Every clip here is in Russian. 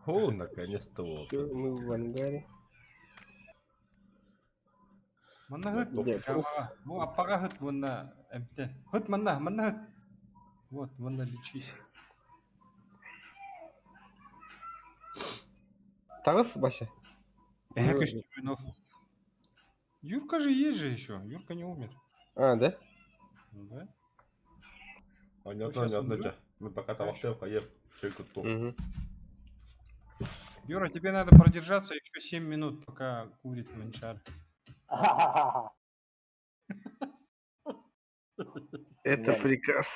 О, наконец-то вот. Все, мы в ангаре. Манна хыт, Идет. жамаға. Ну, аппаға хыт, ванна, әмтен. Хыт, манна хыт. Вот, ванна лечись. Тағыс баша. Костюмен ол. Юрка же есть же еще. Юрка не умер. А, да? Ну да. Понятно, Сейчас он понятно, жив? чё. Мы пока там оставим, ев. Чайку то. Угу. Юра, тебе надо продержаться еще 7 минут, пока курит манчар. Это приказ.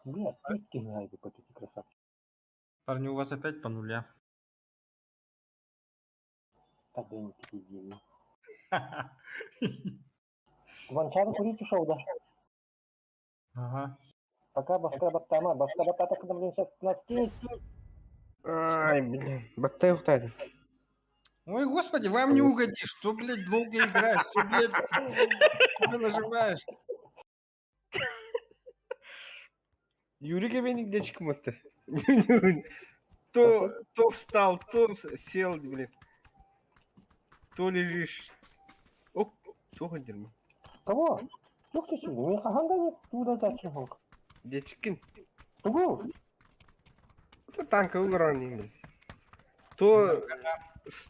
Бля, пить не по эти красавчики. Парни, у вас опять по нуля. Так да не пиздили. Ванчар курить ушел, да? Ага. Пока баскабаттама. Баскабатта так блин сейчас нас кинет. Ай, блин. Баттай ухтады. Ой, господи, вам не угодишь. Что, блядь, долго играешь? Что, блядь, что нажимаешь? Юрий'e beni de çıkmadı. То встал, то сел, блин. То лежишь. Ок, что ходил? Кого? Ну кто сюда? Не хаханда туда зачем хок? Дечкин. Тугу? То танковый уровень. То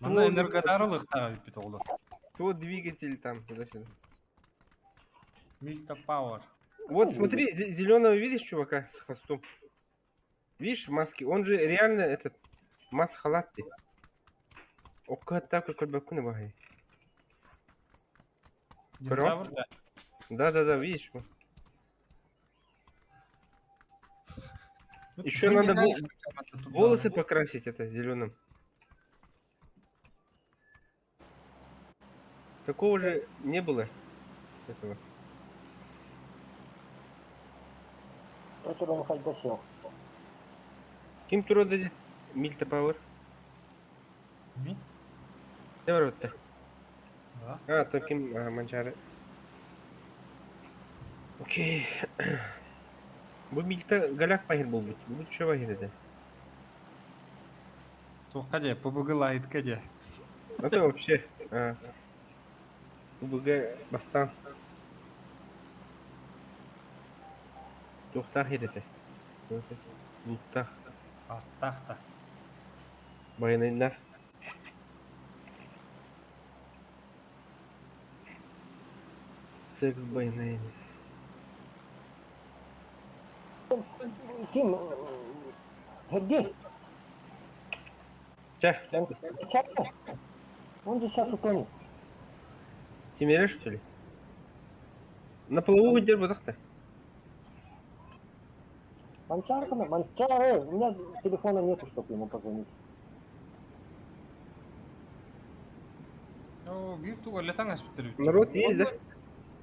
Мана энергодарылық тағы өпет олар. то двигатель там туда-сюда. Мильта Пауэр. Вот смотри, зеленого видишь чувака с хвостом? Видишь, в маске? Он же реально этот мас халатты. Ока так как бакуна багай. Динозавр, да. Да, видишь? Вот. Еще Вы не надо знаешь, как это туда. волосы покрасить это зеленым. Такого же не было. Этого. Это он хоть досел. Ким турада Мильта Пауэр? Ми? Деворота. Да. А, то Ким Манчары. Окей. Bu Мильта галяк пахер был быть. Будет что пахер это? То кәде, ПБГ лайт кәде. Это вообще. УБГ бастан. Тухтах едете. Тухтах. Аттақта. Байнайнар. Секс байнайнар. Ким? Где? Ча, Он же сейчас утонет. Тимиря что ли? На плаву выдер бы так-то. Манчар, Манчар, у меня телефона нету, чтобы ему позвонить. О, биртуға летаң әспеттер өтті. Народ есть, да?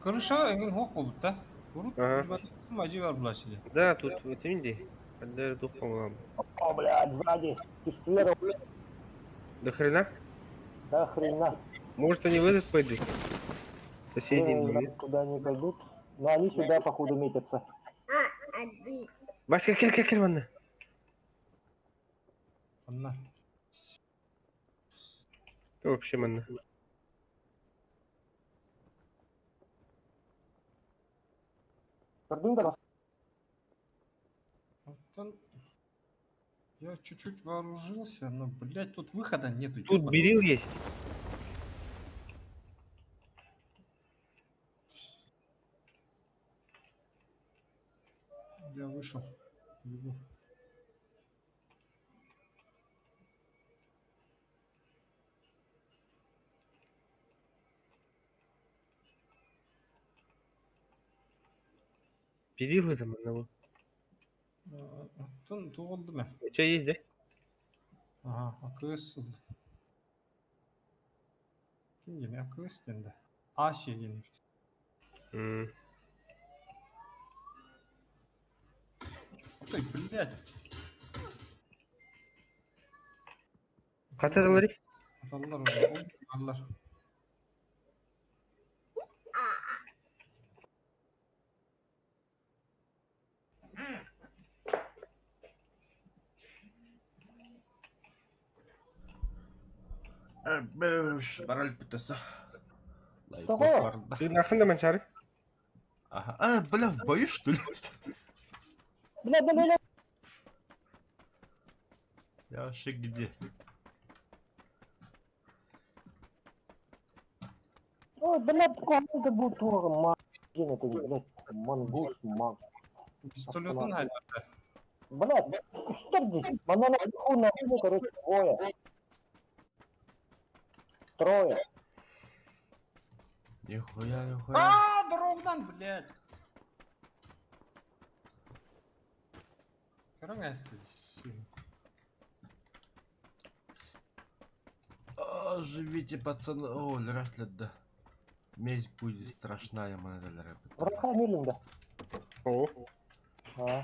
Крыша әңген хоқ болып, да? Урут, Ага. мәжі бар бұла сіле. Да, тут вот видите. Когда дух по-моему. О, блядь, сзади. Пистолет. До хрена? Да хрена. Может они в этот пойдут? Соседний Не дом. знаю, куда они пойдут. Но они сюда, походу, метятся. Баска, кер, ванна. Қанна. Вообще манна. Тордың да бас. Я чуть-чуть вооружился, но, блядь, тут выхода нету. Тут ёбаный. берил есть. Я вышел. Бегу. Берил это манна. Аттың туғылды ма? У тебя есть, да? Ага, АКС сылды. Кім деме АКС денді? Асия yenildi. М. Ой, блядь. Катадалар. Аталар уже. Ой, аллар. Бэш, бараль бітаса. Того. Лайкос барда. Ты нахрен манчары? Ага. Бля, в бою, что ли? Бля. Я вообще где? Ой, блядь, команда будет тоже, ман. Блин, это, блядь, мангуш, ман. Пистолетun hayatı. Блядь, что здесь? Она наверху, на дне, короче, Трое. Нихуя. Aa, drop'dan, блядь. Görün Живите, пацаны. О, лраслет, да. Месть будет страшная, манадалара. Врага милинга. О, А.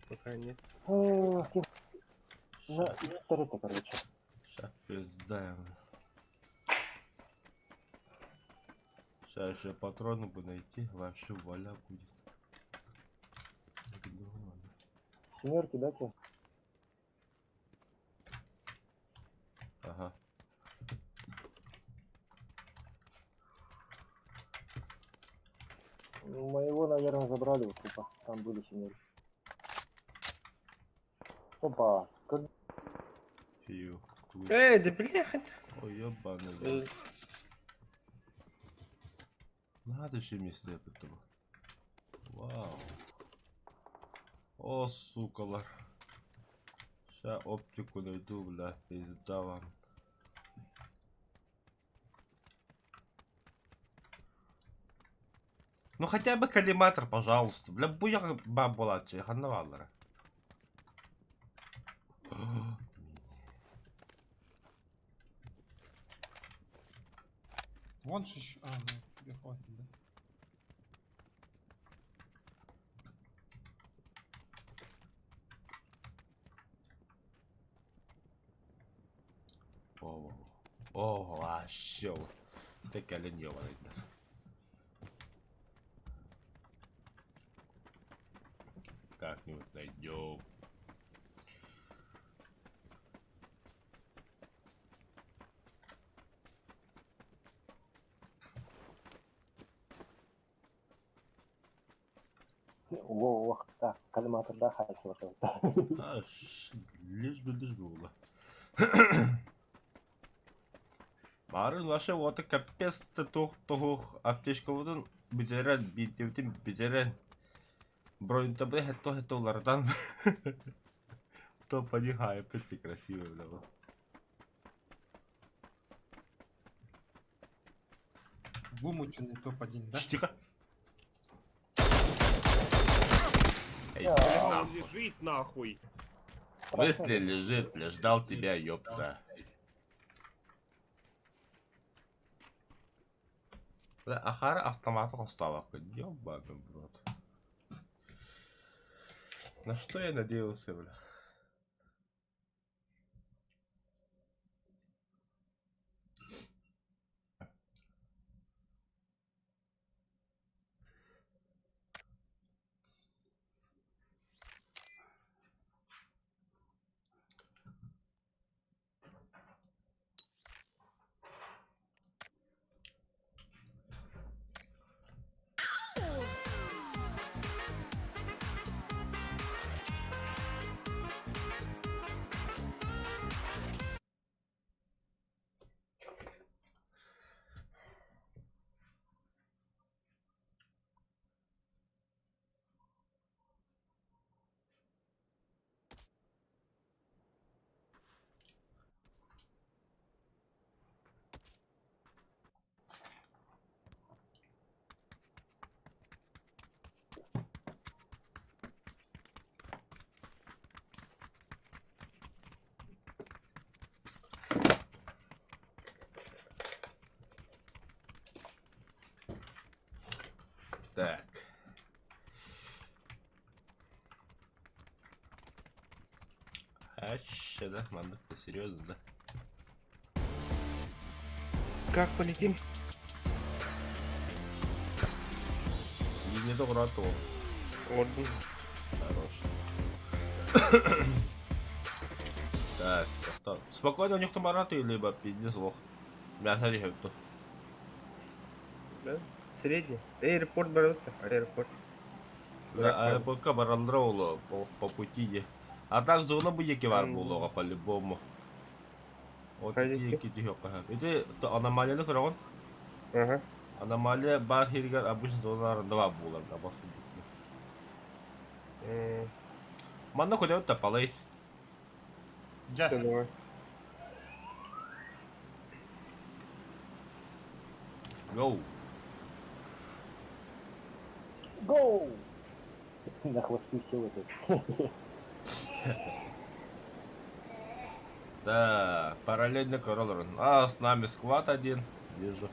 пока нет. На история-то, короче. Сейчас пиздаем. Сейчас еще патроны бы найти, вообще валя будет. Семерки, дайте. Ага. Моего, наверное, забрали вот типа. Там были семерки. Опа. Как... Фью. Да бляха. Ой, ебаный. Э, Надо еще место я потом. Вау. О, сукалар. Сейчас оптику найду, бля, пизда вам. Ну хотя бы коллиматор, пожалуйста. Бля, буя бабулачи, ханавалара. Вон же еще... А, ну, тебе хватит, да? О, вообще. Так оленёва видно. Как-нибудь найдем. Во, так, коллиматор, да, хайсова. Лишь бы было. Барын вообще вот капец того аптечковыдан битерен. Бронь табле хетто лардан. То подихай, пыти красивый, да. Вымученный топ-1, да? Тихо. Эй, Да. нахуй. Он лежит нахуй. В смысле лежит, бля, ждал тебя, ёпта. Бля, Ахара автоматом стала. Ёбаный в рот. На что я надеялся, бля? Так. Аща, да, мандык-то серьезно, да? Как полетим? И не добро, а то. Орден. Хорош. Так, что? Спокойно, у них там бараты, либо пиздец лох. Мясо не кто. Да? Средний. Аэропорт боролся. Аэропорт. Да, а пока барандроуло по пути. А так зона будет кивар булога по-любому. Вот эти кити хокка. Это аномалия да крон. Ага. Аномалия бар хиргар обычно зона два булар да бас. Манда ходят та палейс. Джа. Давай. Гоу. Гоу! На хвосты сел этот. Да, параллельно короллер. А, с нами сквад один. Вижу.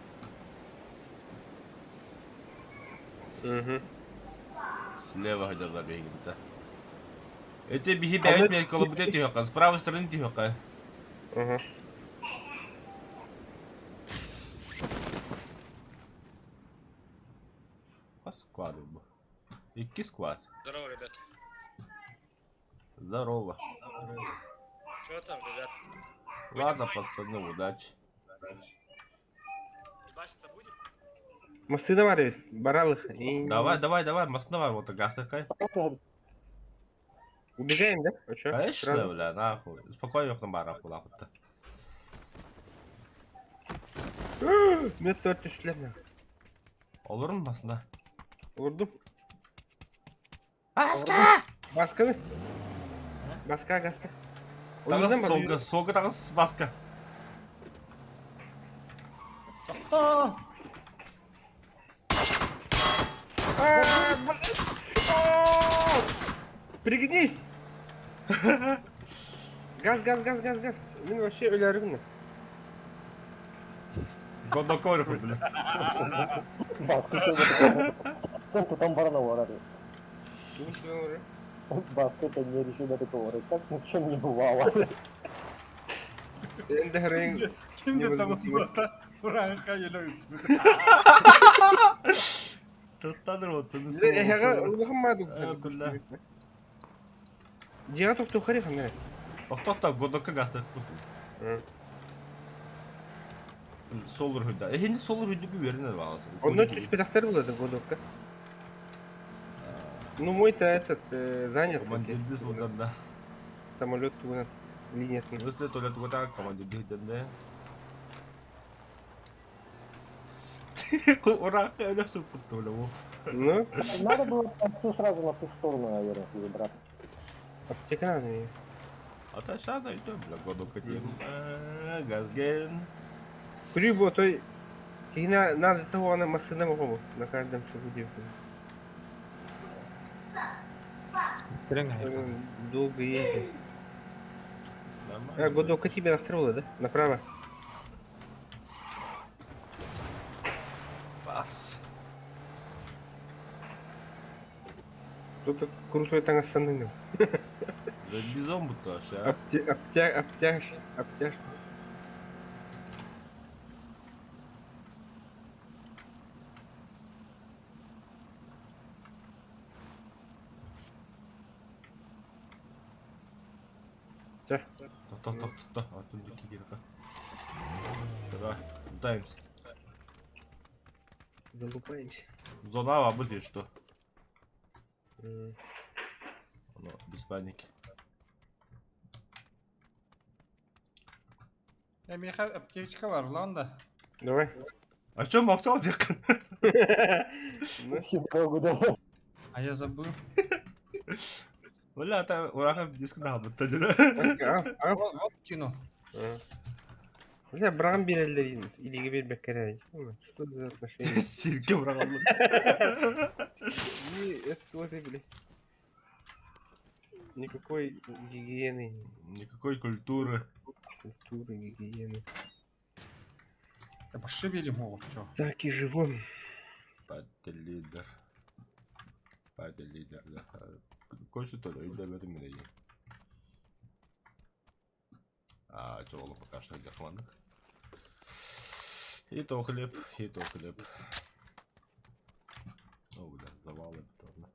Угу. Слева где забегает-то. Эти беги 9 метров коло будет тихо, с правой стороны тихо. Ага. А сквады бы. Ики сквад. Здорово, ребят. Здорово. Чего там, ребят? Ладно, пацаны, удачи. Ебашиться будем? Мосты наваривать. Баралых. И... Давай, масновар вот газ такая. Убегаем, да? А чё? Конечно, Сразу? бля, нахуй. Спокойно на барах куда-то. Мен төрт шлем. Olur mu masna? Vurdum. Baska! Baskını. Baska gaska. Тагы солга тагы баска. Та. Пригнись! Газ. Мен вообще өләргүнне. Годокор, бля. Баска сел. Кто там барана ворады? Баска это не решила такого. Как ни в чем не бывало. Енді ғырайын. Kimde tamam bata. Buraya kayıyor. Тоттадыр вот. Яға ұлғымады. Бля. Жиға тоқты ұқыры қандай? Тоқтатта годокка газ. Солар хүдда. Енді солар хүдді берінер бағасы. Онда түс педақтар болады годокка. Ну мой-то этот занят. Командирді солганда. Самолет тугынан В линиясын. смысле, то ли тугата командирді хүдденде. Ура, я супер толя. Ну, Надо было все сразу на ту сторону, наверное, перебраться. аптека надо мне. А та ща найдем, бля, годокка тем. Газген. Прибо, той... Надо того, она машина могу на каждом шагу девку. Долго ездит. Годовка тебе настроила, да? Направо. Бас. Кто-то крутой там остановил. За бизон будто ща. Обтяж. Да. Та. А тут дикий. Давай, пытаемся. Залупаемся. Зона обыдет, что? Ну, без паники. Меха аптечка var lan da. Давай. А чё молчал, дед? Ну, Всю дорогу, да. А я забыл. Бля, та ураха диск на будто, да? Вот кину. Бля, браган берелдер илиге бербек керек. Что за отношения? Сирке ураган. Это тоже, блядь. Никакой гигиены, Никакой культуры. культуры, гигиены. Я пошибили мол, чё? Так и живем. Паттелидер. Hadi liderler. Koşu tolu ödemedim mi diyeyim. Çoğulu покажи yakmadık. И то хлеб, и то хлеб. О, бля, завалы бетонно.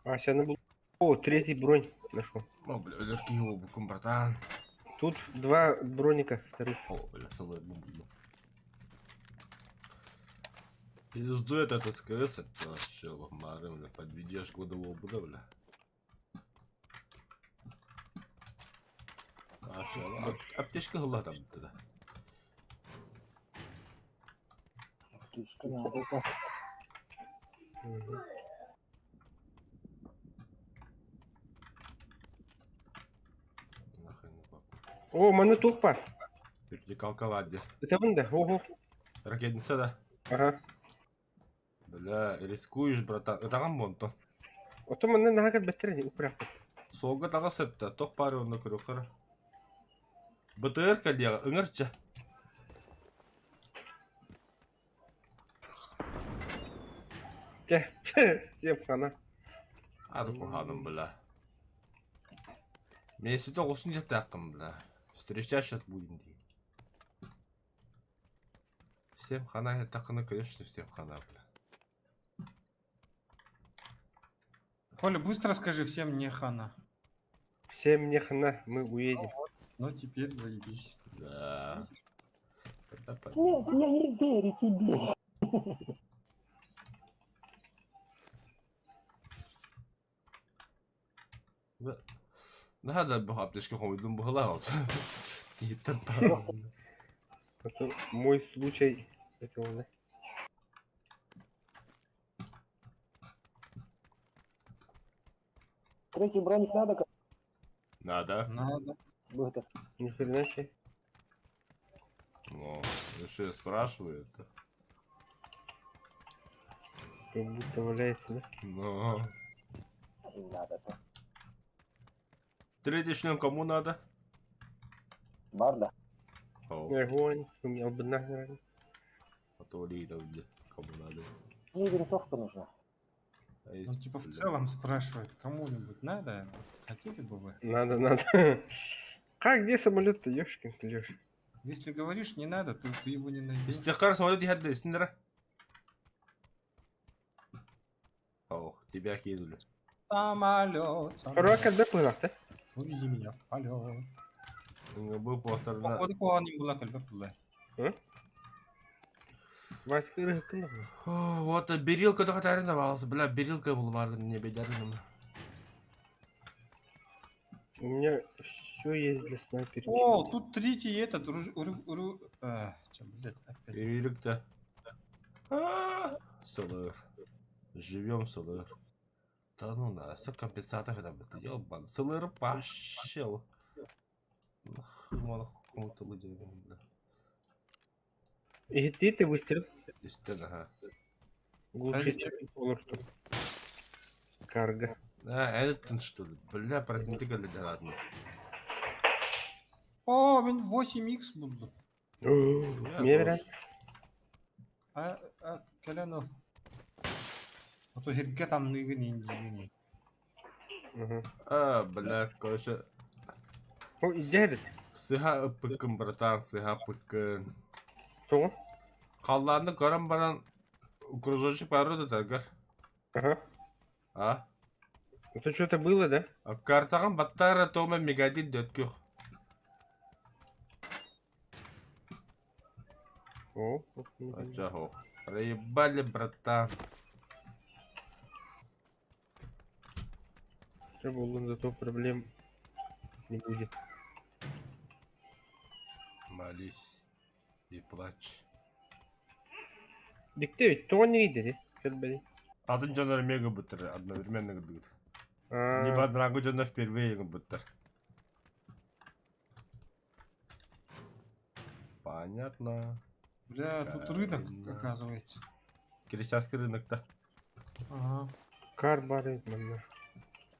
Асяны был. О, третий бронь нашел. О, бля, ölürki его букум, братан. Тут 2 броника вторых. О, бля, салой бомбу. Пизду это СКС, это вообще лохмары, бля, подведешь годового буда, бля. Аптечка была там тогда. Птичка надо. Да. Мгм. Нахрен не попал. О, маны тух бар. Вертикалка ладья. Это вон да. Ого. Ракетница, да? Ага. Бля, рискуешь, братан. Это гамбон-то. Ото маны нагад бәттере упрак. Солга тағы септі, тоқ бары онда көрі қыры. БТР кәлдеға, үңіртші. Те, всем хана. Ады қоғаным, бля. Мен сеті осын жет ақым, бля. Встречать сейчас будем, дейм. Всем хана, я тақыны, конечно, всем хана, бля. Коля, быстро скажи всем не хана. Всем не хана, мы уедем. Ну теперь заебись. Да. Это Нет, я не верю тебе. Надо бы аптечка хомидун была, вот. Это там. Это мой случай. Это он, да? Третий броник надо как Надо. Надо. будто. Ни хрена себе. Ну, еще спрашивают. Как будто валяется, да? Ну. И надо-то. Третий член кому надо? Барда. О, Огонь. У меня бы нахрен. а то Лида, где? Кому надо? Мне винтовка нужна. А Ну есть, типа в бля. целом спрашивают, кому-нибудь надо? Хотели бы вы? Надо, надо. Как, где самолет-то, ёшкин клёш? Если говоришь не надо, то ты его не найдешь. Истихкар самолет не отдай, Синдера. Ох, тебя кинули. Самолет, Хорвак самолет, когда пылах, да? увези меня в полет. Был повторно. Походу куаның була кальбек була. Васька рыхкын. Вот берилка да катарына балсы, бля, берилка был барын не бедарным. У меня все есть для снайпера. О, тут третий этот, чё, блядь, опять. Берилка. Сылыр. Живем, сылыр. Да ну на, со компенсатор это будет, ёбан. Сылыр пошел. Нахуй, мало кому-то людей, бля. И ты выстрел. Естественно, ага. Глушитель. Олурту. Карга. Эдтон что ли? Бля, противника для ладно. О, мен 8х буду. Мне вариант. Келен ол. А то херге тамныгын инжигини. Бля, короче. О, идея. Сыха пыкын, братан, сыха пыкын. Что? Қалларны көрім баран кружочек барыды тәгір. Ага. А? Это что-то было, да? Картаған баттары тома мегадит дөткіқ. О, Ачахо. Проебали, братан. что было, зато проблем не будет. Молись и плачь. Дикте ведь то не видели. Блин. Атын жанар мега быттыр, одновременно гыдыгыт. А, Либо одного жана впервые быттыр. Понятно. Бля, тут рынок, Правильно. оказывается. Крестьянский рынок-то. Ага. карбары, мана.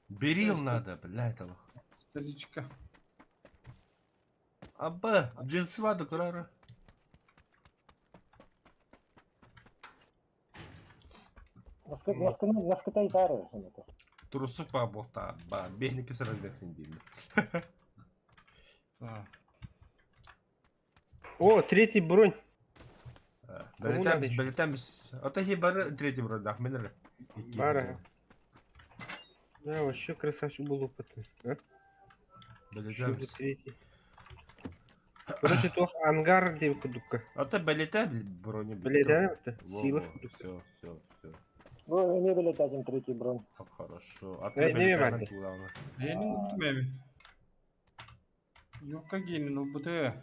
Берил Ясно. надо, бля, этого. Старичка. Абба, джинсва да крара. Наскотай тары. Трусу поболта, бехники сразу дефендили. Так. О, третий бронь. Кому надо Belirtemiz, еще? belirtemiz. Ata hibarı третий вроде Ахмедер. Бара. Да, вообще красавчик был опытный. А? Еще бы Belirtemiz. третий. Короче, то ангар деп кудукка. Ata belirtemiz брони. Блядь, да, это сила. Все. Ну, не были один третий бронь. Хорошо. Не бәрді. Ленин ұқтым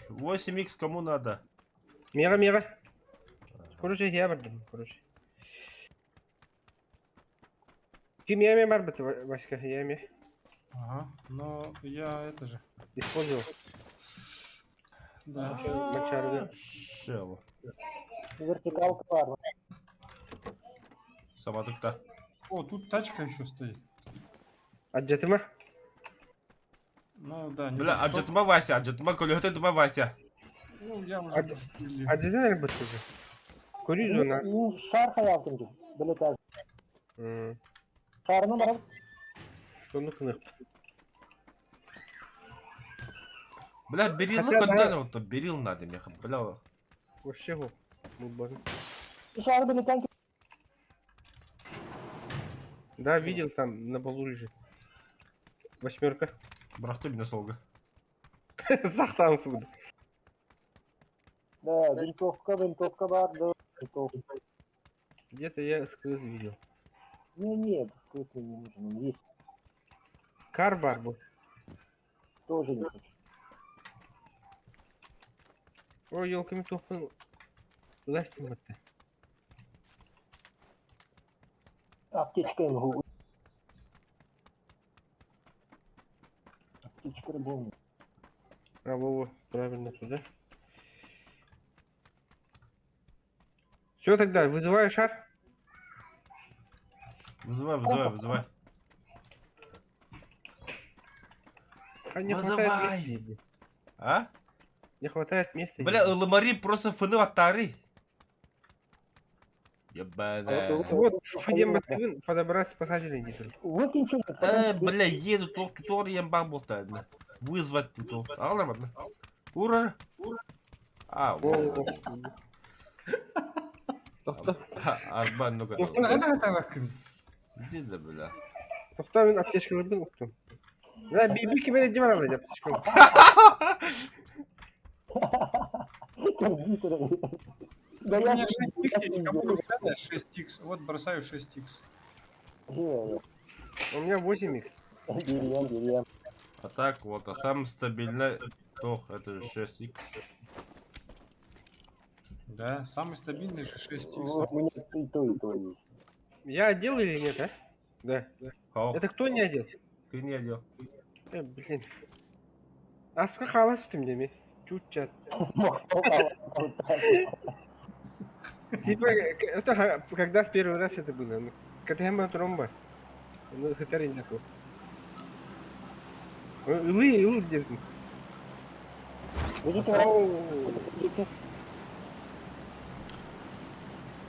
8х кому надо? Мега. Короче, я бардым, короче. Ким яме бар бит, Васька, яме. Ага, но я это же. Использовал. Да. Мочарга. Шел. Вертикалка бар. Саматыкта. О, тут тачка еще стоит. Аджатыма? Ну да, не Бля, топ. аджатыма Вася, аджатыма колёты дыма Вася. Ну, я уже Ад- пристрелил. Аджатыма бит уже. Коридор на. Шар хаялтым ди. Билет Шарны бар. Соны кынық. Бля, берилы Хотя, контейнер вот берил надо мне. Бля, Вообще го. Мудбазы. Шар билетанки. Да, видел, там на полу лежит. 8. брахты меня солга. Сахтан суды. Да, винтовка бар. Да, винтовка. Где-то я скрыз видел. Не, сквозь не нужен. Он есть. Карбар был. Тоже не хочу. Ой, елками тоқпын. Ластим бітті. Аптечка им губы. Аптечка рыбовна. А, Вова, правильно туда. Все тогда, вызываю шар. Вызывай. А не Вызывай. хватает места. А? Не хватает места. Бля, ламари просто фыны аттары. Ебаная. Вот, Фидем Батывин подобрать спасателей не только. Выкинь что Бля, еду тор ебан болтает. Вызвать тут. Алрамадна. Ура. А, О, Тоқта, Арбан, ну-ка. Ана тавакын. Иди да, бля. тоқта мен аптечкалардан ұқтым. Да, биби кеме де бар алады аптечкалар. Кондитеры. Да У я меня 6х есть, кому надо 6х. Вот бросаю 6х. У меня 8х. Берем. А так вот, а самый стабильный тох, это же 6х. Да, самый стабильный же 6х. Вот у меня и то есть. Я одел или нет, а? Да. Хаух, Это кто не одел? ты не одел. Блин. А сколько халас ты мне? Чуть-чуть. Типа, это когда в первый раз это было? Ну, когда я тромба. Ну, хатарин такой. Вы держим.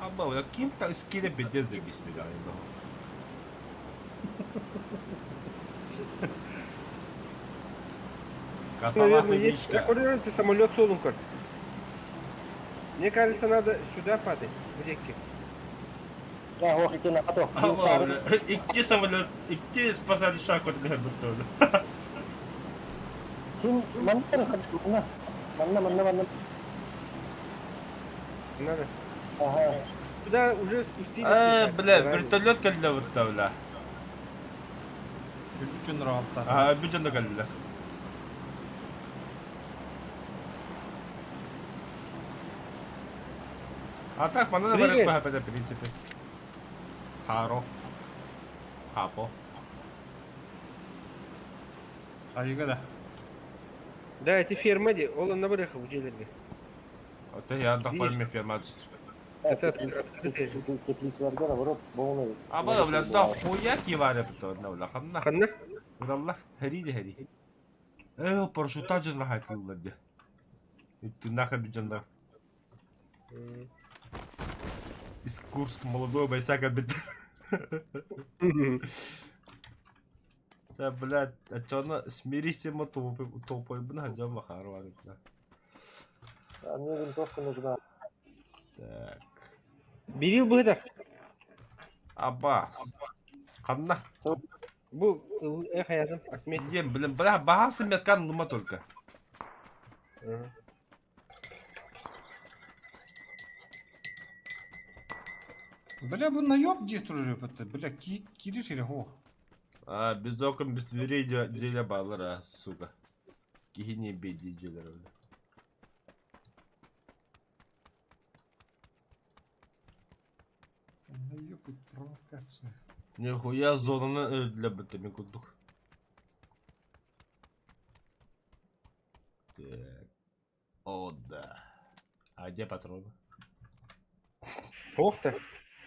А бау, яким так скине беде забистили, Косоватый Наверное, есть мишка. координаты самолет Солункар. Мне кажется, надо сюда падать, в реке. Я говорю, на то. А бау, идти самолет, идти спасать шаг от меня тоже. Манна. Надо. Ага. Сюда уже спустились. Бля, вертолет калля выртавля. Bütün rahatlar. Ага, бюджетно калля. А так, мана на Привет. барах в принципе. Харо. Хапо. Айга да. Да, эти фермади, он на барах уделили. Это я отдохнул ферма. Это открытые же. Теплисlerden vurup boğuluyor. А бля, бля, да хуя кивали потом, бля, хамна. Ханна? Удалла, хери. Парашюта жена хайпылды де. Ты нахер бюджетно. Из Курска молодой бойсак отбит. Да, блядь, а чё она смирись ему тупой, блядь, я махару, блядь. А мне винтовка нужна. Так. Берил бы это. Аббас. Ханна. Bu hayatım atmet. Ем, блин, бля, багасы меткан лыма только. Бля, bu наёб здесь уже, бля, кириш или хо? А, без окон, без дверей деля балара, сука. Кихини беди делера. Наёб и провокация. Нихуя зона для бытами кудух. Так. О, да. А где патроны? Охта.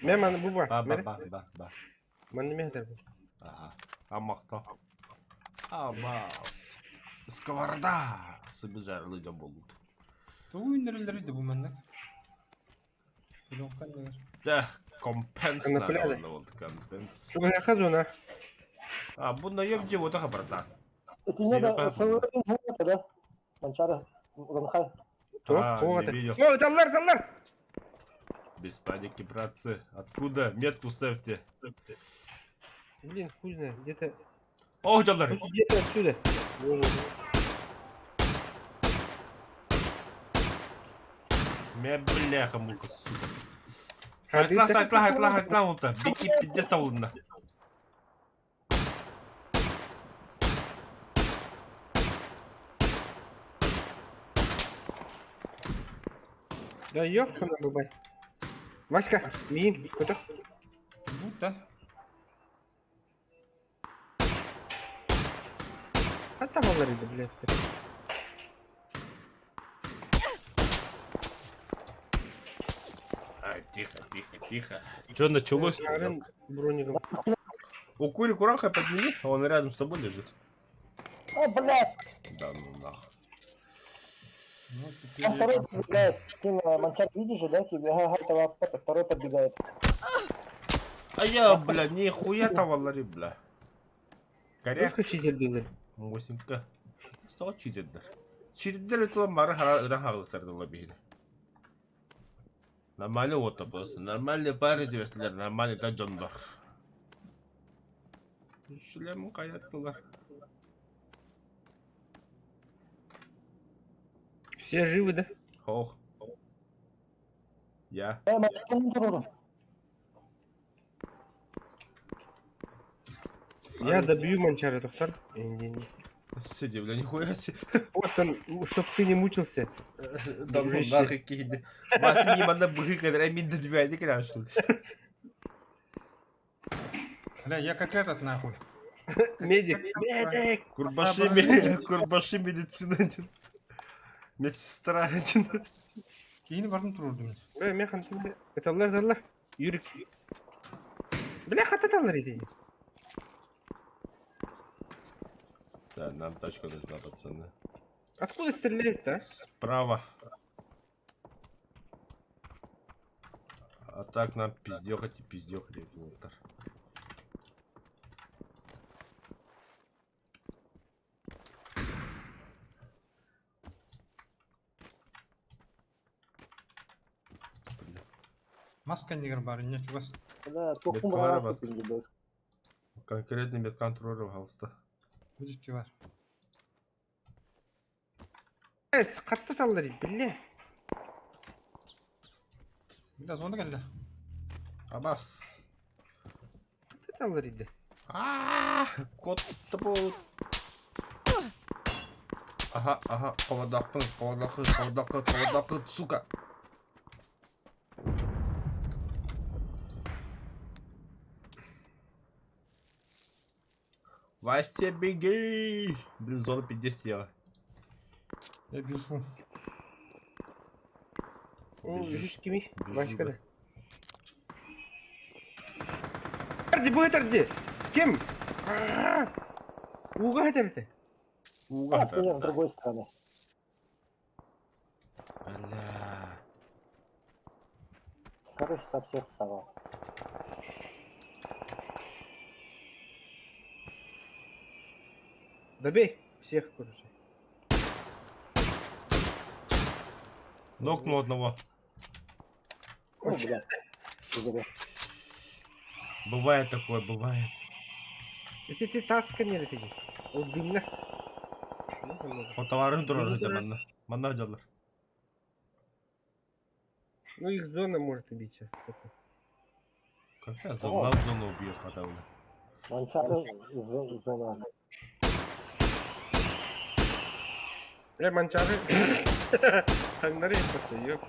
Мен маны bu var. Ба. Маны мен der. Ага. А махта. Аба. Сковорода. Сыбыжарлы да болут. Туй нерелери bu mende. Блокан негер. Да, компенс Конопляда. надо вот компенс. Şu yakha zona. А, бунна ем где вот это брата. Это не Берёг надо, айфон. да? Манчара, Ганхай. Top. А, O не видел. O dallar. Без паники, братцы. Откуда? Метку ставьте. Блин, хуй знает. Где-то О, доллар. отсюда. Ме бляха муха, сука. Хадис- Сайтла, улта. Бики пиздец тавлында. Да ёпкана бабай. Васька, мин, куда? Будто. Hatta vallahi de блядь. Ай, тихо. Что началось? Yarın бронигом. У Кури Кураха подними, а он рядом с тобой лежит. А, блядь! Да ну нахуй. Ну, А теперь... второй подбегает. Ты Манчар видишь же, да? Тебе второй подбегает. А я, бля, нихуя тавалари, бля. Коряк. Сколько читердилер? Мосинка. Стал читеддер. Читеддер это мара хара ыдан хагылыктарды була бейли. Нормальный отто просто. Нормальный парень девестілер. Нормальный да жондар. Шлем каяттылар. Все живы, да? Хох. Я. Манчар'ın dururu. Я добью манчара, доктор. Сиди, бля, нихуя себе. Вот он, чтоб ты не мучился. Да ну нахуй кейді. Басым еманда бұғы кәдір әминді дүбәді кәдір ашыл. Бля, я как этот нахуй. Медик. Медик! Курбаши медицина один. Медсестра один. Кейін бардым тұрurdым. Бля, механ тінде. Это аллар. Юрик. Бля, хата талар еді. Да, нам тачка нужна, пацаны. Откуда стреляет-то, а? Справа. А так нам пиздёхать и пиздёхать. Волтер. Маска негер бар, не чугас. Да, тоқым Меткалары бұрағаш басқа. кеткен де. Конкретный медконтроль алысты. Будечки бар. Қатты талар еді, бля. Бля, звонда келді. Абас. Қатты талар еді. Котты бұл. Ага, поводақы, сука. Вася, беги! Блин, зона 50 съела. Я бежу. О, жүз кеми. Бежу, Васька да. Bu yeterdi. Kim? Уга yeterdi. Уга, А, ты с другой стороны. Бля. Короче, со всех сторон. Добей всех, короче. Нокнул одного. О, бля. Заберу. Бывает такое, бывает. Ты таска не dedi. O dinle. Ne anladım. O tavарын durur hocam benden. Benden hocalar. Ну их зона может убить сейчас. Какая зона? Нам зону убьет, подавно. Манчары зона. Манчары. Sen nereye basıyor? Yok.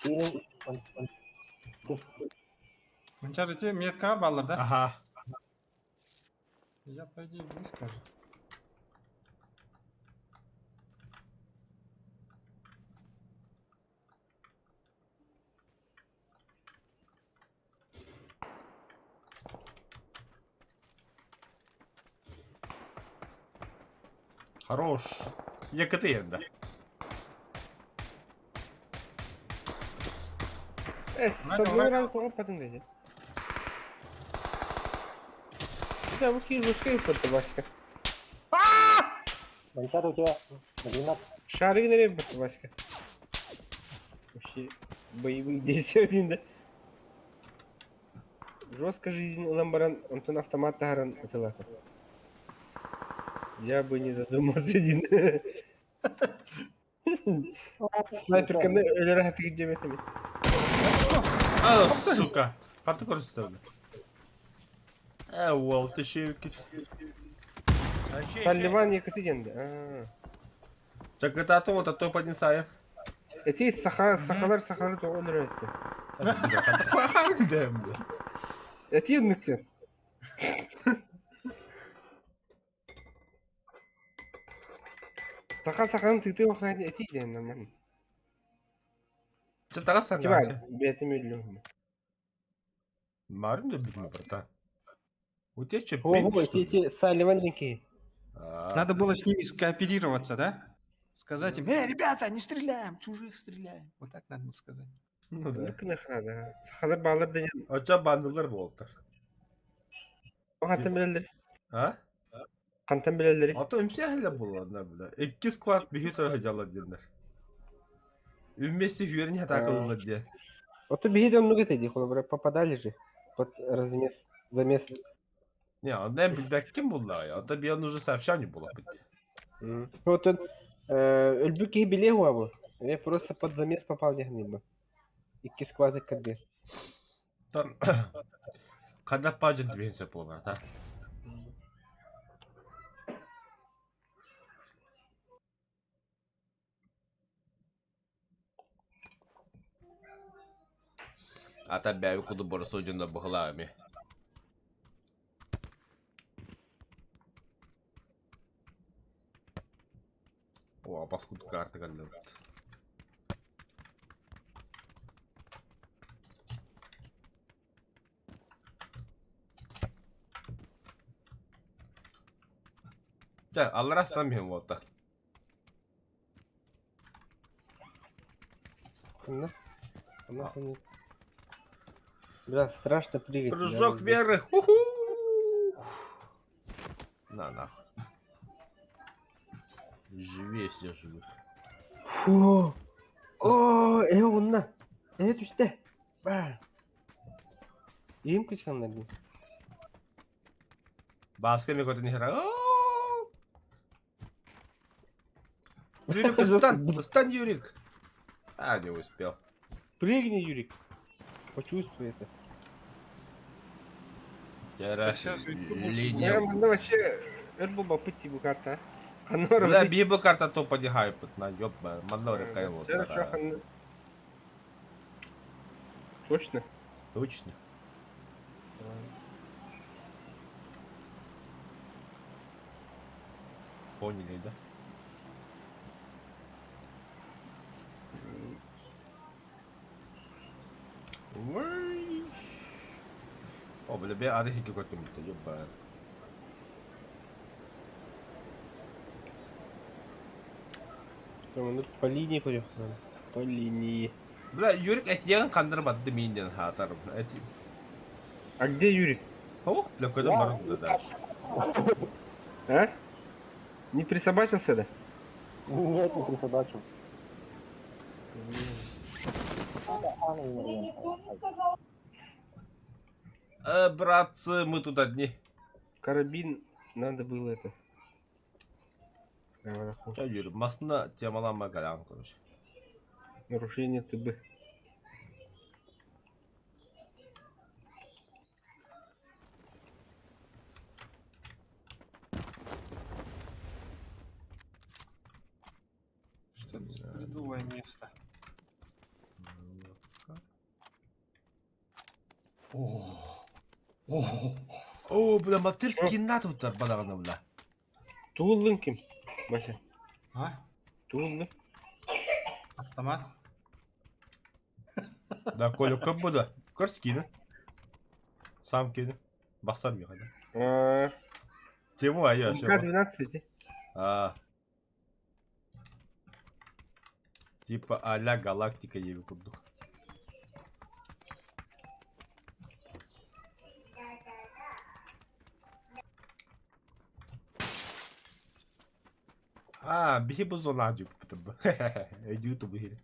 Или... Манчар, тебе метка баллар, да? Aha. Я, по идее, близко же. Хорош. Екатерина. Ладно, Собой ладно. раз потом dedi. Да, вот хижу скрипт Васька. Манчары у тебя 12. Шарик nereye battı Васька? Вообще боевые действия один, да? Жестко жизнь Ламбаран, Антон автомат тагаран атылаты. Я бы не задумался один. Снайперка öyle rahat gideceğim etimi. А, сука. Katı korusu Уол, ты ще Талливан yakıtı geldi. Чак это атом, это той поднесая. Eti sahaları da olur etti. Хардем. Eti yudmuktu. Sakalın tütü yok hadi eti yiyen normal. Че тарасан? Кивай, бетimi ölüyorum. Марим да битма, братан. У тебя что, Ого, эти Салливан деньки. Надо было с ними скооперироваться, да? Сказать им, ребята, не стреляем, чужих стреляем. Вот так надо было сказать. Ну да. Bakın da. Sakalır bağlar da can. Açça bandılar boltar. O kantan bilenleri. Ha? Kantan bilenleri. Ata ümsehle bulanlar bile. 2 squat bir hütara hacallar diyorlar. Ümmesi hüyerin hata kılınlar diye. Вот и беги он эти дихо, попадали же под замес. Не, а не bilbek kim bunlar ya? Ata bir an уже сообща не было быть. Вот он Эльбюки и Белегу або. Я просто под замес попал не гниба. И кисквазы кабе. Там... Когда паджен двигается полно, да? А тебя я куда бы рассужденно бухлами. О, паскуд карты калдым. Да, алла растам бем вот так. Бля, страшно прыгать. Прыжок веры. Ху-ху! На нахуй. Живее все живых. Фу. О, онна. Düştü. Ба. İyiyim kışkanlar bu. Баска мне какой-то не хера. Юрик, встань, Юрик. А, не успел. Прыгни, Юрик. Почувствуй это. Сейчас же Я Линия. вообще Эрбуба пыти bu karta. Бля, биба карта то подигай на ёбба. Манора кай вот. Точно? Точно. Поняли, да? О, бля, бе, а дехи какой-то мута, ёбба. Ну, по линии пойдем. По линии. Бля, Юрик әтиягін қандырмады менден хатарым. А где Юрик? Хауқ, бля, көден барында дальше. А? Не присобачился, да? Нет, не присобачил. Анна и Братцы, мы тут одни. Карабин надо было это. Наверху. Ча, Юрий, масына темаланма кәлән, короче. Нарушение ТБ. Что это за бредовое место? О, о, О, бля, матырский натутар балағына, бля. Тулын ким? Бася. а? Тулын. Автомат? Да, Коля, көп бұды. Көрс кейді. Сам кейді. Бақсар бе қайда. Тему айы, ашы. К-12, Типа а-ля галактика ебі күрдік. Bihi bu zona acı bu. YouTube hili.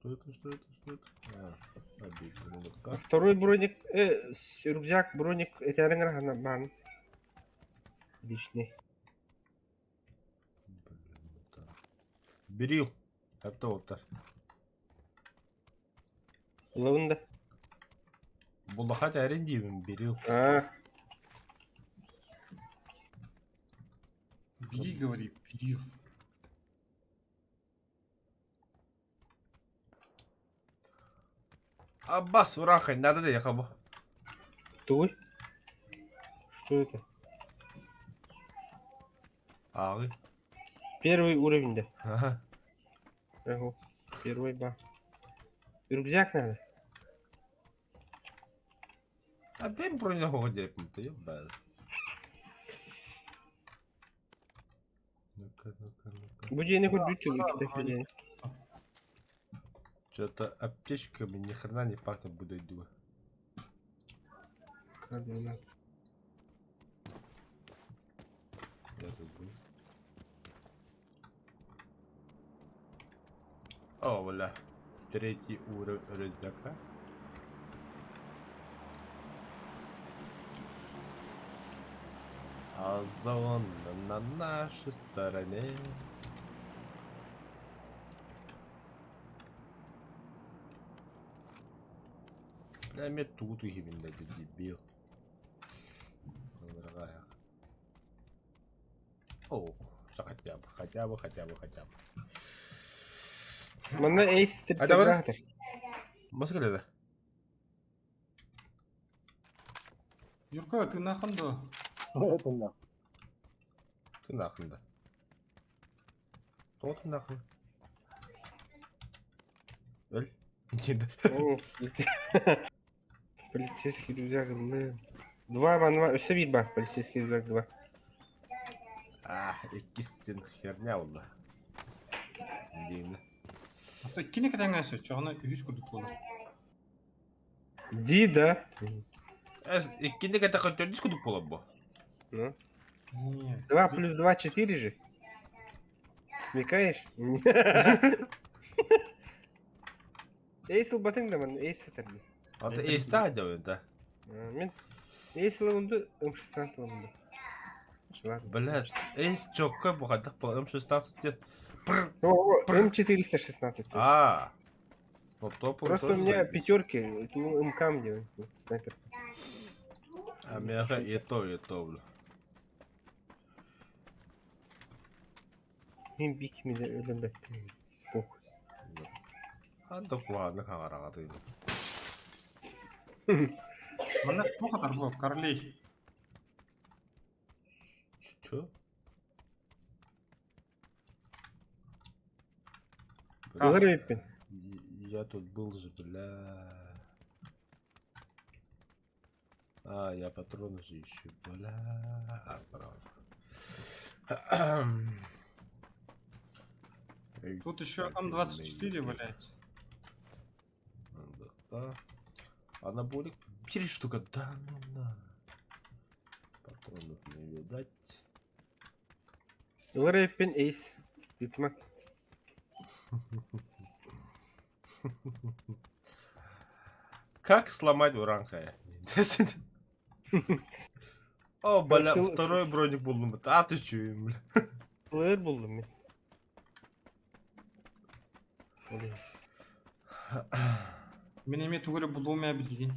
Что это, что это, что это? Обидно. Второй броник, рюкзак, броник, эти аренга бан. Лишний. Берил. Это вот так. Лавында. Бұл хат әрін деймін, берил. Бери, говорит, бери. Аббас, урахай, надо да яхабу. Твой? Что это? Ағы. Первый уровень, да. Ага. Ага. Первый ба. Рюкзак надо. Ben броня хоға депім, ебать. Ну-ка. Будь хоть бутылки. Что-то аптечками ни хрена не пахнет, буду идти. К-12. Я забыл. О, бля. Третий уровень рюкзака. Озон на нашей стороне. Бля, мне тут именно дебил. Дорогая. О, хотя бы. Мана эйс А давай. Маска да? Юрка, ты нахуй да? Это да. Ты нахуй да. Кто ты нахуй? Эль? О, полицейский рюкзак, блин. Два, все видно, полицейский рюкзак 2. Кистин херня олда. Деймін. А то кине кәдәң әсі, чағына 100 күдік болды. Ди, да. Иккенде кәті қөттер дискудық болады бұл. Ну. Не. 2 плюс 2, 4 же. Смекаешь? Эйсл батыңда мен, эйс сәтірді. Аты эйсті айда өйді. Мен эйсл лавынды, М16 лавынды. Блядь, эйс чокка бұғадық бұл М16. М416. Ну топу Просто у меня пятерки, МК делают. Снайпер. А меня и то, бля. Мен бикими өлімді. Похуй. Анда қуағаны қағараға дүйді. Мана бұл қатар бұл, Карлей. Чё? Говорит, Я тут был же, бля. Я патроны же ищу, бля. Правда. Тут еще М24 валяется. Да. Анаболик. 4 штука. Да, ну на. Патронов не видать. Лорейп пен эйс. Итмак. Как сломать уранка? О, бля, Сыл- второй броник был. А ты чё, бля? Лэр buldum мен. Ой. Миномет угры булдумая білген.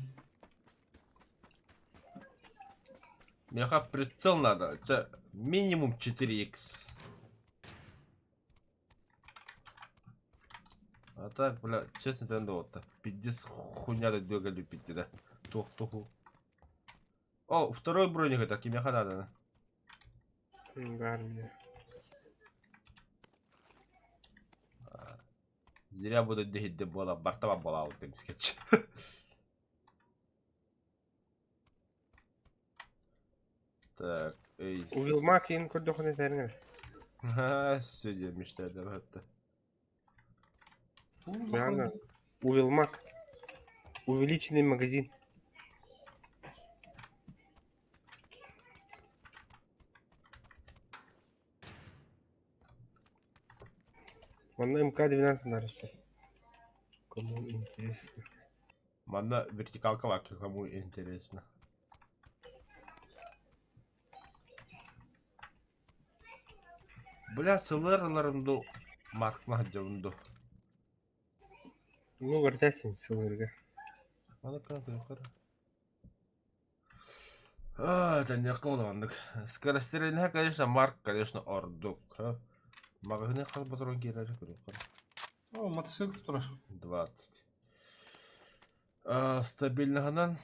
Мне прицел надо. Это минимум 4х. А так, бля, честно, это вот 50 хуйня тут бегали пить, да? Туху. О, второй броник это кимяха надо, да? Бар мне. Зря будут дегидде бола, бартава бола вот им скетч. Так, эй. Увилмак ен көрдөхүнө тәріңір. Ха, сегодня мечтаю давай это. Реально. Увилмак. Увеличенный магазин. Он на МК-12 нарастет. Кому интересно. Манда вертикалка лаки, кому интересно. Бля, сылырларымды маркна жабынды. Ну, вартасин, сылырга. Аны кара. А, это не колондык. Скорострельная, конечно, марк, конечно, ордук. Магазин хас патрон киражы көрөк. О, мотоцикл тұрар. 20. Стабильныгынан.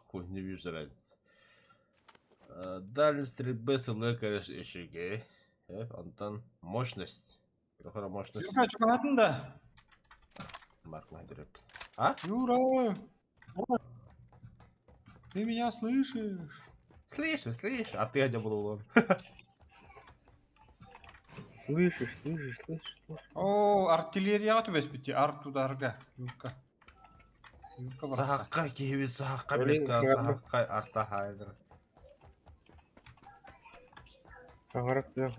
Хуй, не вижу разницы. Дальность стрельбы СЛ, конечно, ещеге. Антон, мощность. Какая мощность? Юрка, что канатында? Марк наберет. А? Юра! Ты меня слышишь? Слышь. А ты где был он? Слышишь. О, артиллерияға төбес бітті, артударға. Юрка. Юрка барса. Саққа кеуі, саққа Блин, бетка, ладно. саққа арта хайдыр. Ағарак да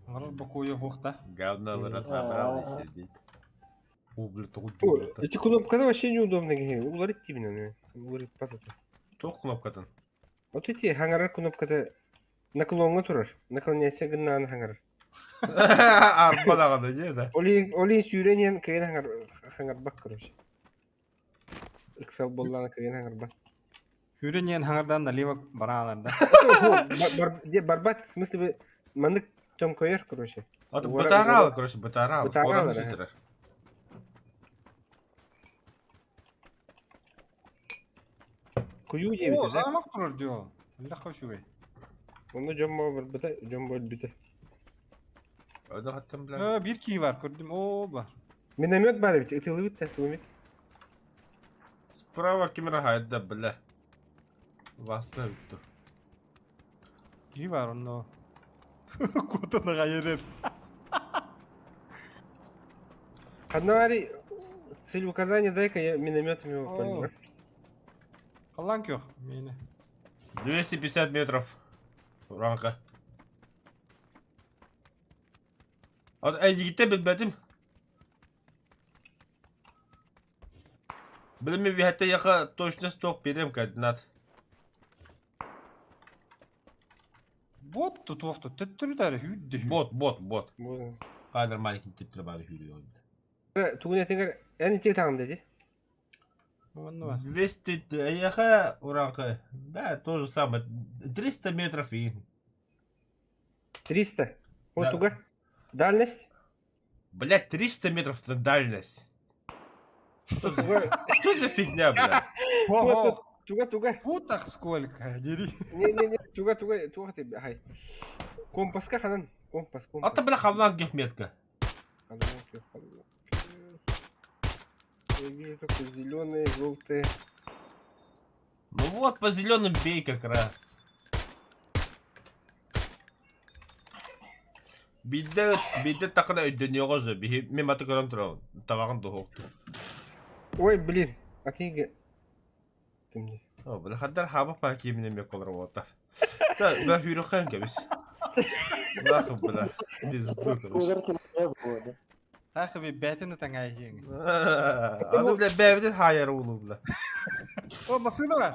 Арар бакуя хоқта. Говно вырат набрал и сидит. Блин, О, такой эти кнопки вообще неудобно. Уларит именно. Уларит патата. Тоқ кнопкадан. Вот эти хангар кнопкада наклонга турар. Наклоняйся гыннан хангар. Арбадағанда не да? Олин сүйренен кеген хангар бак, короче. Иксал боллана кеген хангар бак. Хүренен хаңардан налево бараларда. Барбат, в смысле, мандык том коер, короче. Это Вора- батарал, вора- короче, батарал. Батарал, Скоро да. сутра. Кую О, дебиті, да? замақ тұрар диол. Ілі қошуғай. Оны жоммо бір біті, жоммо біті. Öyle hatta bile. Bir key var gördüm. O var. Миномет бар ведь, ытылы бит, тәсілі Справа камера хайда, бля. Васна өттү. Key var onun o. Kutunu kayırır. Одновари, цель указания, дай-ка я минометом его О. пойму. Kalan yok. Mini. 250 метров. Ранка. От эгитте билбедим. Билми вихетте яка точно сток берем координат. Bot tut vakti. Tüttürü der. Hüddü. Бот. Вот. Кайдыр маленький титрі бары жүрüyor. Тугуне теңер, әні те тағым деді. Onu var. 200 яка уранка. Да, то же самое. 300 метров и... 300. Вот Да. туга. Дальность. Блять, 300 метров это дальность. Туга, Что за фигня, блядь? Ого. туга. Футах сколько. Дери. Не, туга, ты, ай. Компаска ханан. Компас. А ты, бля, хавлан гефметка. Я вижу только зеленые, желтые. Ну Вот по зеленым бей как раз. Бидде такына өйдөнүөгө же мен матыкаран турам. Табагын дохокту. Ой, блин. Атиге. Кимди? О, бля хаддар хаба паки менен мек болор вота. Та ба хүрөкөн кебис. Лах бля. Пизду короче. Проверки не было, Так bir бәтіні таңай жеңі. Аны бля бәбиден хайыр улу бля. О, машина var.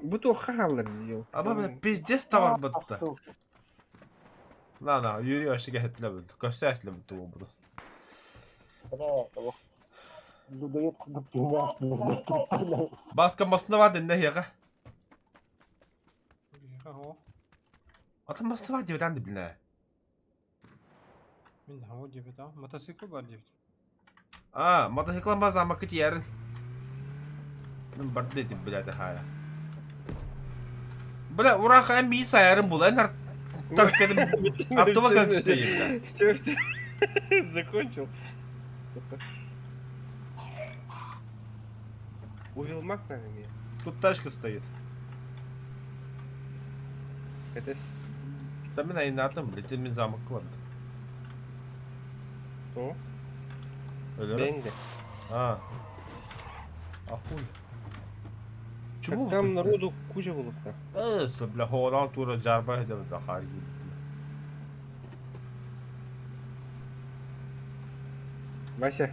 Буту халар диyor. Ama bля пиздец да? тавар бытта. На, yürü aşağı gittiler böyle. Kaçta aslı bu bunu. Людоед кудуп келмесін. Баска масына var dende yaga. О, Ata masına var diyor dendi bile. мен о деп еді. Мотоцикл бар деп. Aa, motosiklet bazı ama kiti yarın. Ben bardı dedim bile de hala. Bile uğrak en iyi sayarım bu lan. Tarpedim. Abduma kalkıştayım bile. Все. Закончил. Увел маг, наверное. Тут тачка стоит. Это Там я не attım bile. Demin zamok vardı. что? Öyle mi? Бенга. Ha. Ахуй. Так Чему там народу куча было. Öyle bile hoğlan tura carba edemedi. Dakar gibi. Вася.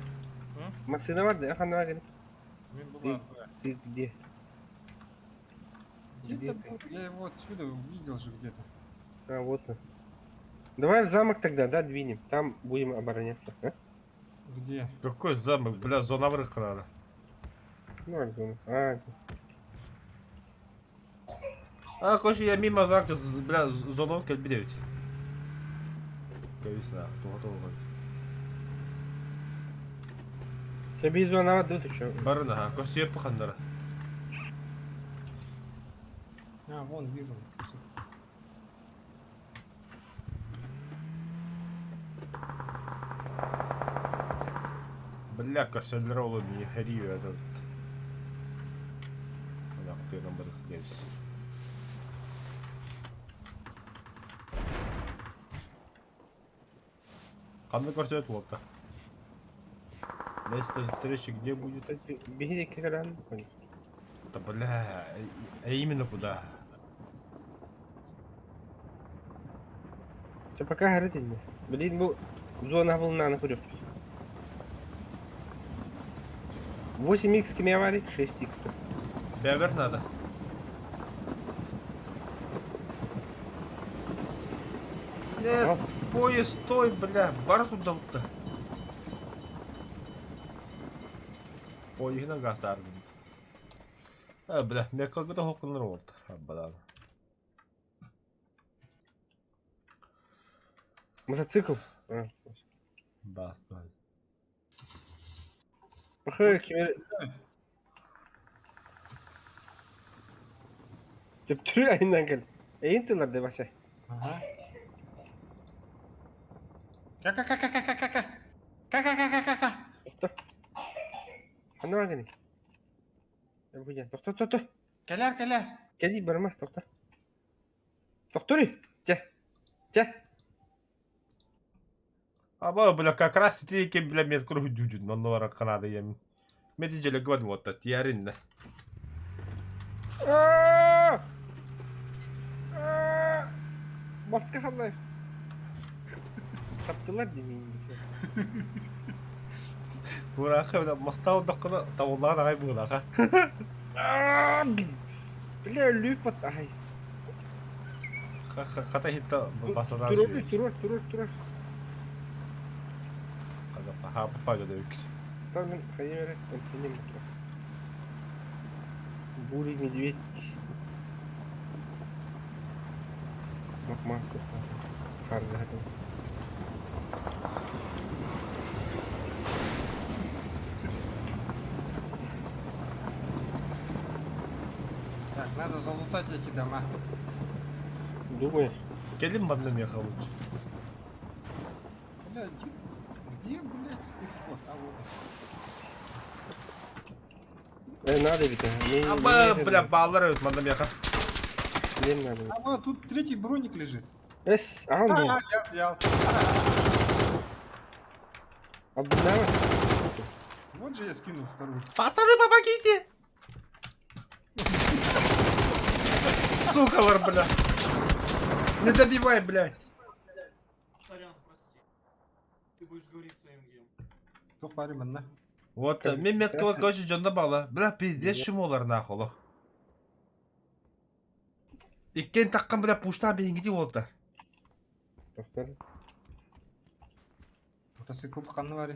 Машина var da yakında var. Мен бұл Ты где? где-то был, я его отсюда увидел же где-то. А, вот он. Давай в замок тогда, да, двинем. Там будем обороняться. А? Где? Какой замок, бля, зона врыхрара. Ну, Альзона. А, А, короче, я мимо замка, бля, зону кальбидевить. Кависна, готово будет. тебе зона воды, ты чё? Барына, ha, короче, я пахандара. А, вон вижу мотоцикл. Бля, корсерлеролу не харию этот. Бля, ты нам барыхдевсь. Қандай көрсетіп отты? Место встречи где будет? Беги к экрану. Да бля, а именно куда? Все, пока горит не. Блин, зона волна на курю. 8х кем аварий, 6х. Бевер надо. Нет, поезд стой, бля, бар туда вот-то. Поезд на газ аргин. Бля, мне как-то хокнул вот. Бля. Мотоцикл? А, Баста. ах, Теп түрі айынан кел. Эйін тылар деп Вася. Ага. Ка-ка-ка-ка-ка-ка-ка. Аны var gene. Yapacağım. Doktor. Келер. Gel barmaz doktor. Doktor. Gel. А бля, как раз эти ки, бля, мне круг дюджин, но нора Канада ем. Медиджеле год вот так, ярин. Baskı hamle. Kaptılar demeyin. Бураха, бля, мастау докна, тавулла дагай бураха. Бля, люпат. Ай. Ката хитта басадан Turur. Ha, papaya da yüksek. Там хозяин континент. Бурый медведь. Макмаска. Харгатов. Так, надо залутать эти дома. Думаешь? Gelin bana mı yakalıç? Бля, где, блядь, слив? Вот, а вот. Надо ведь. Аба, бля, баллар өтмандым яқа. Не надо. А вот тут третий броник лежит. Ал А, мне. я взял. Обдавай. Вот же я скинул вторую. Пацаны, помогите! Сукалар, бля. Не добивай, блядь. Сорян, прости. Ты будешь говорить своим геем. Кто парим, на? Вот, мен меткі көші жонда бала. Бля, пиздец шумолар нақылы. Иккен таққан, бля, пуштан бейінгіде олды. Мотоцикл қаны бар.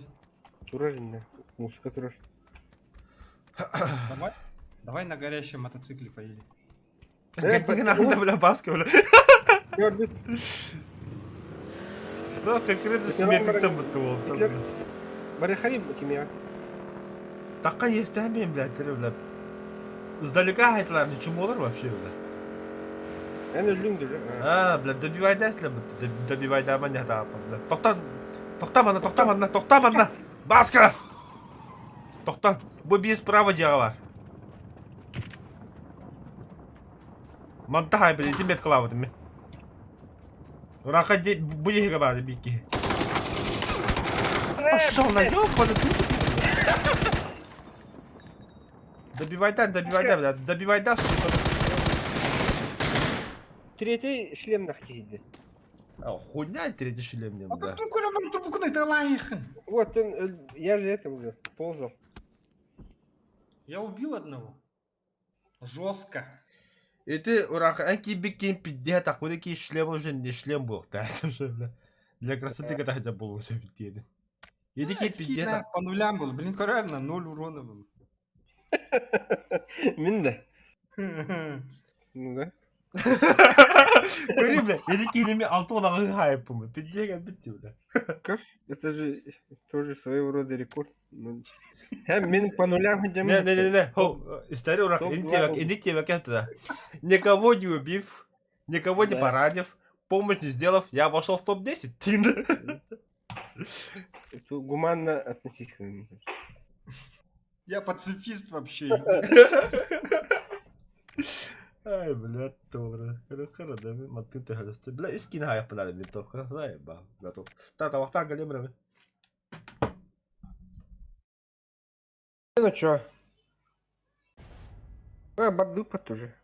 Тураж инде. Музыка тураж. Давай на горящем мотоцикле поедем. Кәтеген ағында, бля, баска, бля. Gördük. Бля, конкретно сметіктен бұтты олды. Барахарим bakayım ya. Таққан естәмейм, бля, тірі, бля. Издалека айтылар, ничем олар вообще, бля. En öldüğündür. Бля, добивайдасың, бля, добивайдаман ятапын, бля. Тоқтаманна. Баска! Тоқта, бұл без права жағы бар. Мантахай, бля, зимет қылавыдым мен. Урақа бұл егі барды, бейкі. Пошел на ёбаный тут. Добивайда, сука. Третий шлем нахтиді. Хуйня третий шлем мне, А бля. тут курам трубку ты лайхан. Вот он, я же это уже ползал. Я убил одного. Жестко. Это ураха, анки бекин пиздец, такой ки шлем уже не шлем был, да, это уже, бля. Для красоты когда хотя бы уже пиздец. Это ки пиздец. По нулям был. Блин, реально 0 урона был. Минда. Ну да. Говори, бля, это ки неми алтон хайпом, пиздец, битти, бля. Как? Это же тоже своего рода рекорд. Ну, Мен по нулям хотя бы. Не, история ураха, иди как туда. Никого не убив, никого не поранив, помощь не сделав, я вошел в топ-10. Это гуманно относись к нему. Я пацифист вообще. Ай, блядь, тоже. Хорошо, да, маты ты галасты. Бля, и скин хай подали ментов, красавец, ба, готов. Та вахта галемрами. Ну чё? Бадупа тоже.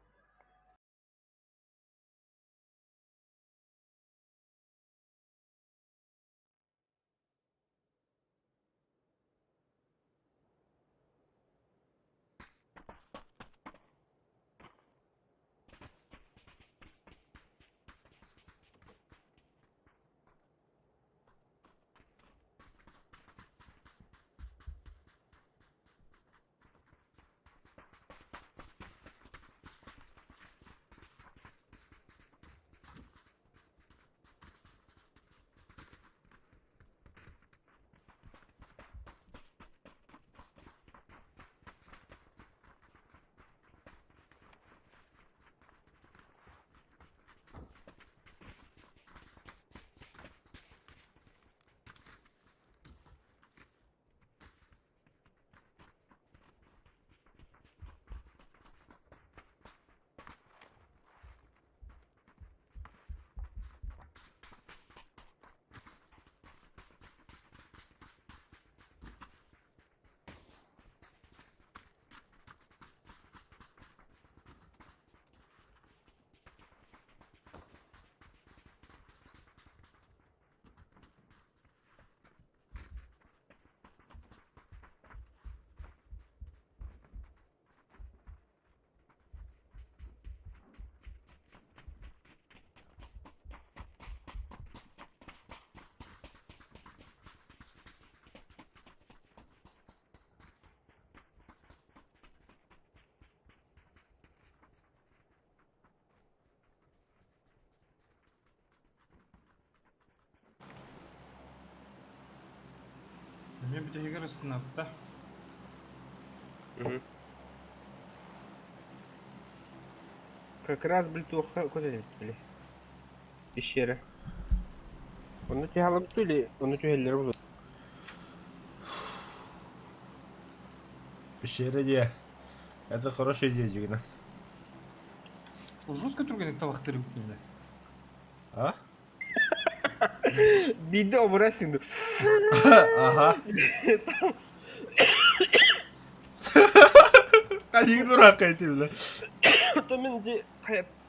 Мен bir de егер астына да. Как раз, блин, куда были? Пещера. Он на тебя лапту или он на тебя лерву? Пещереде. Это хорошая идея, Дигна. Жестко түргенек табақтар өткенде. А? Биді обырасың. Ага. Қадигі дұрақ қайтып, бля. То мен де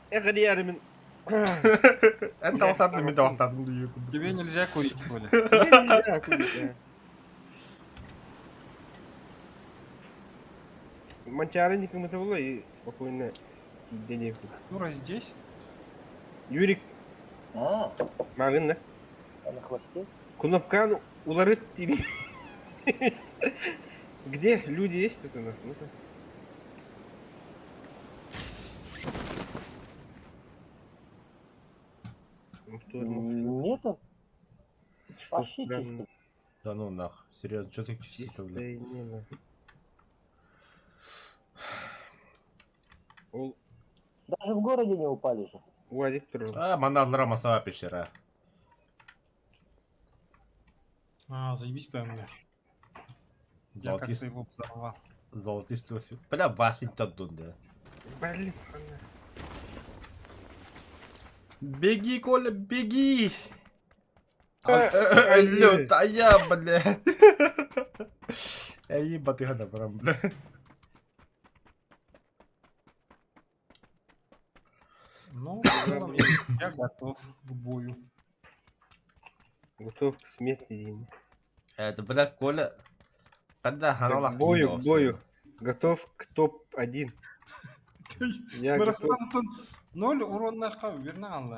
әғір ярымын. Это тавақтадым, мен тавақтадым, дүйі. Тебе нельзя курить, Коля. Манчарником это было и спокойно денег. Юра здесь? Юрик, А, мағын, да? а на хвосте? Кунапкан уларыт тебе. Где люди есть тут у нас? Ну-ка. Ну, что это? Нету? Что Вообще странно. чисто. Да ну нах, серьезно, что так чисто, бля? Чистое небо. Ол Даже в городе не упали же. уазик тұрды. А, манадалар масава пещера. А, заебись прям, бля. Я как-то его взорвал. Золотистый свет. Бля, Васенька да. Блин, хана. Беги, Коля, беги! Ай, Лютая, бля. Эй, ебать, гада, прям, бля. Ну, в целом, я готов к бою. Готов к смерти, Дима. Это, бля, Коля. Когда К ханалах бою, к бою. Готов к топ-1. Я Мы готов. сразу тут 0 уроннаққа берна алла.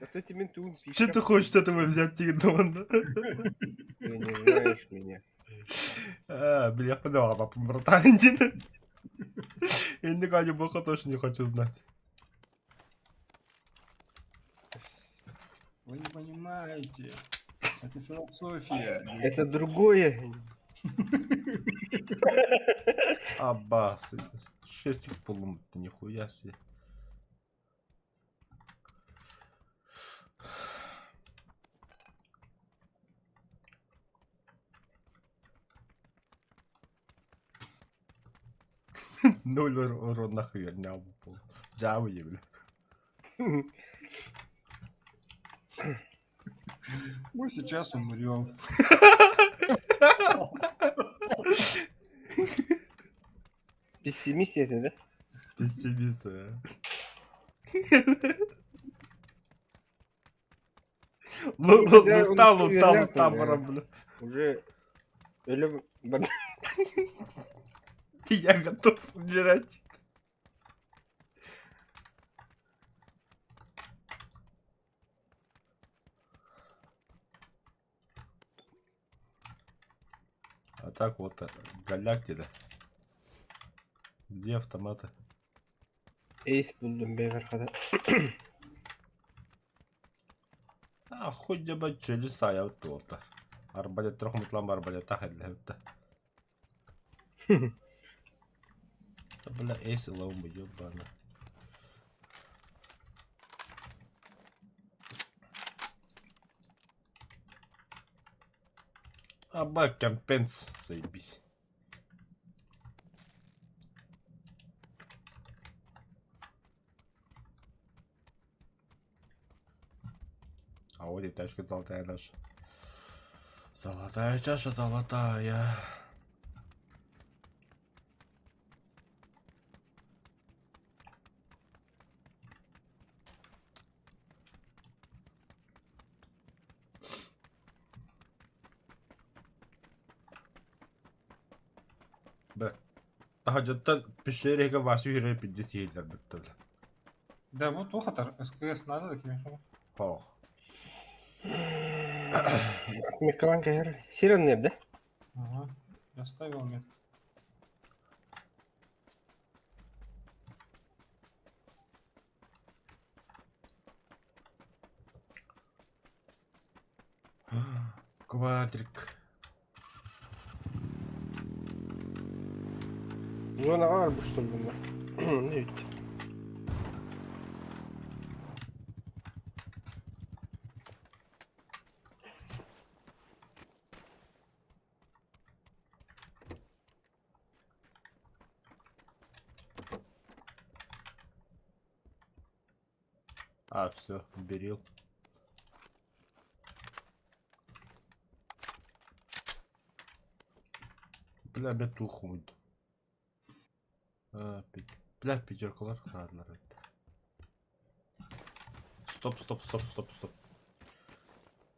А что тебе тун Что ты хочешь с этого взять, Тигдон? Ты не знаешь меня. А, бля, подавал, папа, братан, я никогда бога тоже не хочу знать. Вы не понимаете. Это философия. Это другое. Аббас. 6 х полум, ты нихуя себе. Ноль урон нахуй, не обупал. Джавы, бля. Мы сейчас умрем. Пессимист это, да? Пессимист, а. Лутал, бля. Уже... Я готов умирать. А так вот, галактида. Где автоматы? Эйс buldum ben arkada. А, хоть бы челюса, я вот то. Арбалет трехмутлам, арбалет тахадля, вот. Бля, эйс лаумба, ёбана. А бэккэмпенс, заебись. А вот и тачка золотая наша. Золотая чаша, золотая. Бля. Тахаджаттан пещереге васу хире 50 хилер бітті. Да, вот тухатар. СКС надо такими. Ох. Мекаланка her. Сирен неп, да? Ага. Я ставил мет. Квадрик. Зона var bu что bunlar. Ne bitti? А, все, берил. Бля, бетуху мույт. Бля, пятеркалар. Ладно, Стоп, стоп, стоп, стоп, стоп.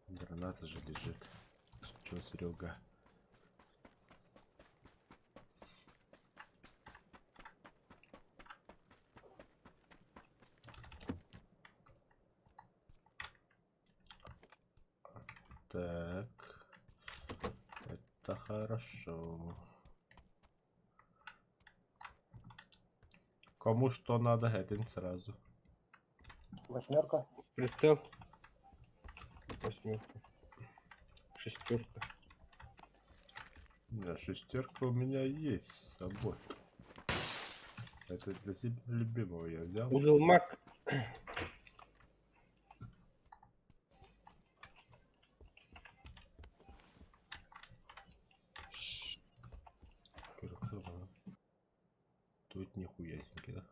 Граната же лежит. Чё, Серега? Так. Это хорошо. Кому что надо, этим сразу. Восьмерка. Прицел. Восьмерка. Шестерка. Да, шестерка у меня есть с собой. Это для себя любимого я взял. Узел маг. Тут нихуясенький, да?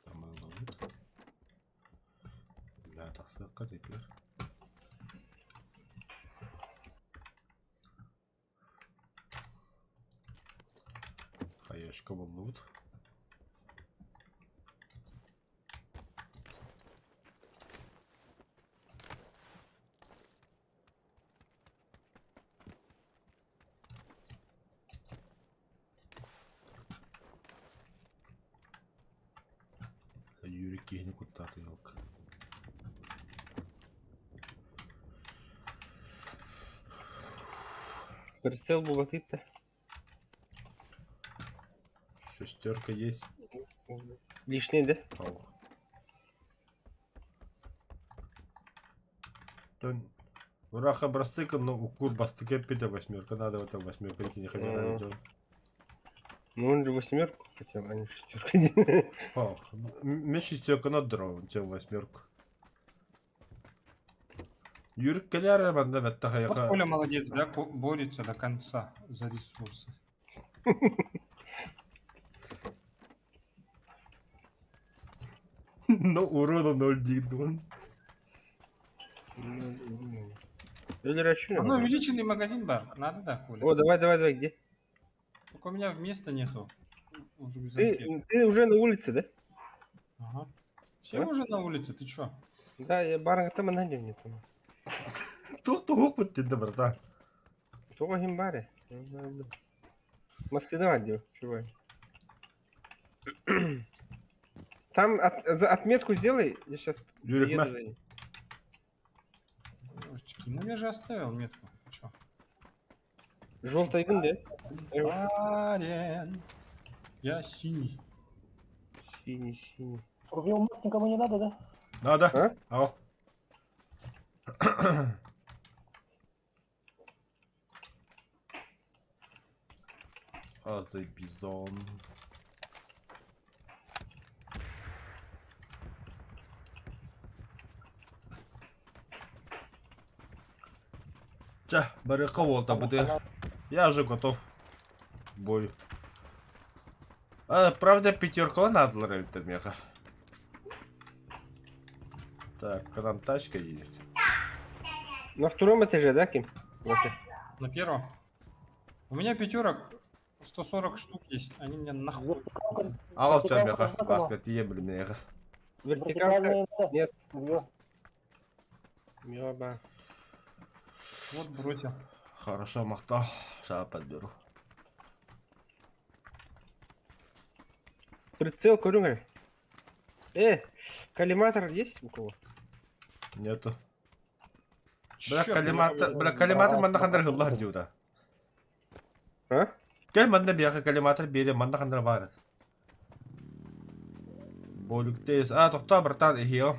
Там он ловит. Да, так ссылка теперь. Хаешка лут. Юрий кигни куда-то, елка. Прицел булатита. Шестерка есть. Лишний, да? Ау. Тон. Ураха брасыка, но у кур бастыка пита восьмерка. Надо в этом восьмерка не ходить. Ну он же восьмерку хотел, а не шестерку. Ох, мне шестерка на дрон, чем восьмерку. Юрик Каляра, банда бетта Вот хаяха. Коля молодец, да, борется до конца за ресурсы. Но урода 0,1. Или рачу. Ну, увеличенный магазин, бар. Надо, да, Коля? О, давай, где? Только у меня места нету в рюкзаке. Ты уже на улице, да? Ага. Все А? уже на улице, ты чё? Да, я барга там найдем не там. Тух опыт ты, братан. Кто гимбаре? Масляного отдел, чувак. Там отметку сделай, я сейчас Юрик, приеду на. за ней. Ёшечки, ну я же оставил метку. Ты чё? Желтый гун, да? Парень. Я синий. Синий. Рубил маг никому не надо, да? Надо. А? Ау. Азербайджан. Бери кого-то буде. Я уже готов к бою. Правда, пятерка надо ловить меха. Так, к нам тачка есть. На втором этаже, да, Ким? Вася? На первом. У меня пятерок 140 штук есть. Они мне нахуй. Вертикалка. А вот что, Вертикалка меха, готова. баскет ебли меха. Вертикалка. Вертикальная МС. Нет. Рубил. Мёба. Вот бросил. Хорошо, махтал. Сейчас подберу. Прицел, Корюнга. Коллиматор есть у кого? Нету. Чёрт, Бля, коллиматор манда хандар гыллах диуда. А? Гel манда бияха коллиматор бере манда хандар барат. Болюктес. Тохта, братан, ихио.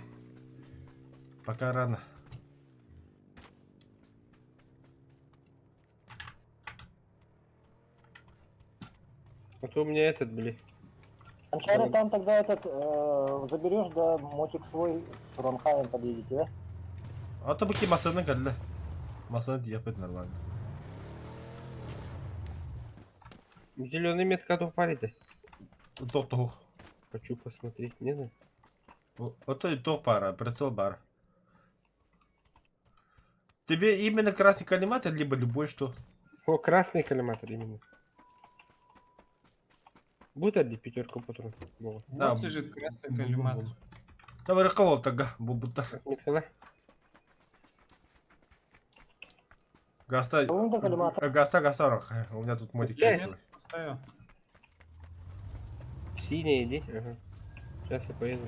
Пока рано. А то у меня этот, блин. Анчару там тогда заберешь, да, мотик свой с Ронхаем подъедете, да? То баки масаны калла. Масаны дияпет нормально. Зеленый метка то парит. Тох. Хочу посмотреть, не знаю. Вот и то пара, прицел бар. Тебе именно красный коллиматор, либо любой что? О, красный коллиматор именно. Будет одни пятерку патрон. Вот. Да, Вот лежит красный коллиматор. Давай ракол тага, бубута. Николай. Гаста, Секунда, коллиматор. гаста, раха. У меня тут мотик Блядь. есть. Нет, поставил. Синий иди. Ага. Сейчас я поеду.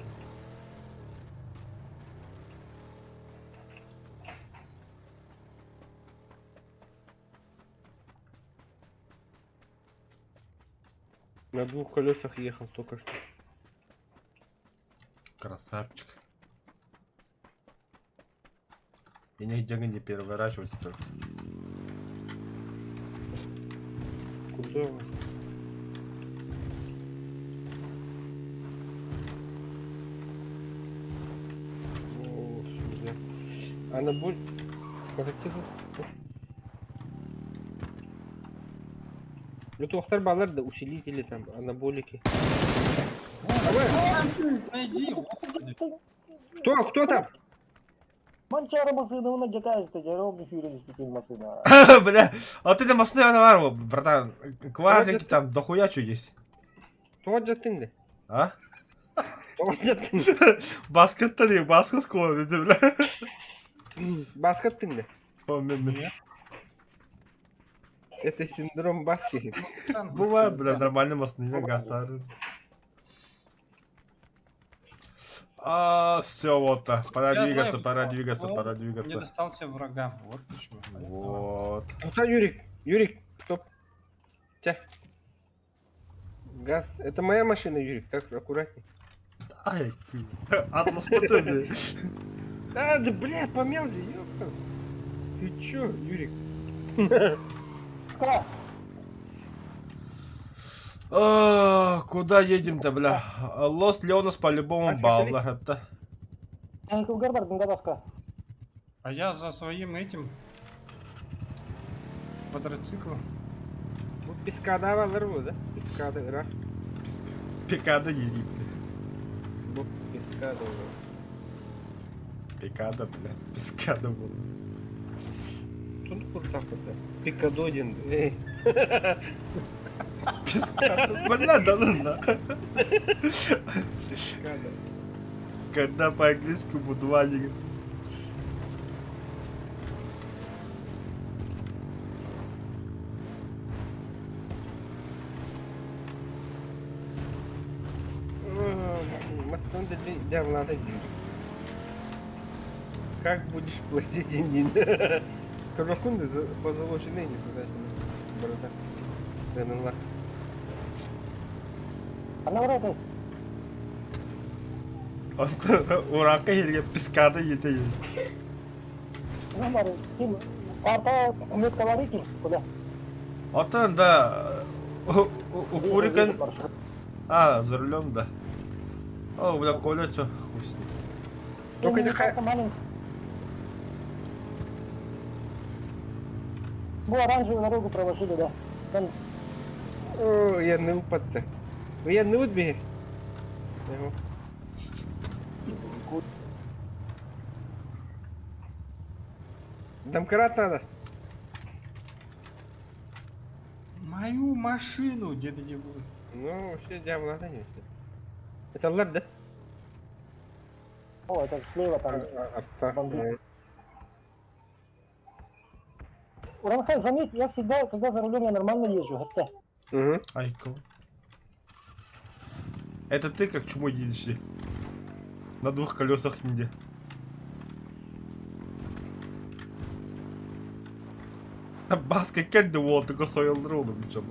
На двух колесах ехал только что. Красавчик. И нигде не переворачиваться только. Куда вы? О, сюда. Она будет... Ну, Тохтар балар да усилители там, анаболики. Найди, господи. Кто там? Манчара машина, он одекается, я ровно фирен спитил машина. Бля, а ты там основной навар, братан. Квадрики там дохуя что есть. Туат жаттың А? Туат жаттың Баскетта değil, basket kolu dedi bile. Баскеттің де. Помню. Это синдром Баски. Бывает, бля, нормально масны, гастары. А, все, вот так. Пора Я двигаться, знаю, пора почему. двигаться, Он пора Не двигаться. достался врагам. Вот почему. Вот. Стоп, Юрик, стоп. Тя. Газ. Это моя машина, Юрик, так аккуратней. Ай, ты. Атлас потоки. А, да, блядь, помялся, ёпта. Ты чё, Юрик? Куда? Куда едем-то, бля? Лос Леонас по-любому Поехали. баллар это. Гарбар, Дингадаска. А я за своим этим квадроциклом. Bu piskada var bu da. Piskada Irak. Пикада едем. Bu piskada var. Пикада, бля. Пискада было. Тут kurtardı. Pikadodin. Ey. Пискада. Бля, да ладно. Piskada. Когда по-английски будвали. Мастон для Влада Юрик. Как будешь платить деньги? Кабакунды позолоченные не туда. Борода. ДНЛ. Она вроде. Урака елге пискада ете. Ну, Марин, Тим, карта умеет говорить, куда? Отан да. У Курикан. А, за рулем, да. О, бля, Коля, чё? Хуй с ним. Только не карта маленькая. Ну, оранжевую дорогу проложили, да. Там О, я не упадта. Я не убег. Домкрат надо. Мою машину, деда не будет. Ну, вообще для Влада нет. Это лад, да? О, это слева там. Бомбит. Уранхай, заметь, я всегда, когда за рулем, я нормально езжу. Это. Угу. Айко. Это ты как чумой едешь? На двух колесах ниндзя. Баска кенде вол, только сойл дрону, ничего.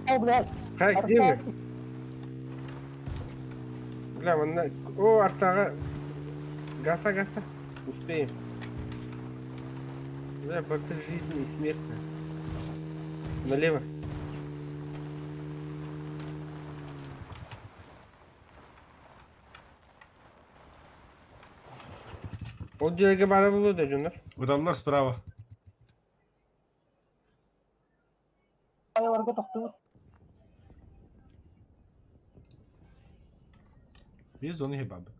О, блядь. Как, где мы? Бля, вон на... О, артага. Гаста. Успеем. Бля, бака жизни и смерти. Налево. Вот где бара было, да, Джунар? Адамдар справа. Аяларға тоқтау. Bir zonu hibabı.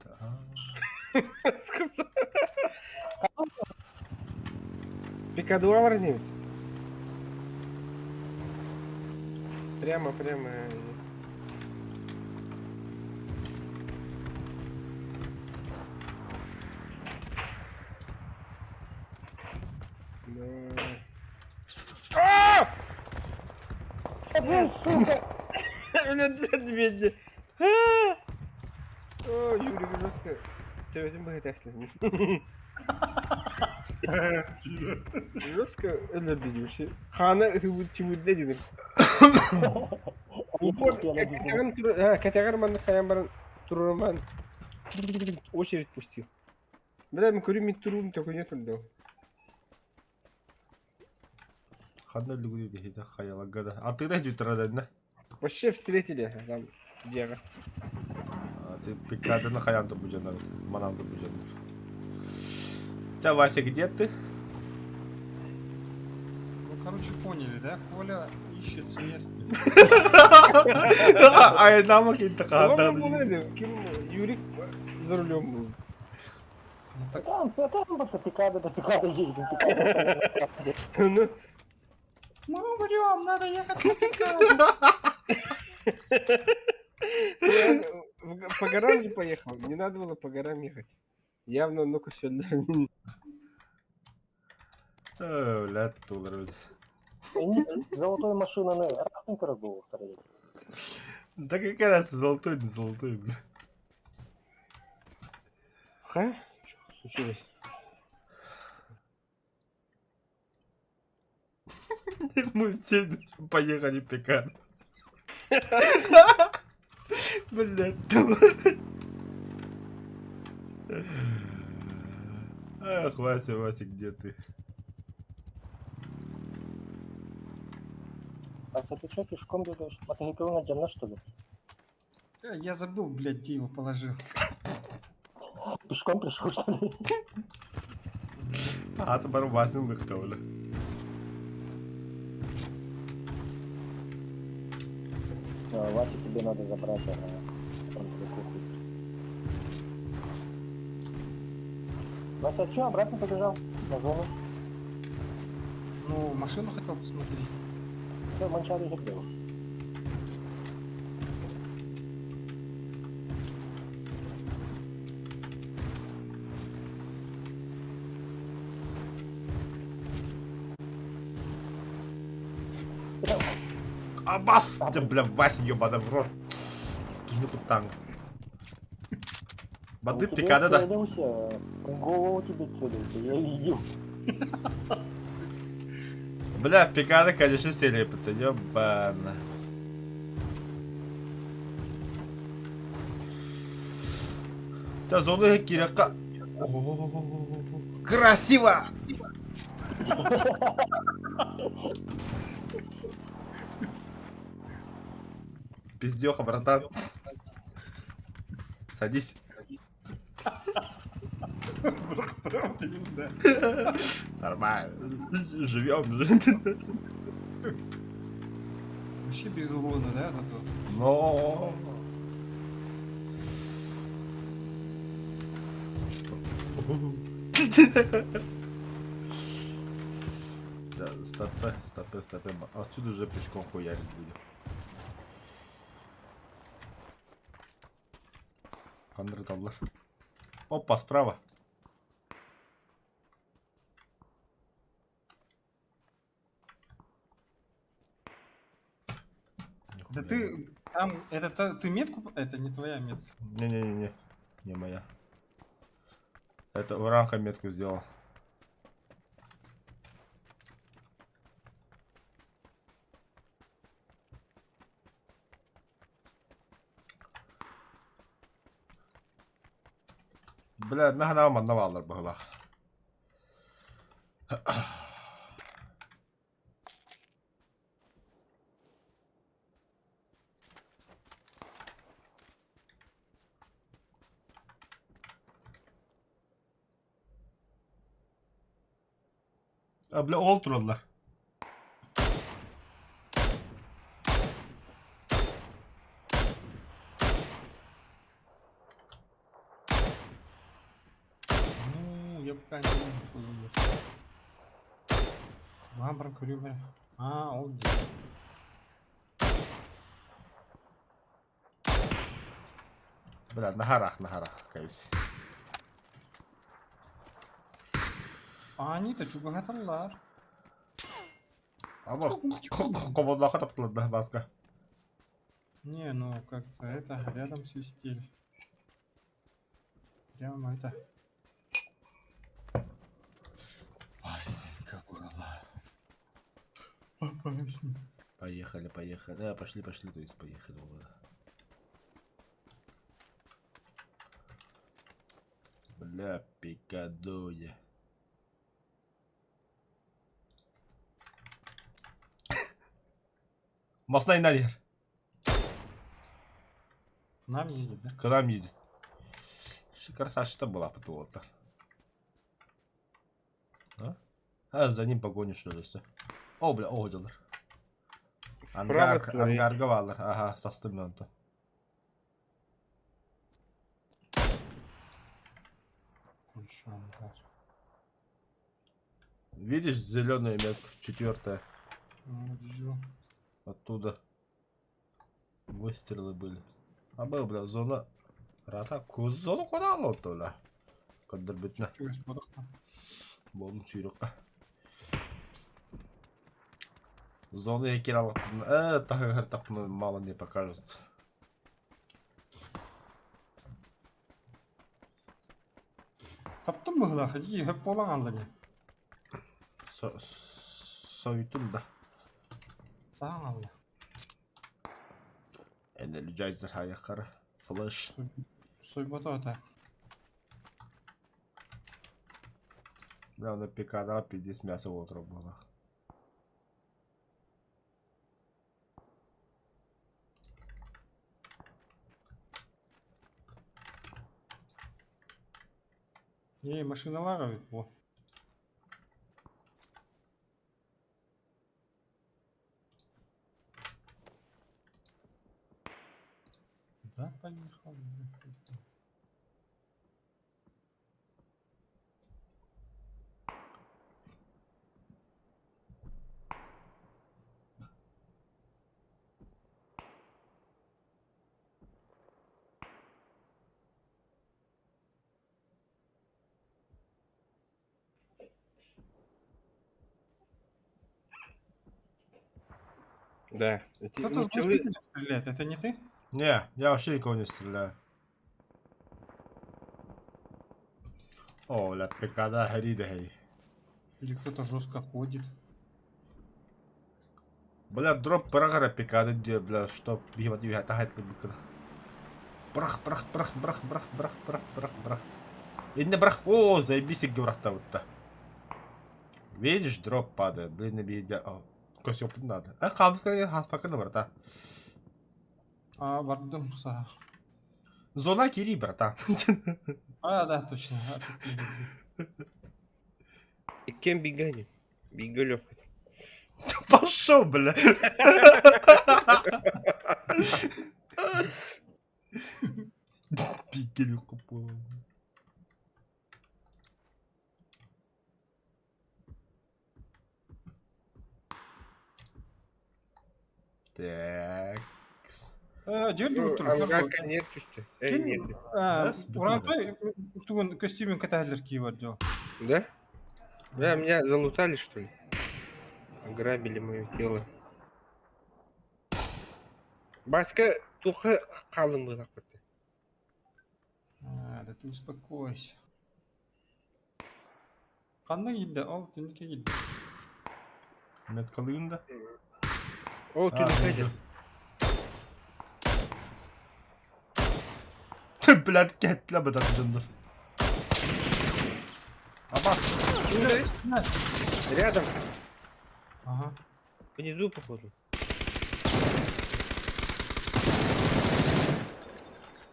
Пикадуа варнит. Прямо. Блин, сука! Медведь. О, Юрий, жестко. Ты өзің бұғы тәсілін. Жестко өлірді деуші. Қаны чимудде дедім. Катағар қаян барын тұрырман. Очередь пустил. Бля, мен көрем мен тұруым төкөне тұрды. Ханна люгуди дехида хаяла гада. А ты да дютрадан, да? Вообще встретили там Диего. А ты пикадана хаянда буджана. Мананда буджана. Тебя, Вася, где ты? Ну, короче, поняли, да? Коля ищет смерти. Ай, нам какие-то Adam ханды. bu neydi? Kim? Юрик за рулем был. Ну, так Там до пикада едем. Ну, мы умрем, надо ехать на Пикаду. я по горам не поехал. Не надо было по горам ехать. Явно, ну-ка, сюда. Ля, тулрут. Золотой машина, не, рахненько разбыл второй. Да какая раз золотой, не золотой, бля. Ха? Что случилось? Мы все поехали пекать. Блядь, ах, Вася, где ты? А ты что, пешком бегаешь? Мотоцикл на дерна, что ли? Я забыл, блядь, где его положил. Пешком пришел, что ли? А, ты бару Васин выхтовали. Вася, тебе надо забрать, Вася, что, обратно побежал? На зону? Ну, машину хотел посмотреть. Все, Манчари же был. Абас! Ты, бля, Вася, ёбаный в рот. Кину тут танк. Бады пикада, да? Целился, в голову тебе целился, я видел. Бля, пикада, конечно, серия, это ёбана. Да, зону кирака. Красиво! Пиздёха, братан. Садись. Нормально. Живем. Вообще без урона, да, зато? Но. Да, стопе. Отсюда уже пешком хуярить будем. $100. Опа, справа. Да ты там, ты метку, это не твоя метка. Не-не-не, не моя. Это Уранха метку сделал. Бля, нахана одного было. Бля, олтуралар. Епкан уже кузовый. Мамбран көрüyor beni. Oldu. Бля, нахарах, кайсы. Они-то чубагаталар. Ama komodlaka taptılar başka. Не, ну как-то это рядом свистели. Прямо это. Опасненько было. Опасненько. Поехали. Да, пошли, то есть поехали. Бля, пикадоя. Масна инер. К нам едет, да? К нам едет. Красавчик-то была потом-то. За ним погоня, что ли, все. О, бля, огдилар. Ангарговалар. Ага, со стымем-то. Большой ангар. Видишь зеленая метка, 4-я? Вижу. Оттуда выстрелы были. А был, бля, зона. Рата, зону куда алды, бля? Кадр битне. Чего исподохта? Болдым сүйрөккө. Зону экер алыптын. Так мало не покажется. Таптың бы ғылақы? Ей, хөп болаң алды не? Сойтым да. Саған алды. Energizer аяққары. Флэш. Сойбата өті. Бля, на пикада 50 мяса отырып было. Ей, машиналарға өт бұл. Да, поехал. Да. Эти Кто-то с ничего- глушителя стреляет, это не ты? Не, я вообще никого не стреляю. О, ля пикада харида хей. Или кто-то жестко ходит? Бля, дроп прагара пикады диyor, бля, что биват юя тахайтлы бикада. Брах. Инне брах. О, заебись, их брах-то вот-то. Видишь, дроп падает, блин, не бейдя. Көз опыт надо. Қалбысқа хаспақыны брата. Бардым саға. Зона кири, брата. Да, точно. И кем бегали? Бегалёв. Пошел, бля. Пикелю купил. Так. Жерді өттір. Ангарка нет işte. Нет. Урантай туын костюмін катайлер киіп бар жоқ. Да? Да, меня залутали, что ли? Ограбили мое тело. Баска тухы қалың было какой-то. Да ты успокойся. Қандай келді? Ал, түнеке келді. Меткалыйын да. О, ты не ходишь. Блядь, кетла бы так жынды. Абас. Рядом. Ага. Внизу, походу.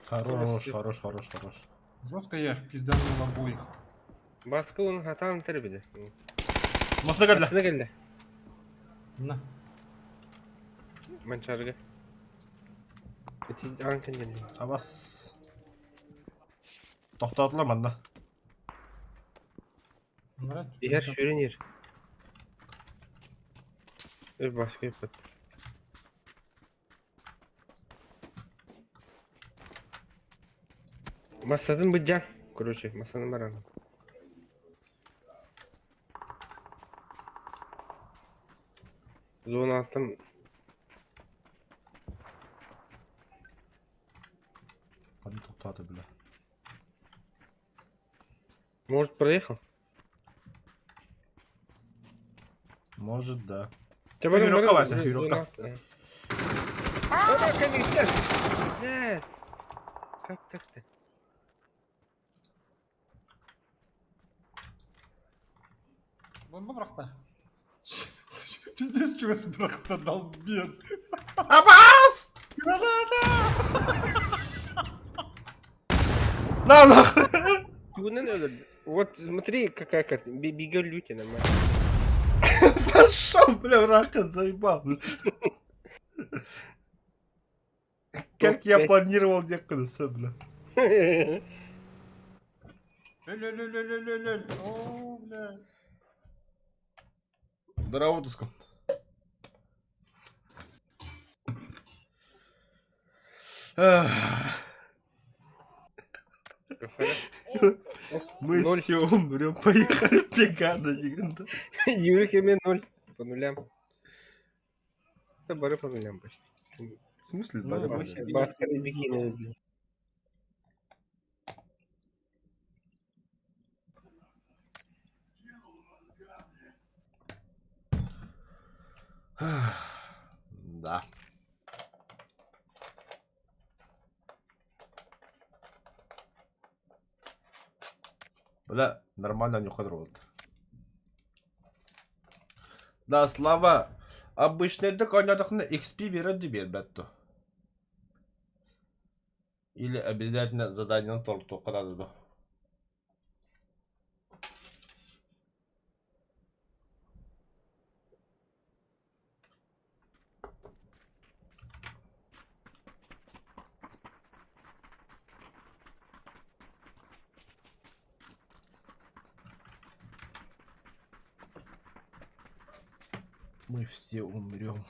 Хорош. Жестко я их пизданул обоих. Баска он хатан тербиде. Масна geldi. Ne geldi? На. Mançarga. Etin anken geldi. Абас. Тоқтатылар манда. Брат, Егер там- шүренер. Başka yapıt. Masadın bıcan. Короче, masanın var ana. Zona attım. Hadi topladı bile. Может, проехал? Может, да. Ты Веревка, Вася, веревка. Конечно! Нет! Как так-то? Бомба быракта. Пиздец, чугас быракта, долбен. Абас! На нахуй! Тюнен öldürdü. Вот смотри, какая карта. Бега люти нормально. Пошел, бля, рака заебал. Как я Топ-пять. планировал некогда, бля. Лёль. О, бля. Здорово, Тускан. Мы Ноль. все умрем, поехали пегано, легенда. Юрик имя 0. По нулям. Это бары по нулям почти. В смысле, Ну, да, восемь. да. Баскар и бикини. Да. Бля, нормально не ходит. Да, Слава, обычно это на XP берет тебе, бетто. Или обязательно задание на торту, когда да. Мы все умрем.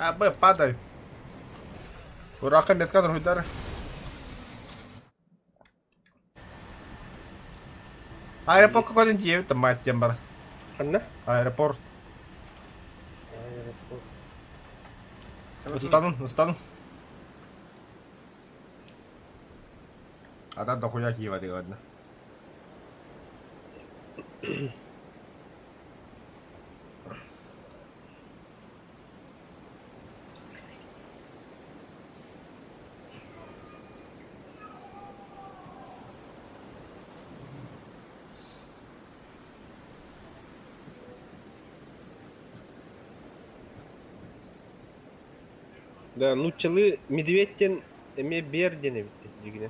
А, Б, падай. Урака метка другой удар. Аэропорт какой-то 9, там мать тембр. Анна? Аэропорт. Настану. А там дохуя Киева, ты ладно. Да, ну çalı medvetten eme berdene bitti digine.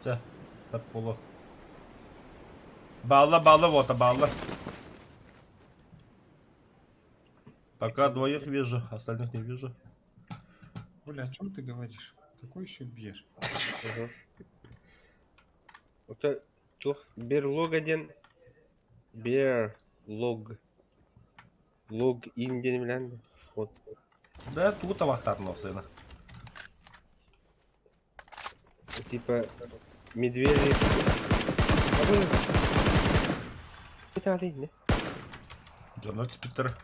Все, так полу. Bağla вот, bağla. Пока двоих вижу, остальных не вижу. Бля, о чем ты говоришь? Какой еще бер? Ага. Это çok berlogaden berlog log in denilen вот. Да, тут аватарного сына. Типа медведи. Это değil ne? Джонок Спитер.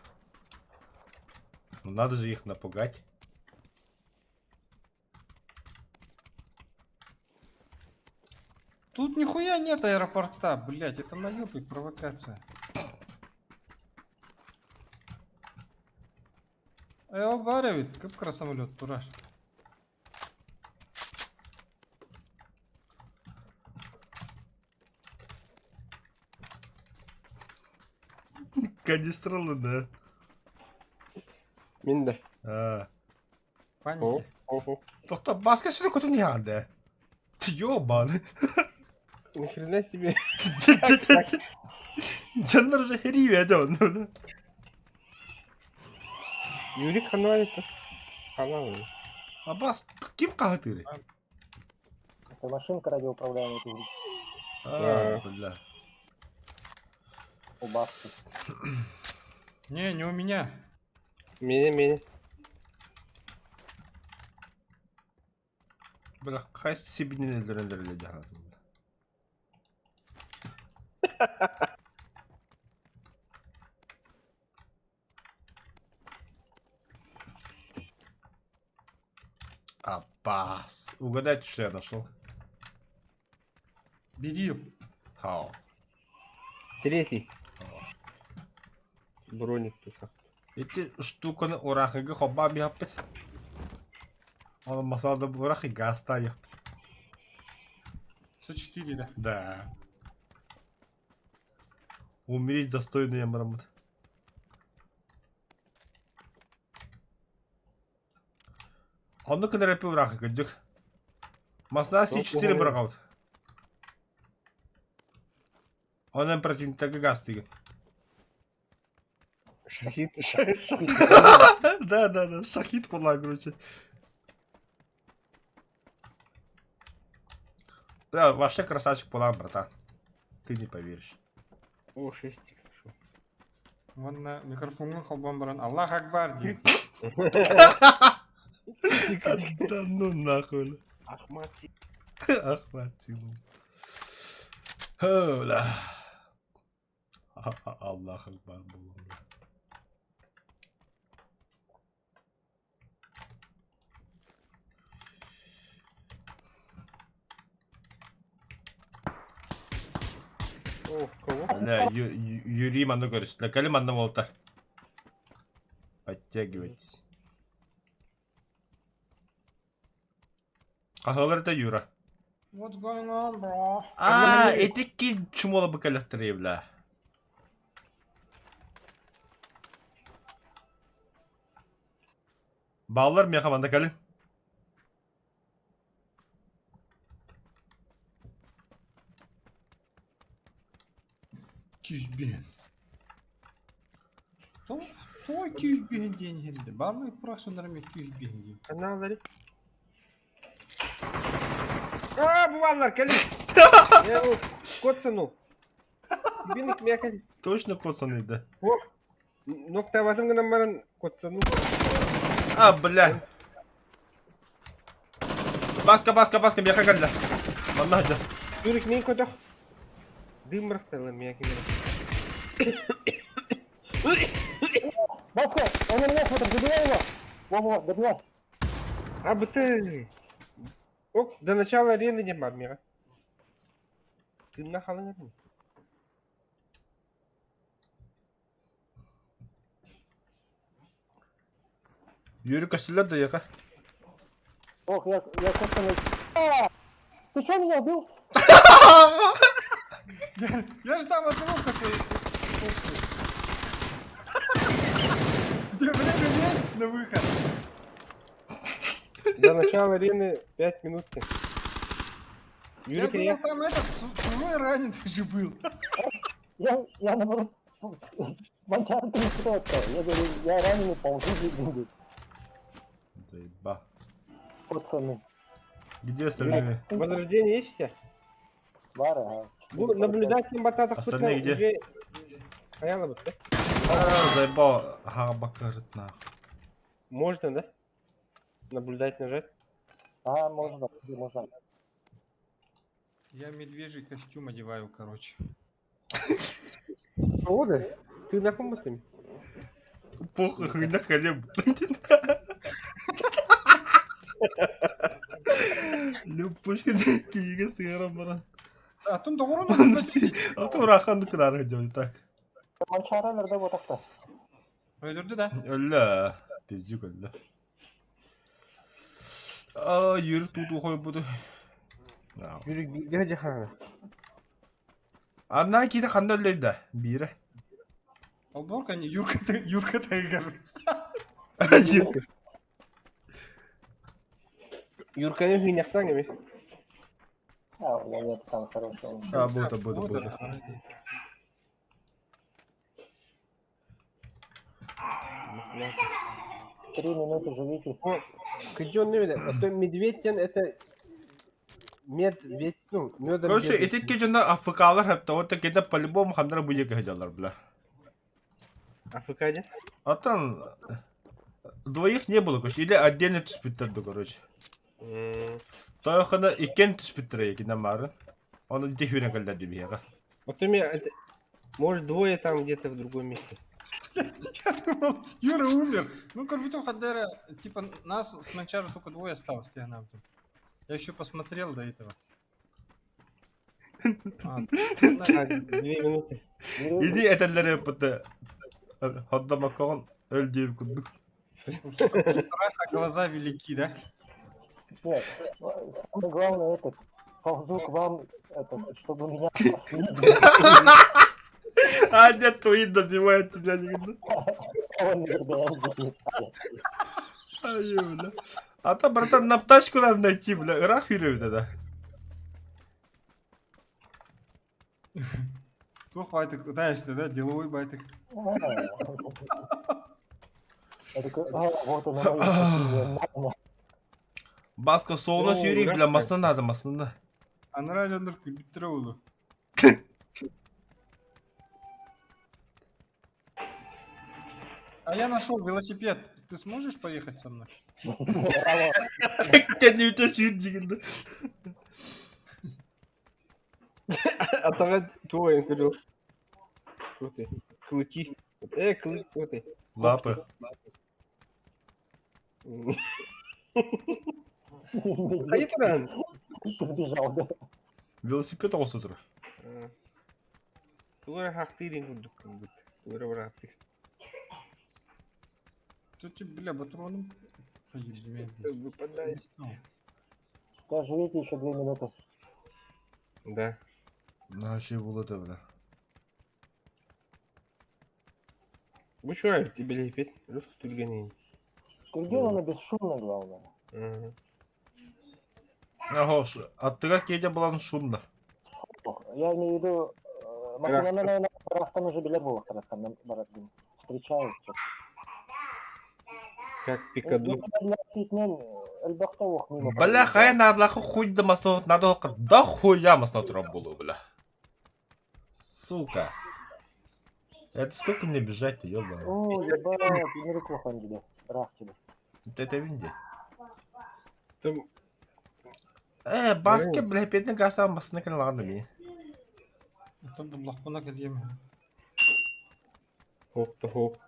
Надо же их напугать. Тут нихуя нет аэропорта, блять, это наебик, провокация. Ал бар бит, кып-кара самолет, тураш. Канистралы, да. Мен де. А. Паники. Ого. Тоқтап, басқасы да көтін яғанды. Ты ёбаны. Ни хрена себе. Жандар уже херию еді оны. Юрий канал это. Канал. А бас, кім қағытыры? Это машинка радиоуправляемая, тут А, бля. у Баски. Не у меня. Меня. Бля, қайсы себінен елдірендірілі жағады. Аббас. Угадайте, что я нашел. Берил. Хау. Третий. Броник тут. Эти штуканы орахыгы хоббам яппыт. Оны масалда орахы гаста яппыт. С4, да. Да. Умереть достойно я мрамот. Оны күн рэпі орахы күндік. Масна C4 бұрғауд. Оның противниктегі газ деген. Шахид. Да, шахид была, короче. Да, вообще красавчик была, братан. Ты не поверишь. О, шестик. Шо. Вон на микрофонға қалбан баран. Аллах Акбар дейді. Да ну нахуй. Ахмат. Ахмат Тилу. Оля. Аллах Акбар был. О, кого? Бля, Юрий манда көріс. Ләкәлі манда молта. Подтягивайтесь. Қағылыр да Юра. What's going on, bro? Этикки чумола бы каляқтыры, бля. Балалар мен қаманда кәлін. Кюзбен. Той кюзбен день geldi. Барлық просундармен кюзбен дейм. Каналları. Bu varlar gelin. Ya o kod sanul. Binik mi yakın? Точно коцанıydı. О, nokta basın gına baran kod sanul. Бля. Баска, меха кәлі. Манда хача. Юрик мен kodak. Дым расталым yakın. Баска, он на меня смотрит, добивай его! Во, добивай! А ты... Ок, до начала арены не баб мира. Ты нахал не был. Юрий Костелят да яха. Ох, я собственно... Ты что, меня убил? Я ж там одного хотел. Тебе время есть на выход? До начала арены 5 минут. Я Юрик, думал, там этот чужой раненый же был. Я наоборот... Манчар, ты что это? Я говорю, я раненый, ползу буду. Заеба. Пацаны. Где остальные? возрождение есть у тебя? Бары, ага. Буду наблюдать на бататах. Остальные где? Уже... Хаяло бы, да? Заебал. Ага, бакарит нахуй. Можно, да? Наблюдать нажать. А, можно. Я медвежий костюм одеваю, короче. О, да? Ты на помощь? Похуй, хуйня хлеб. Любушка, кига сыграл, брат. Атын doğru Атурахан кынары жой так. Манчараларда вот так-то. Öldürdü de. Өллө. Пиздюк өллө. А, йүр туту хой буду. Yürü bir cahana. Анна киде ханда өллөйдө. Бире. Al bak hani Yurka Tiger. Юрканы хыйнактан эмес. А, у меня нет там хорошего. А, буду. 3 минуты живите. О, кыжон öyle. Это медведьтен это медведь, ну, медом. Короче, этикке жонда африкалар хепте, вот кеде по-любому хандара буйек хажалар бля. Африкаде? Атан двоих не было, короче, или отдельно түспүттерди, короче. Тойхана икен түспүттер эки намары. Оны техюрен калдады бияга. Вот у меня, может, двое там где-то в другом месте. Я думал, Юра умер. Ну, как будто Хадера, типа, нас с Манчара только двое осталось, тебе нам тут. Я еще посмотрел до этого. А, 2 минуты. Иди этеллер yapıtı. Hadda makan öl diye kuduk. Страха глаза велики, да? Нет, самое главное это, ползу к вам, это, чтобы меня спасли. А нет, твои добивают тебя никогда. Он не добивает. Ай, бля. А то, братан, на пташку надо найти, бля. Ирах yürüyor да. Тух байтык, знаешь ты, да? Деловой байтык. Я такой, вот оно мое спасение, на. Баска соğuna yürüyüp bile masına надо, masına. Анра жандар күлбүттүрө болу. А я нашел велосипед. Ты сможешь поехать со мной? Kendi ütesi yürüyüp. Атага твой говорил. Что ты? Клыки. Клык, что ты? Лапы. Ходи туда. Сбежал, да? Велосипед olsa dur. Тура хактырин курдук. Тура братты. Кстати, бля, патроном. Выпадает. Да, живите еще 2 минуты. Да. На şey buladı bile. Bu şu an тебе лепит. Рус тюргеней. Турген, она бесшумно, главное. Ага, attığa kedi bulan şumda. Я имею в виду, машина, наверное, рахтан уже билер был, барадым. Встречают. Как пикаду. Бля, хай надлахы хуйды масот надо оқыр. Да хуя масна тұрап болу, бля. Сука. Это сколько мне бежать-то, ёбаный? О, ебать, не руках он тебе. Раз тебе. Это винди. Там Баске, бля, петный гаса масны каналағанды бейін. Это блахпана академия. хоп-то хоп.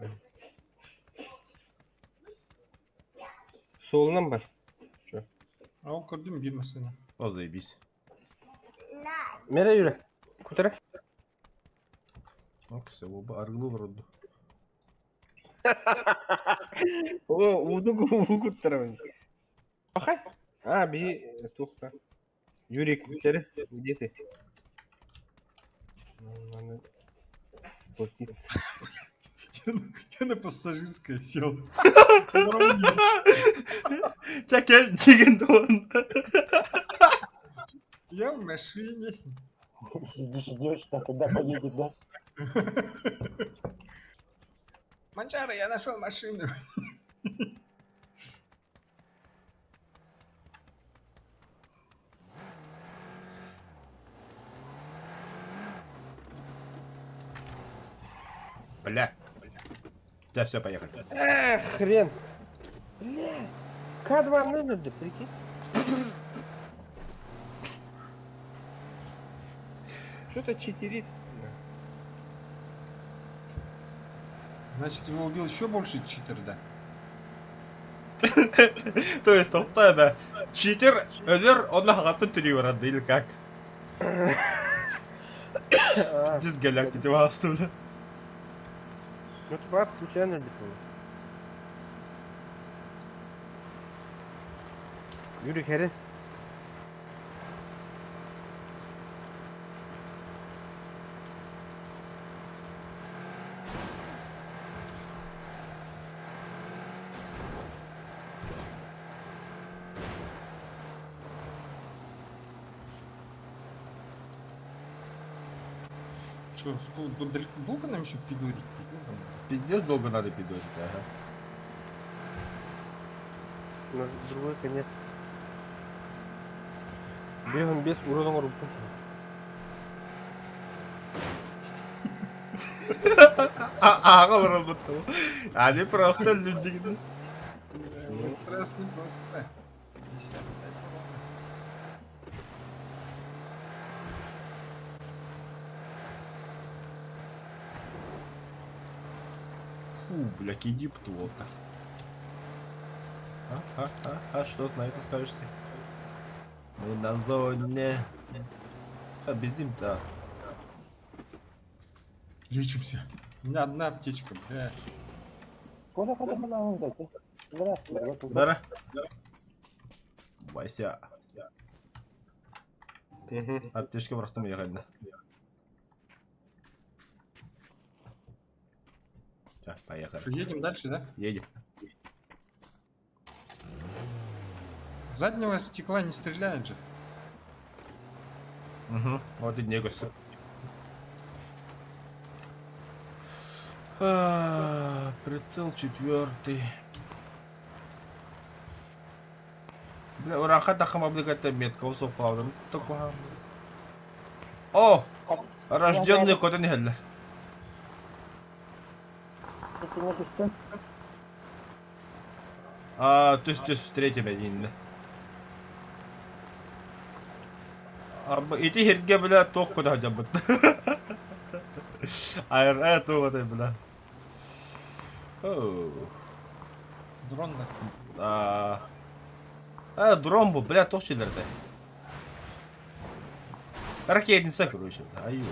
Солынан бар. А он көрдім bir машина. О, заебись. Мере yürü. Kutarak. О, все, оба аргылы вроде. О, уду кутарамын. Бахай. А, bir тухта. Юрик, içeri. Где ты? Надо спуститься. Я на пассажирское сел. Çeker, çekin doğan. Я в машине. Сидишь, ждешь, что когда поедет, да? Манчара, я нашел машину. Бля. Да, все, поехали. Хрен. Бля. К2 нужно, да, прикинь. Что-то читерит. Значит, его убил еще больше читер, да? То есть, be. Cheater ölür, onu hakkı türüyor adı, или как? Здесь галактики вас, бля. Ну, типа, случайно летал. Юрий Херес. Что, долго нам еще пидорить? Пиздец долго надо пидорить, ага. На другой конец. Бегом без уроном руку. Ағыл роботы. Они просто люди. Тресс не просто. Фу, бля, иди плохо. Что на это скажешь ты? Мы на зоне. Безим-то. Лечимся. У меня одна аптечка, бля. Куда надо было взять? Здравствуй. Вот тут. Бара. Вася. Аптечка просто мне гадна. Так, Что, поехали. едем дальше, да? Едем. С заднего стекла не стреляет же. Угу. Вот и негосы. Прицел 4. Бля, у Раха хама облигата метка усопал. Такого. О! Рожденный кот не хедлер. Это не пистолет. Түс третьим әдейінді. Ити херге біля тоқ көді хадя бұд. Айыр, тоқ өтай біля. Дрон да. Дрон бұл, біля тоқ шелерді. Ракетница, короче. Аю.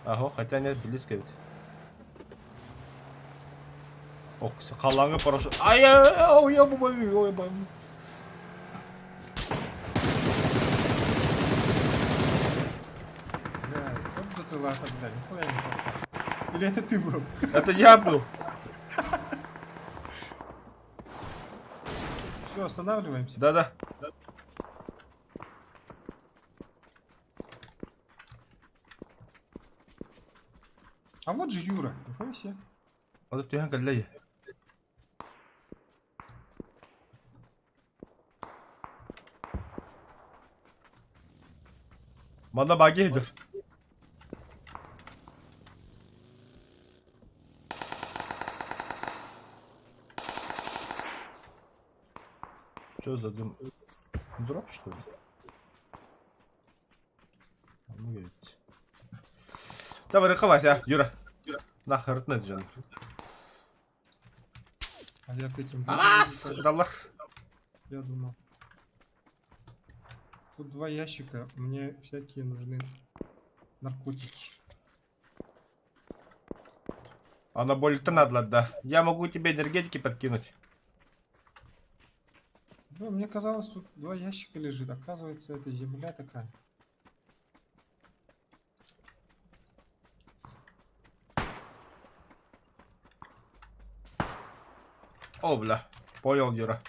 Ага, хотя нет, близко ведь. О, қалаңы парашют. Ой, ой, Бля, вот же ты лаха, бля, нихуя не попал. Или это ты был? Это я был. Все, останавливаемся. Да-да. А вот же Юра. Нихуя себе. Вот это тюхан каллай. Мана баги идет. Что за дым? Дроп, что ли? Ну, видите. Давай, рыхавайся, Юра. Нахер, это нет, Джан. А я к этим... Ас! Даллар. Я думал. Тут 2 ящика. Мне всякие нужны наркотики. Анаболик-то надо, да. Я могу тебе энергетики подкинуть. Ну, мне казалось, тут 2 ящика лежит. Оказывается, это земля такая. О, бля. Понял, Юра.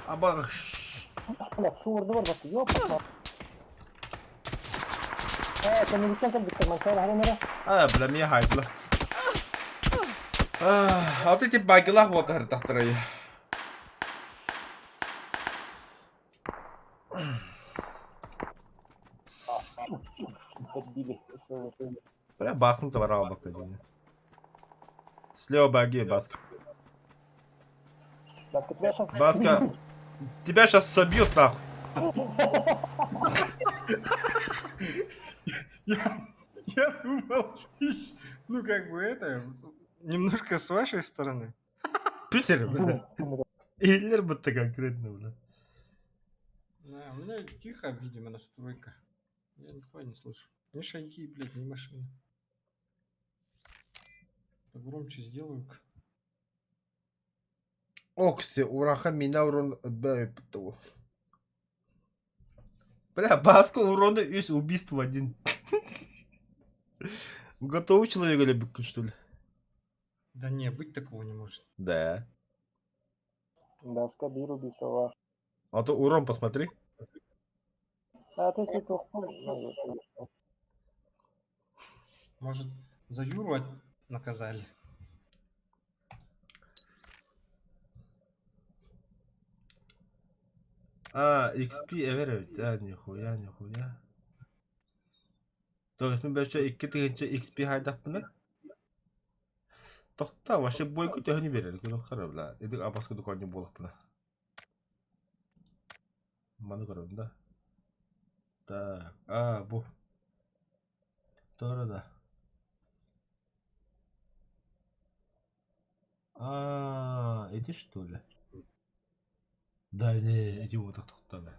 Абаш. Бля, шур двор, ёпта. Это не виктор, Виктор Мансар, Бля, меня хайт, бля. А вот эти багилах вот тахтарай. Подбили. Бля, басну товарал бакадine. Слева баги, баска. Баска, тебя сейчас... Баска, тебя сейчас собьют нахуй. Я думал, ну как бы это, немножко с вашей стороны. Питер, бля. Или будто конкретно, бля. Да, у меня тихо, видимо, настройка. Я нихуя не слышу. Ни шаги, блядь, ни машины. Погромче сделаю-ка. Окси, ураха меня урон отбавил. Бля, Баско урона из убийства один. Готовый человек или бык, что ли? Да не, быть такого не может. Да. Да, Скабир убийство ваше. А то урон посмотри. А ты типа хуй. Может, за Юру наказали? А, XP everett. А, нихуя, нихуя. То есть мы бәлші 2-тігінші XP хайдақпыны? Тоқта, вообще бой көтіғіні берер. Күні қыры біла. Едік абасқы дүканын болақпыны. Маны көрім да. Так, а, бұл. Doğru da. А, эти что ли? Да не, эти вот так тоқтады.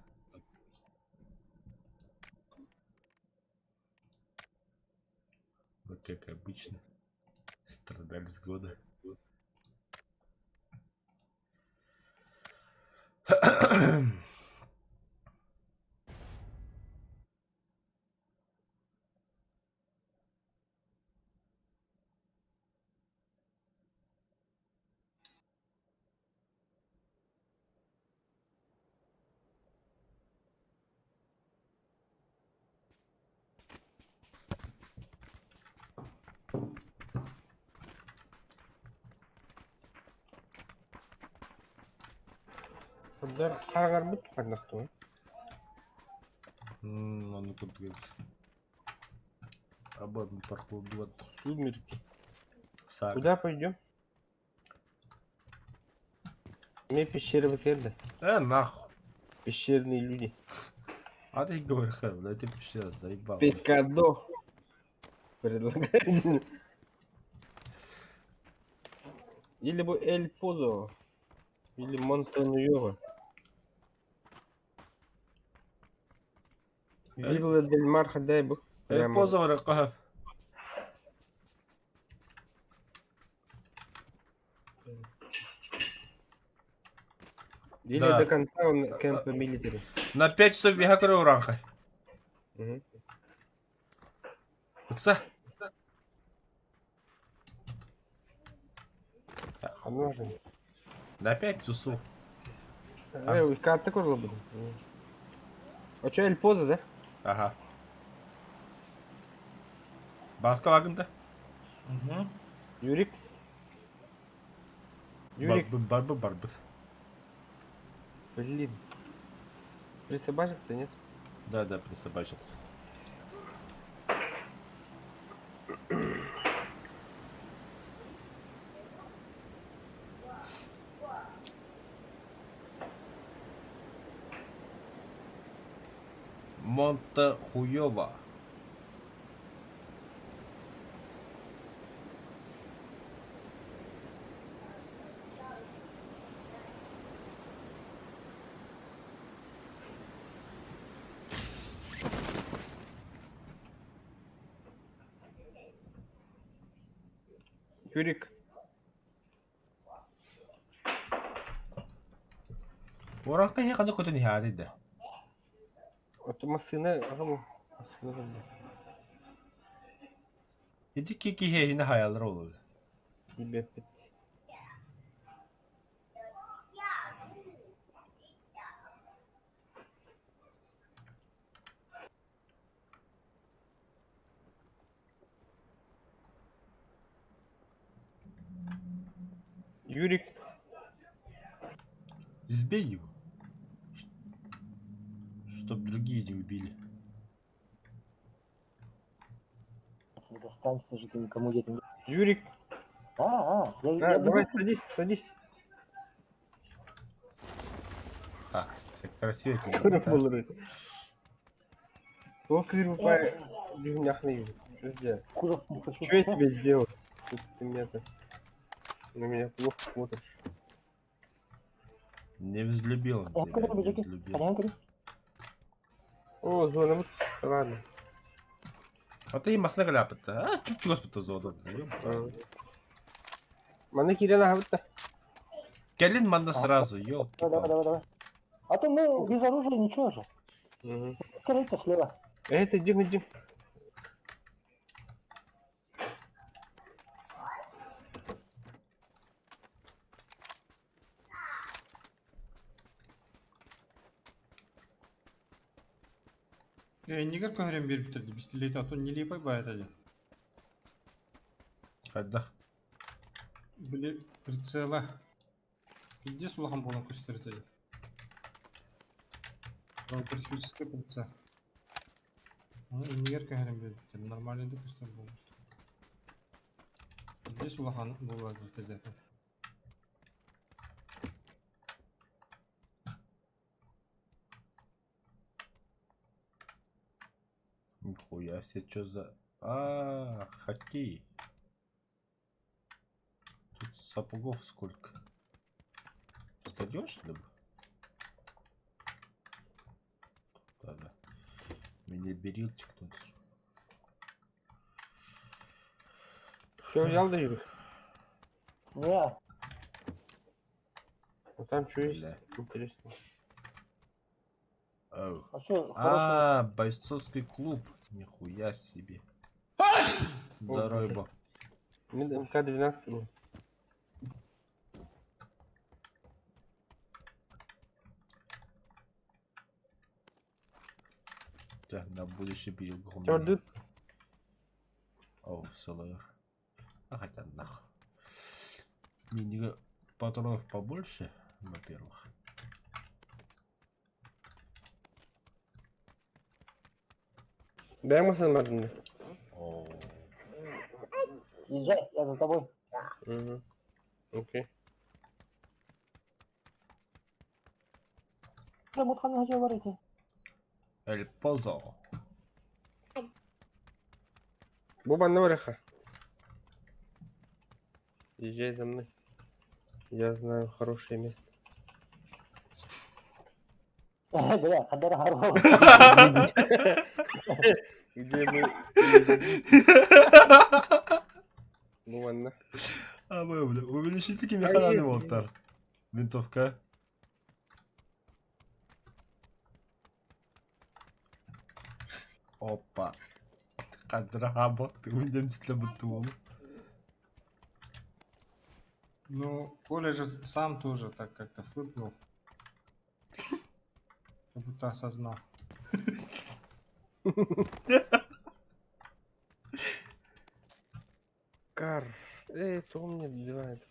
Вот как обычно. Страдали с года. Bunlar kargar mı tutarlaktı mı? Onu kutluyoruz. Обратно парковку вот. Сумерки. Сага. Куда пойдем? Мне пещера выкерда. Нахуй. Пещерные люди. А ты говори, хэр, да ты пещера заебал. Пекадо. Предлагаю. Или бы Эль Позо. Или Монтаньева. Вилла Дель Мар Хадайбу. Поза ракаха. Или Да. до конца он кемп милитари. На 5 часов бега коры уранха. Икса. На 5 часов. Карта курла буду. А что, Эль Позо, да? Ага. Баска лагында. Угу. Юрик? Юрик, Барбы. блин. Присобачился, нет? Да, присобачился. Монта хуёва. Юрик. Уранта я каду көтөн яады да. Это машина, ага, машина. Иди ки хейне хаялар olur. Тебе. Юрик. Избей его. Чтоб другие не убили. Достанься же ты никому детям. Юрик. Я Давай, бегу. садись. Так, красиво Курып булыр. Только рупай дюняхный. Друзья, Кузов не хочу. что я тебе сделал? Тут ты меня так на меня плохо смотришь. Не взлюбил он Я тебя, курю, не бежите. взлюбил. Хозяин, О, зона, вот, ладно. А ты им асына каляпыт, а? Чуп господи зоодон. Мана кирена хабытта. Келин манда сразу, Давай, ёлки давай, давай. А то мы без оружия ничего же. Открыть-то слева. Это иди. Нигер көңірен беріп тұрды, бістелейті, а то не лейпай байт әлі. Қайда? Біле, прицела. Где сулахан болан көстерді әлі? Графический прицел. Нигер көңірен беріп тұрды, нормальный де көстер болды. Где сулахан болады әлі? Нихуя себе, что за... хоккей. Тут сапогов сколько. Стадион, что ли? Да. Мини-берилчик тут. Все взял, да, Юрий? Не, А там что есть? Бля. Интересно. Оу. а что, хорошо. Бойцовский клуб. Нихуя себе. Здоровый бог. МК-12 был. Так, на будущее бил Чё, Оу, СЛР. А хотя нахуй. Мини патронов побольше, во-первых. Дай ему сын. Оу. Езжай, я за тобой. Угу. Окей. Я мутхан хочу говорить. Эль Позо. Буба Нореха. Езжай за мной. Я знаю хорошее место. Бля, Хадара Харвал. Где мы... Буба. А вы, бля, увеличить такие механами, Волтер. Винтовка. Опа. Кадраба, ты уйдем с бутылу. Ну, Коля же сам тоже так как-то фыркнул. Как будто осознал. Кар. Это он мне добивает.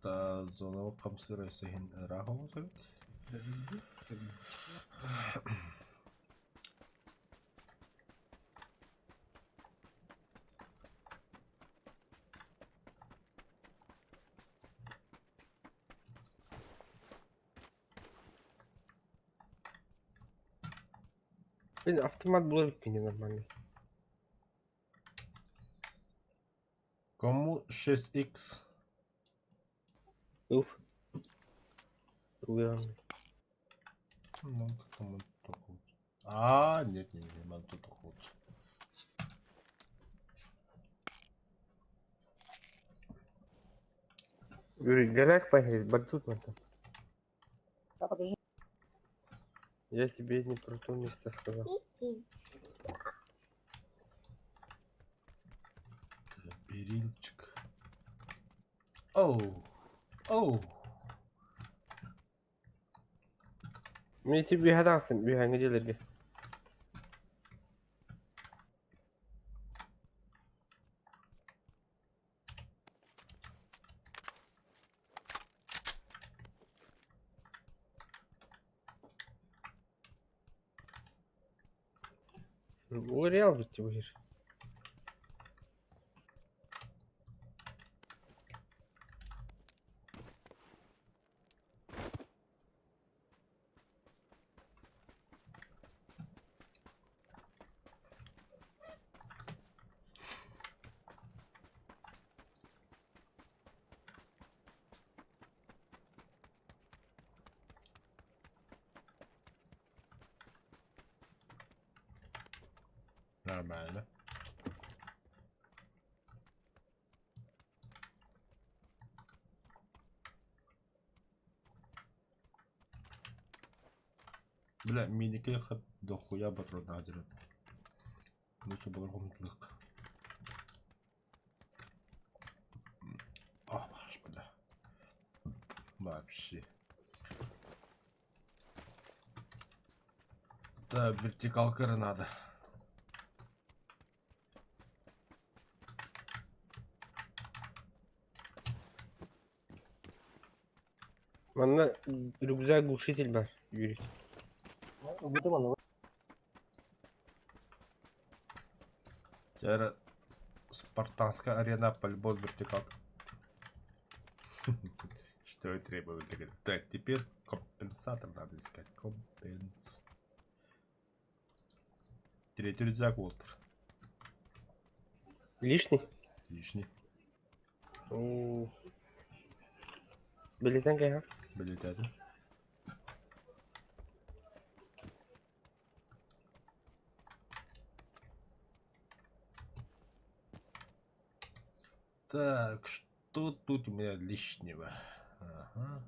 Та зона камсыра сеген рахом зовет. Блин, автомат блоки ненормальный. Кому 6х? Уф. Уверен. Ну, кому только лучше. А, нет, надо тут лучше. Юрий, голяк погреть, бальцут на там. Да, подожди. Я тебе не про то место сказал. Берилчик. Оу. Оу. Мне тебе гадался, бегай, где лерги. Ол реал бітті бұл жер. Нормально. Бля, миники хат дохуя патрона дерет. Лучше было гумтлык. О, господи. Вообще. Да, вертикалка надо. Bana rüzgar глушитель var. Yürü. Убитый вон. Теперь спартанская арена по-любому вертикалка. Что и требует. Так, теперь компенсатор надо искать. Компенс. Третий рюкзак, Уолтер. Лишний? Лишний. Билетен кайга? Вылетает. Так, что тут у меня лишнего? Ага.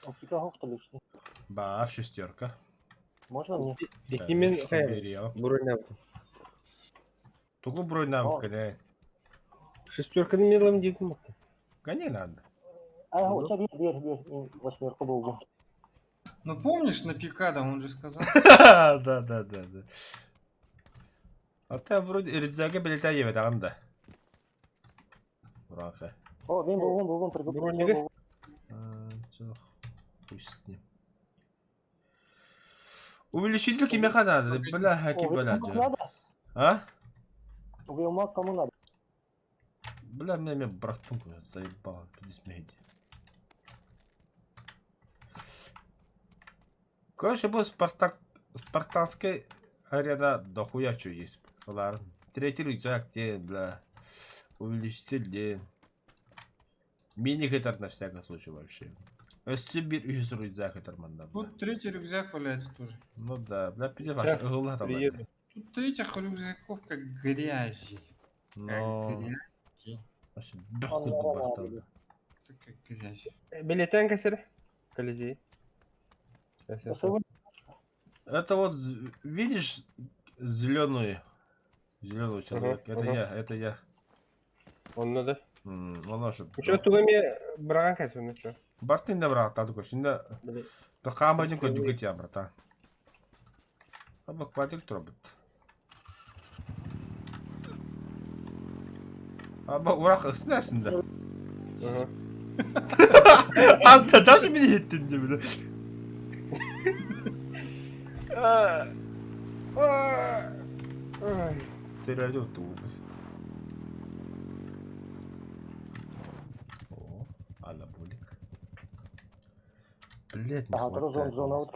Оптика что лишний. Ба, шестерка. Можно мне? Ekimin kaya? Берем. Buraya ne yaptın? Только бронь нам О. гоняй. Шестерканы мелом дейтін бақты. Гони надо. А, у тебя дверь. Восьмерку был бы. Ну помнишь на Пикадо, он же сказал. Да. А там вроде рюкзака билета ебет, анда. Ураха. О, вон, придут. Бронеге? Чё, хуй с ним. Увеличитель кимеха надо, бля, хаки бля. Надо? А? Вилмак кому надо? Бля, меня братунку заебал, пиздец меги. Короче, был спартанская арена дохуя что есть. Ладно. Третий рюкзак, где, бля, увеличитель, где. Мини-хитар на всякий случай вообще. Өстебир үйіз рюкзак хитар манда. Тут третий рюкзак валяется тоже. Ну да, бля, пиздец Да, ваш угла там. Приеду. Тут третьих рюкзаков как грязи. Как Но... грязи. Вообще, бехуду бартал. Это как грязь. Билетен кесері? Kaleci. Это вот, видишь, зеленый человек. ага. Это я. Onunla da. Оно же. Şu tuğami bırakan kesini şu. Бартын да брат, тадык şimdi да камбайдың көндүгө тия брата. Аба квадрик турабыт. Аба урак ысынасында. Aha. Anta даже меня еттин де биле. Теряли автобус. О, анаболик. Блять, не хватает. Зона.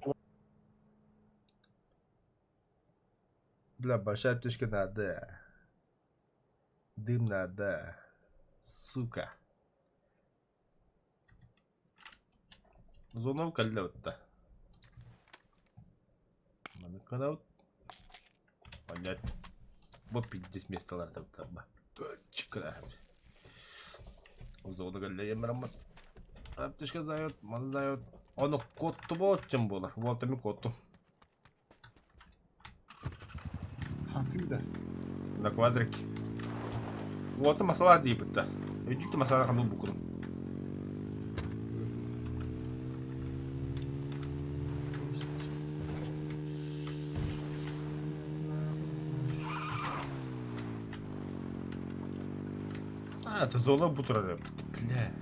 Бля, большая птичка надо. Дым надо. Сука. Зона укалёта. Мана канал. Понять. Вот 50 места надо там. Чикра. Зона галлеем рамат. Аптечка зает, мана зает. Оно котту вот чем было. Вот там и котту. А ты да? На квадрике. Вот масала дипта. Идите масала хану букру. А, это зона бутра. Бля.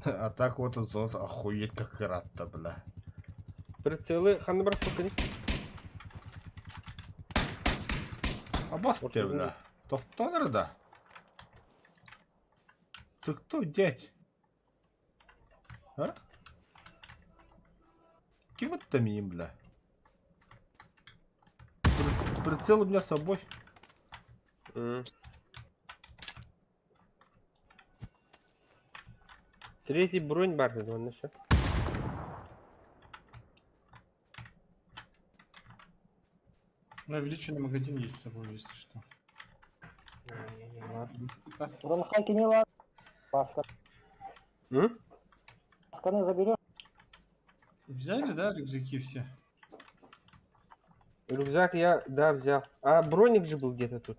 А так вот зон охуеть как рад-то, бля. Прицелы, ханны брат, покажи. А басте, бля. Кто надо? Ты кто, дядь? А? Кем это мим, бля? Прицел у меня с собой. Третий бронь бар, он еще. Ну, увеличенный магазин есть с собой, если что. Да. Ронхайки не ладно. Паска. Сканы заберешь? Взяли, да, рюкзаки все? Рюкзак я, да, взял. А броник же был где-то тут.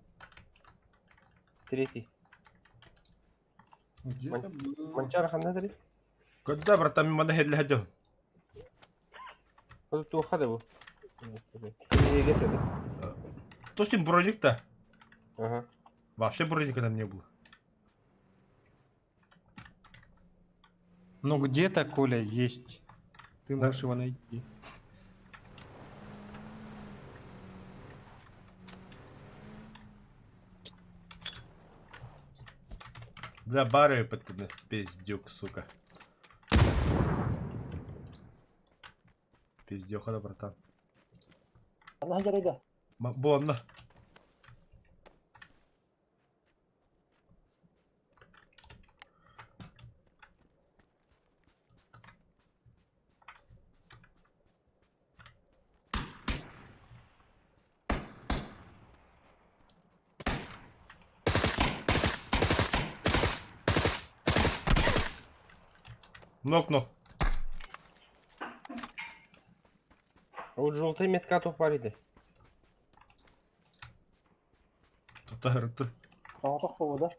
Третий. Где-то был. Манчара ханна дали? Когда, братан, мимо нахед лядем? Вот тут хада был. Не где-то, да? Кто с ним броник-то? Ага. Вообще броника там не было. Ну где-то, Коля, есть. Ты Да. можешь его найти. Бля, бары, пиздюк, сука. Пиздюха, да, братан. Она где-то. Бонна. Нокну. А вот желтая метка то париды.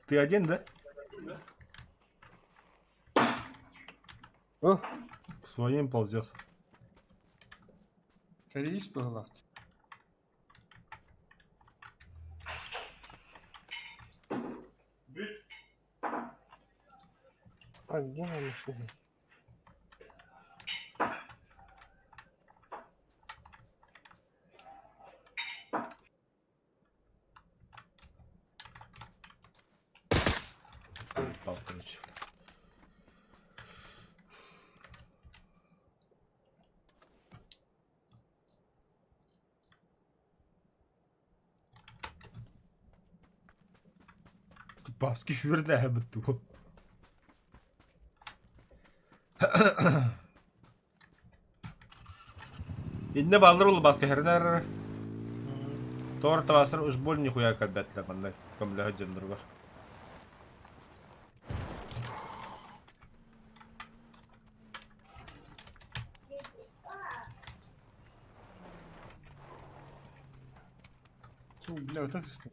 Ты один, да? О, Своим ползет. Колись по галактике. а где она машина? Упал, короче. Баски фюрне биту. Инне балдырул баска хернер. Тор тавасыр уж боль нихуя кадбетле мандай. Комля хаджен другар. Чё, бля, вот это что?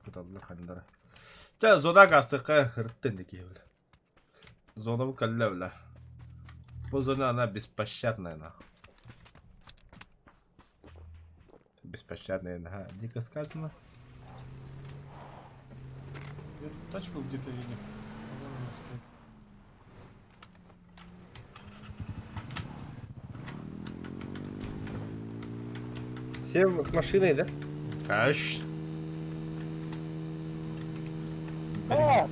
Куда бля хандара. Та зода гастыка хырттен деки бля. Зона бу калля бля. Бу зона она беспощадная на. Беспощадная на. Дико сказано. Я тут тачку где-то видел. Вон она стоит. Все с машиной, да? Аш.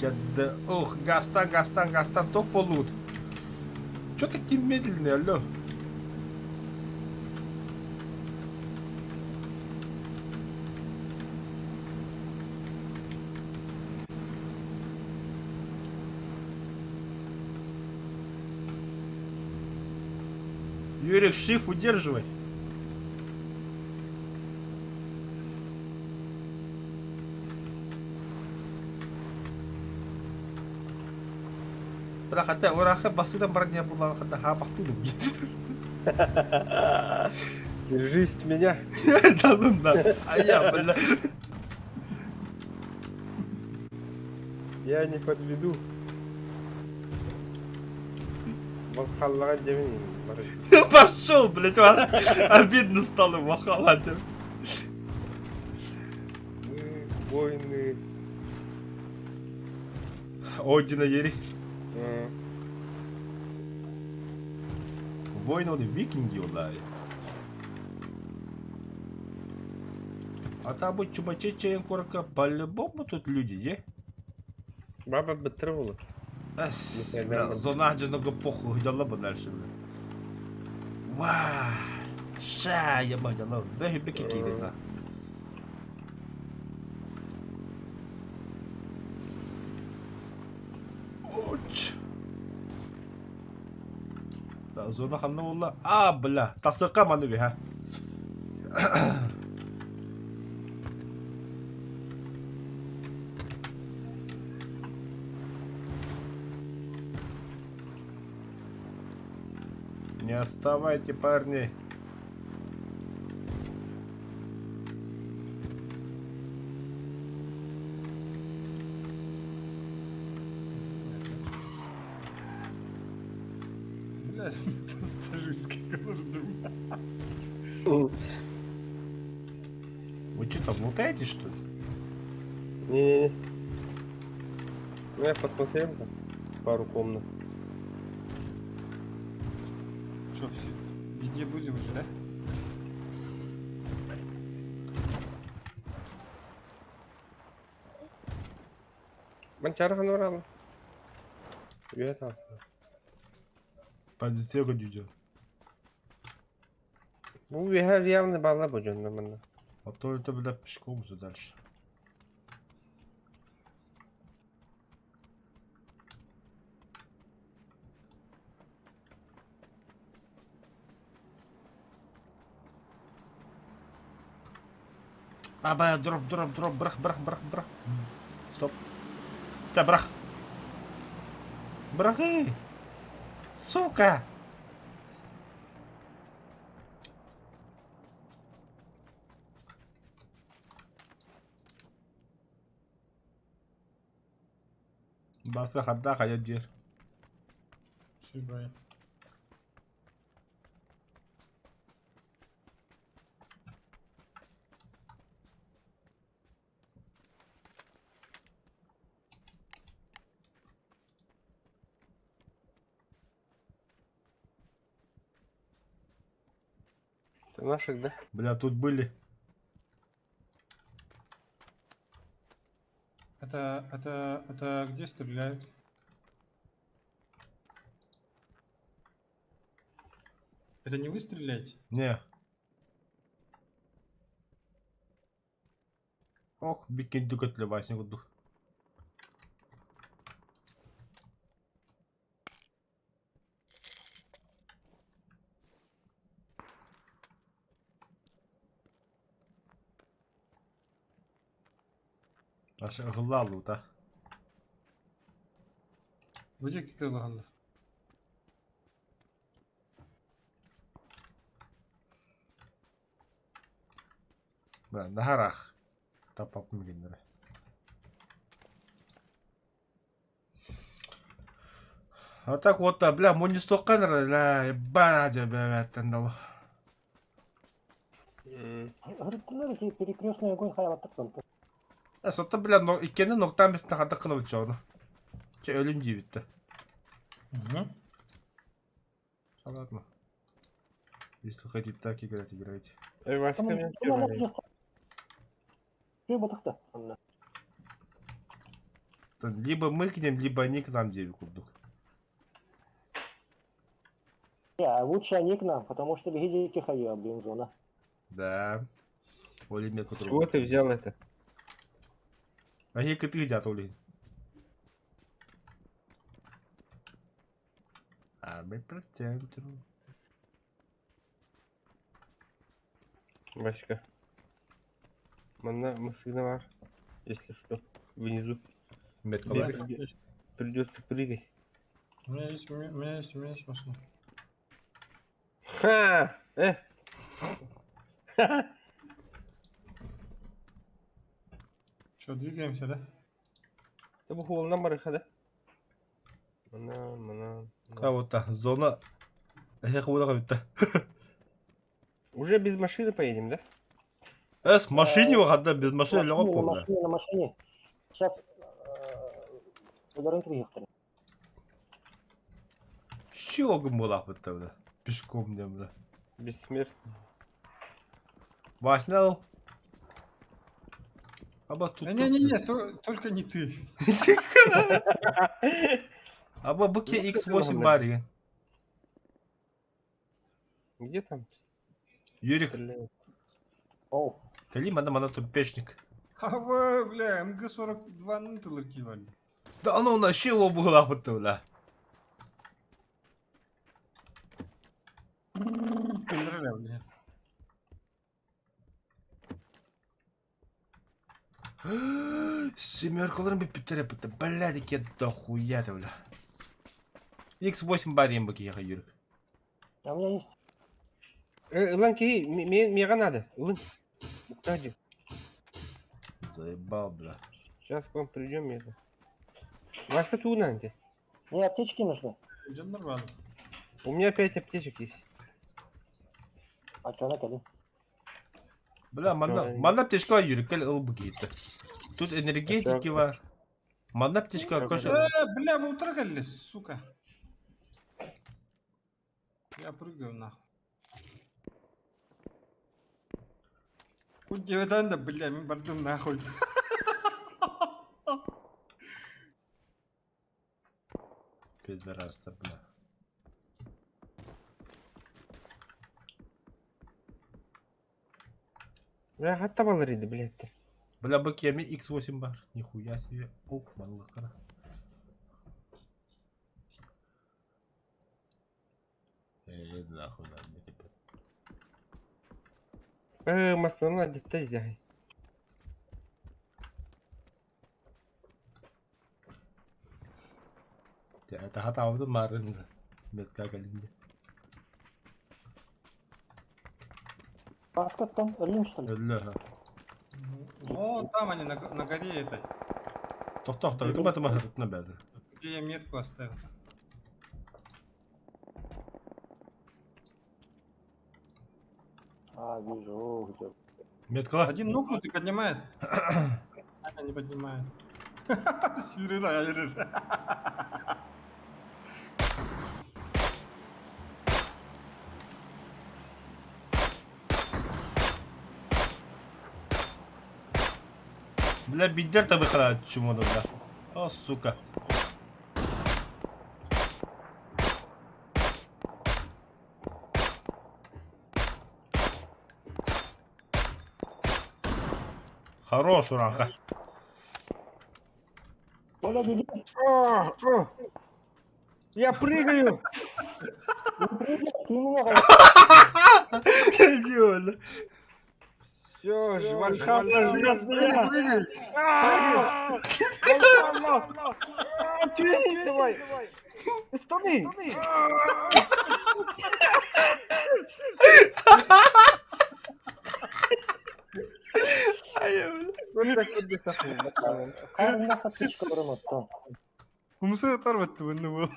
Бригада. Ух, Гастан, то полут. Чё такие медленные, алло? Юрик, шиф удерживай. Бля, хотя ураха басыдан брать не было, хотя хабахту любит. Держись меня. Да ну на. А я, бля. Я не подведу. Махалла демин. Пошел, блядь, вас обидно стало махалать. Войны. Одина ери. А, Войны викинги удари. А та будь чубачечеем корка, по-любому тут люди, е? Баба бытровала. Ас, Никогда бля, не- зона джанага похуй, дала бы дальше, бля. Ва, ша, я мадяна, да и беки киды, на. Оч. Да, зона ханна улла. А, бля, тасыка мануги, ха. Не отставайте, парни. Бля, пассажирский гордым. Вы что там лутаете, что ли? Не-не-не. Ну, я посмотрел там пару комнат. Что, все, везде были уже, да? Манчарга набрала. Я там. Позиция дюдю. Ну, я явно бала будем на меня. А то это, бля, пешком уже дальше. Аба, дроп, брах. Стоп. Да, брах. Брахи. Сука. Басқа хадда қайда жер. Шибай. Ты наших, да? Бля, тут были. Это где стреляют? Это не вы стреляете? Не. Ох, бикин дүкөтлө байсың кудук. Аша ылла алуу та. Где киталгандар? Бля, нахарах. Тапап мигендер. А так вот, бля, муни стокканер, бля, ебать, бля, тандал. Говорит, перекрестный огонь хаялап тұрсын. Сотта, бля, иккени ноктан бестен хадда кынып чону. Че өлүм жибитти. Угу. Ладно. Если хотите так играть, играйте. Эй, Васька, меня Что бұтықты? Либо мы к ним, либо они к нам девять кубдук. Лучше они к нам, потому что бегите тихо, блин, зона. Да. Оли мне который. чего ты взял это? А я ты едят, Оли. А мы по центру. Васька. Машина var. Если что, внизу. Метка, Бегай. да? Придется прыгать. У меня есть машина. Ха! Что, двигаемся, да? Ты бы холл на да? Мана. А вот та зона. Я куда-то. Уже без машины поедем, да? С машине выхода без машины легко на помню. машине, на машине. Сейчас ударим приехали. Чего была бы тогда? Пешком мне, бля. Бессмертный. Васнял. Аба тут. Не-не-не, только не ты. Аба быки Ну, X8 это бари. Где там Юрик, стреляют? Оу. Калим, она тут печник. А вы, бля, МГ-42 нынтылар кивали. Да оно на чего была бы тогда? Кендерля, бля. Семеркаларым бе питере пыта. Бля, такие дохуя-то, бля. X8 бари им быки, Юрик. А у меня есть. Илан кей, мне надо. Илан. Уходи. Заебал, бля. Сейчас к вам придем, это. Васька тунанте. Мне аптечки нужны. Идем нормально. У меня 5 аптечек есть. А что накали? Бля, мана птичка Юрик, кал ыл быки-то. Тут энергетики var. Мана птичка arkadaşlar. Бля, мы утрагались, сука. Я прыгаю нахуй. Хоть девятан да, бля, мы бардым нахуй. Пидорас-то, бля. Я хатта баларыды, блядь. Бля, быки, я X8 бар. Нихуя себе. Ух, малыха. Нахуй, да, мне типа. Маслана детей яй. Это хатавды марын. Метка калинде. А что там? Рим, что ли? Өллі. О, там они на горе этой. Тоқтақ, тыма хыртына бәді. Где я метку оставил. А, вижу, где. Меткала? Один нокнутый поднимает. Она не поднимает. Сюрина, я Бля, бидер табы қыра чумоды, бля. О, сука. Хорош, уранха. Оля, беги. Я прыгаю! Ты меня Ёля. Все, Вальхалла ждет меня! Вальхалла! Отвези, давай! Стани! Вот так вот бесаху. Карна аптечка барымат. Умсы оторвать-то вы было.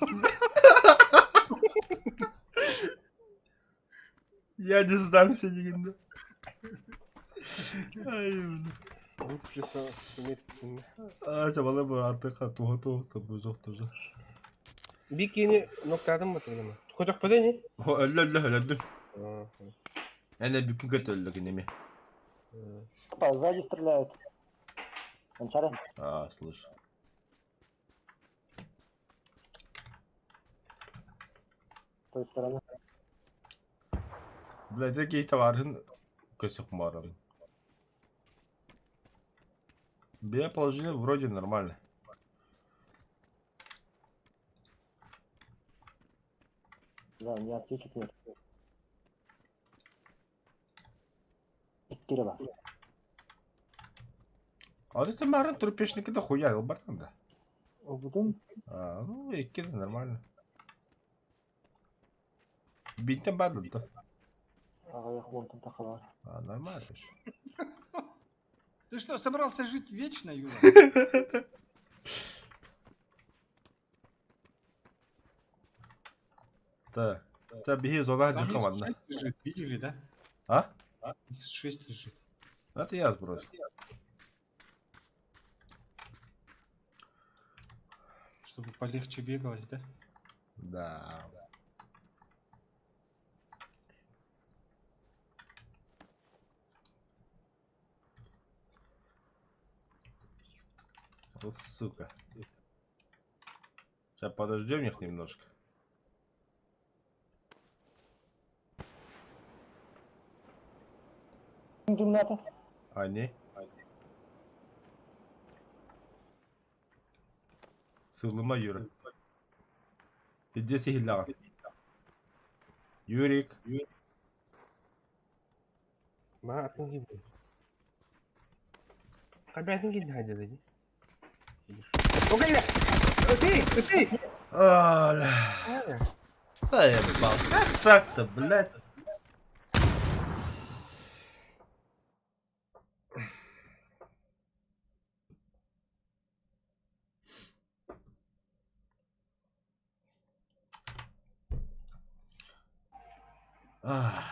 Я не сдамся никогда. Ай, бля. Лучше смертельно. А, чабалы бы атыха туға бұл жоқ тоже. Бикини ноктадым мı тогда? Хотак подай не? Өлі. Әне бүкін көт өлі кенеме. Опа, сзади стреляют. Гончары. А, слышь. С той стороны. Бля, такие товары көсік марым. Бе положение вроде нормально. Да, у меня аптечек нет. Кирева. А вот это марын турпешники да хуя, баран да. Будем? А, ну, и кида нормально. Бинтен баду да. Ага, я вон там тахала. А, нормально ж. Ты что, собрался жить вечно, Юра? Так. Та беги зона Там держу ладно. X6 лежит, видели, да? А? X6 лежит. Это я сбросил. Чтобы полегче бегалось, да? Да. Вот сука. Сейчас подождем их немножко. Gymnata. Они. Sığlıma yürü. Hiddesi hillaga. Юрик. ما أتنجي بي قبل أتنجي هذا بدي أوكي لا أوكي Аля. هذا Заебал. Как так-то, блядь? Ах.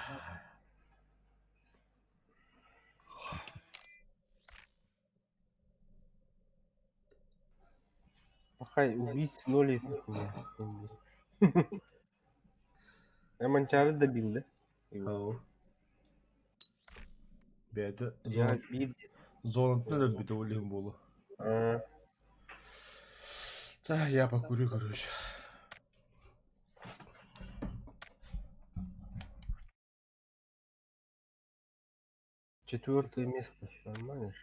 Хай убийств 0 из Я Манчары добил, да? Ау. Беді Я бил. зонтны да біті өлең болу. Так, я покурю, короче. Четвертое место. Нормально же.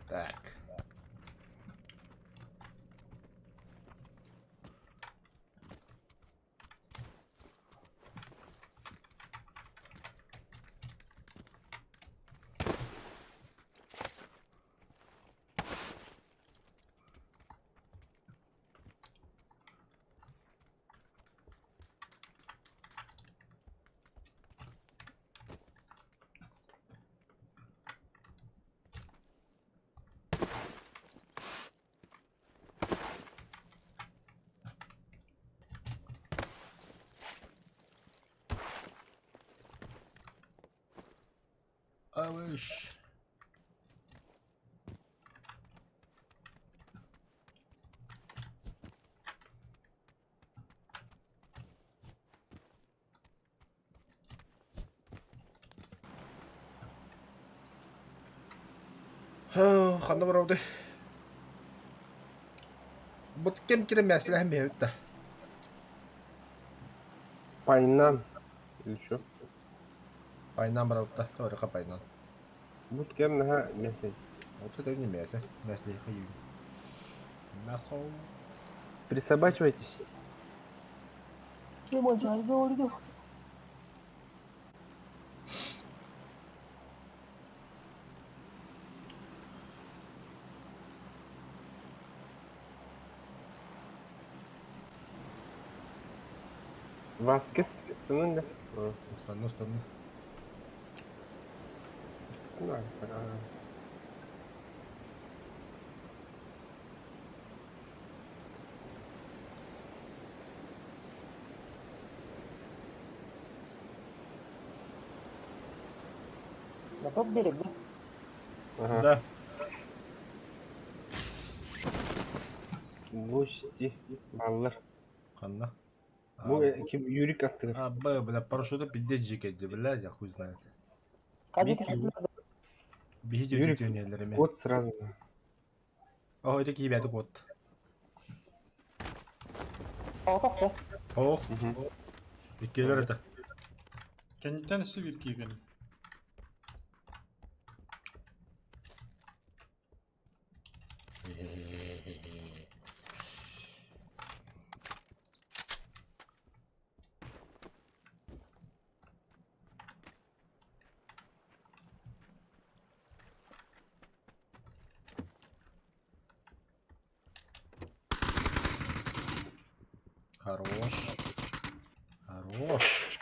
Так. Çavuş. Хана барауды. Бұт кем кірі мәсілі әм бейбітті. Пайнан. Или что? Пайнан барауды. Торыға пайнан. Будь кем на месте. Вот это не мясо. Мясо их ю. Мясо. Присобачивайтесь. Лимончик, говорю. Васкес. Сынында. Устану. На тот берег, да? Ага. Да. Гости. Баллар. Хана. Bu kim Юрик attı. Бля, парашюты пиздец жекеди, блядь, я хуй знает. Казик, Бегите Юрик, тюнелерами. Вот сразу. О, это кибятый кот. да? Ох. Икелер это. Кенттен сивир киген. Хорош. Хорош.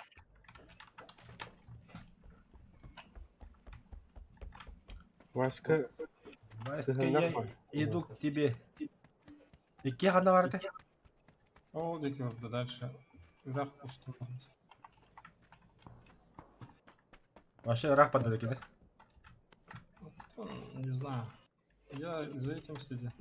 Васька. Васька, Ты я нахуй. иду к тебе. Икки хана варды? О, деки orada дальше. Ирах уступан. Вообще рах поддаки, да? Не знаю. Я за этим следил.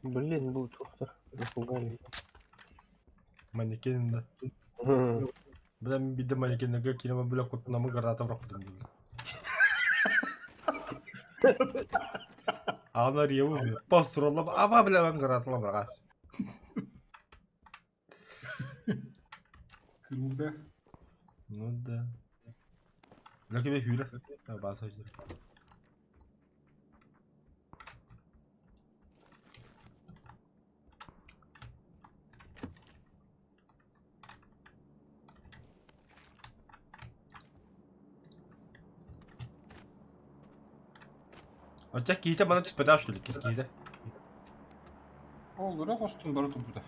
Блин, был тухтар. Напугали. Манекен, да. Бля, мен биде манекенге кинема бля кутнамы гарата бырактым. Ана реву, построллап, аба бля мен гаратыла бага. Круто. Ну да. Бля кебе хүйрэ. Баса хүйрэ. А у тебя какие-то бананы спадают, что ли? Какие-то? О, Лурах Остун Баруту burada.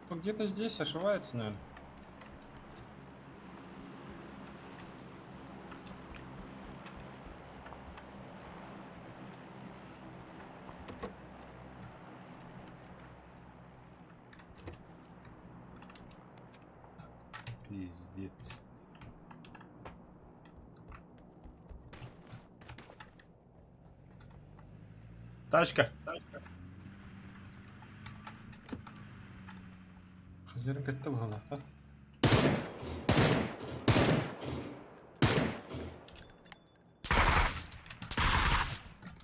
Он где-то здесь ошивается, наверное. Пиздец. Тачка. Хозяин katta bu da.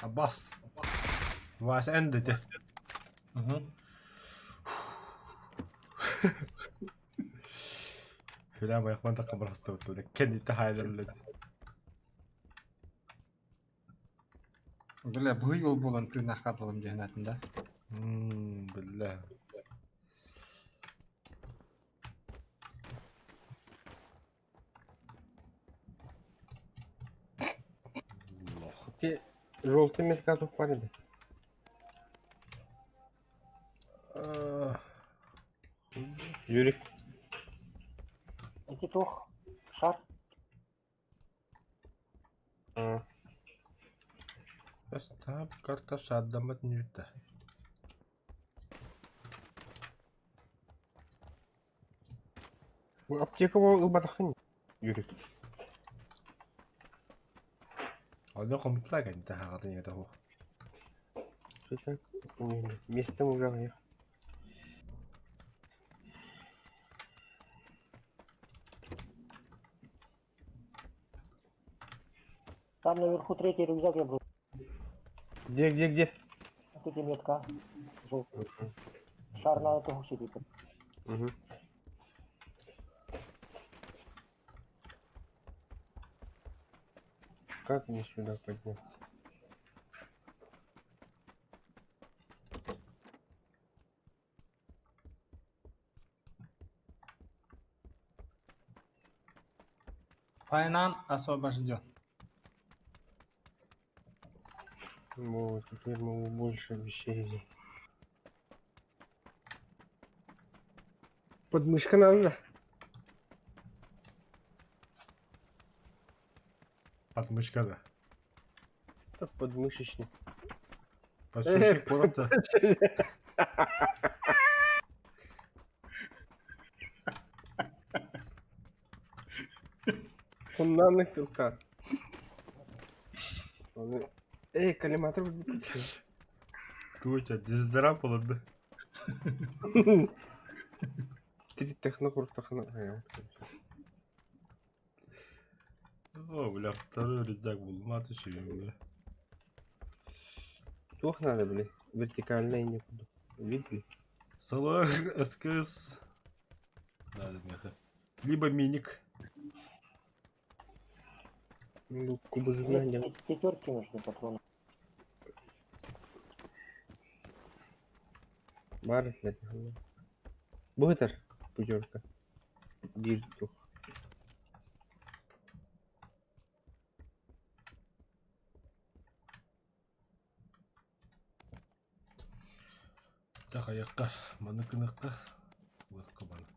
Аббас. Вась эндете. Угу. Хülya ayakman takım bırakstı bu da. Kendi hayallerle. Бля, бұл yol болан тына қатылым жәнәтінде. Бля. Желтый метка тухпады да. Юрик. Эти тух. Шар. А, Тап карта шаддамат нивитта. bu аптека бол ыбатахын. Юрик. Одо комтлаг анта хагадын яда ху. Что-то место уже я. Там наверху третий рюкзак я был. Где? Вот эти метка. Желтый. Шар на эту сидит. Угу. Как мне сюда подняться? Пайнан освобожден. Вот, теперь могу больше вещей взять. Подмышка надо. Подмышка да. Подмышечник. Подшучник просто. Он на нахилка. Эй, коллиматор выключил. Туча, диздера полоды. Три технокуртахна. О, бля, второй рюкзак был. Маты бля. Тух надо, блин. Вертикально и никуда. Видели? Салах, СКС. Надо меха. Либо миник. Ну, кубы знания. Пятерки нужны патроны. Барс, блядь. Бутер. Пятерка. Диртух. Так, аяққа, маныкыныққа. Уаққа бана.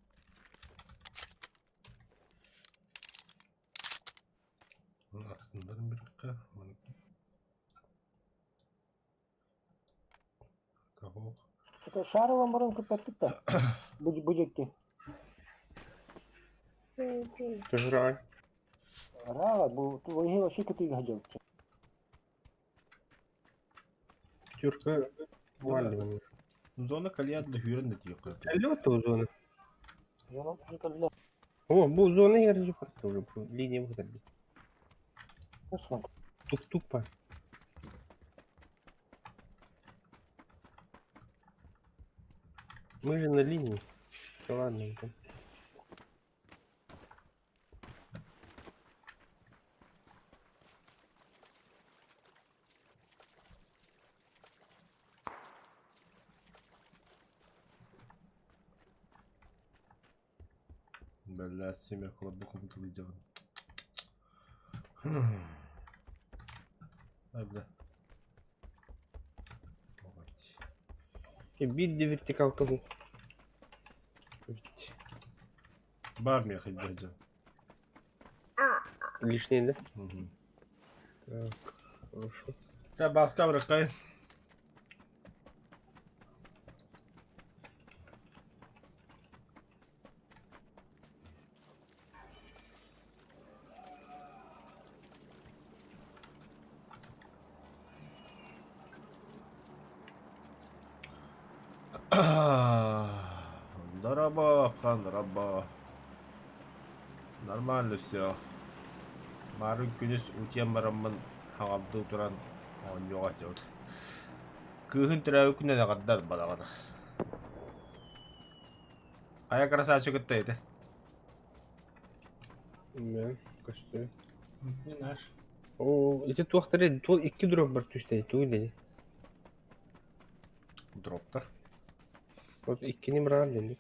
Астындарын бірікқа. Кого? Это шаровым воронку подпитать. Будь-будь-будь. Жрать. Рава, твои вообще какие гаделки. Пятерка. Валивание. Зона кальянда хүйрен де тиек қойды. Лёта у зоны. Я вам уже для... О, bu zona yarıcı farklı oluyor. Bu linye bu kadar. Ну, смотри. Тук-тук па. Мы же на линии. Да ладно. это. Бля, семя колобухом тут идем. Ай, бля. И бит де вертикалка bu. Бар мне хоть дядя. Лишнее, да? Угу. Так, хорошо. Я баска бракай. Дараба, раба. Нормально все. Марын күнес утен барамын хагабды туран он йога жот. Кыхын төрәү күнә дә гаддар балагана. Ая красавчик иттейди. Да, кошты. Не наш. О, эти туахтары, ту iki drop бар түштей, туйды. Дроптар. Вот ikini брали, dedi.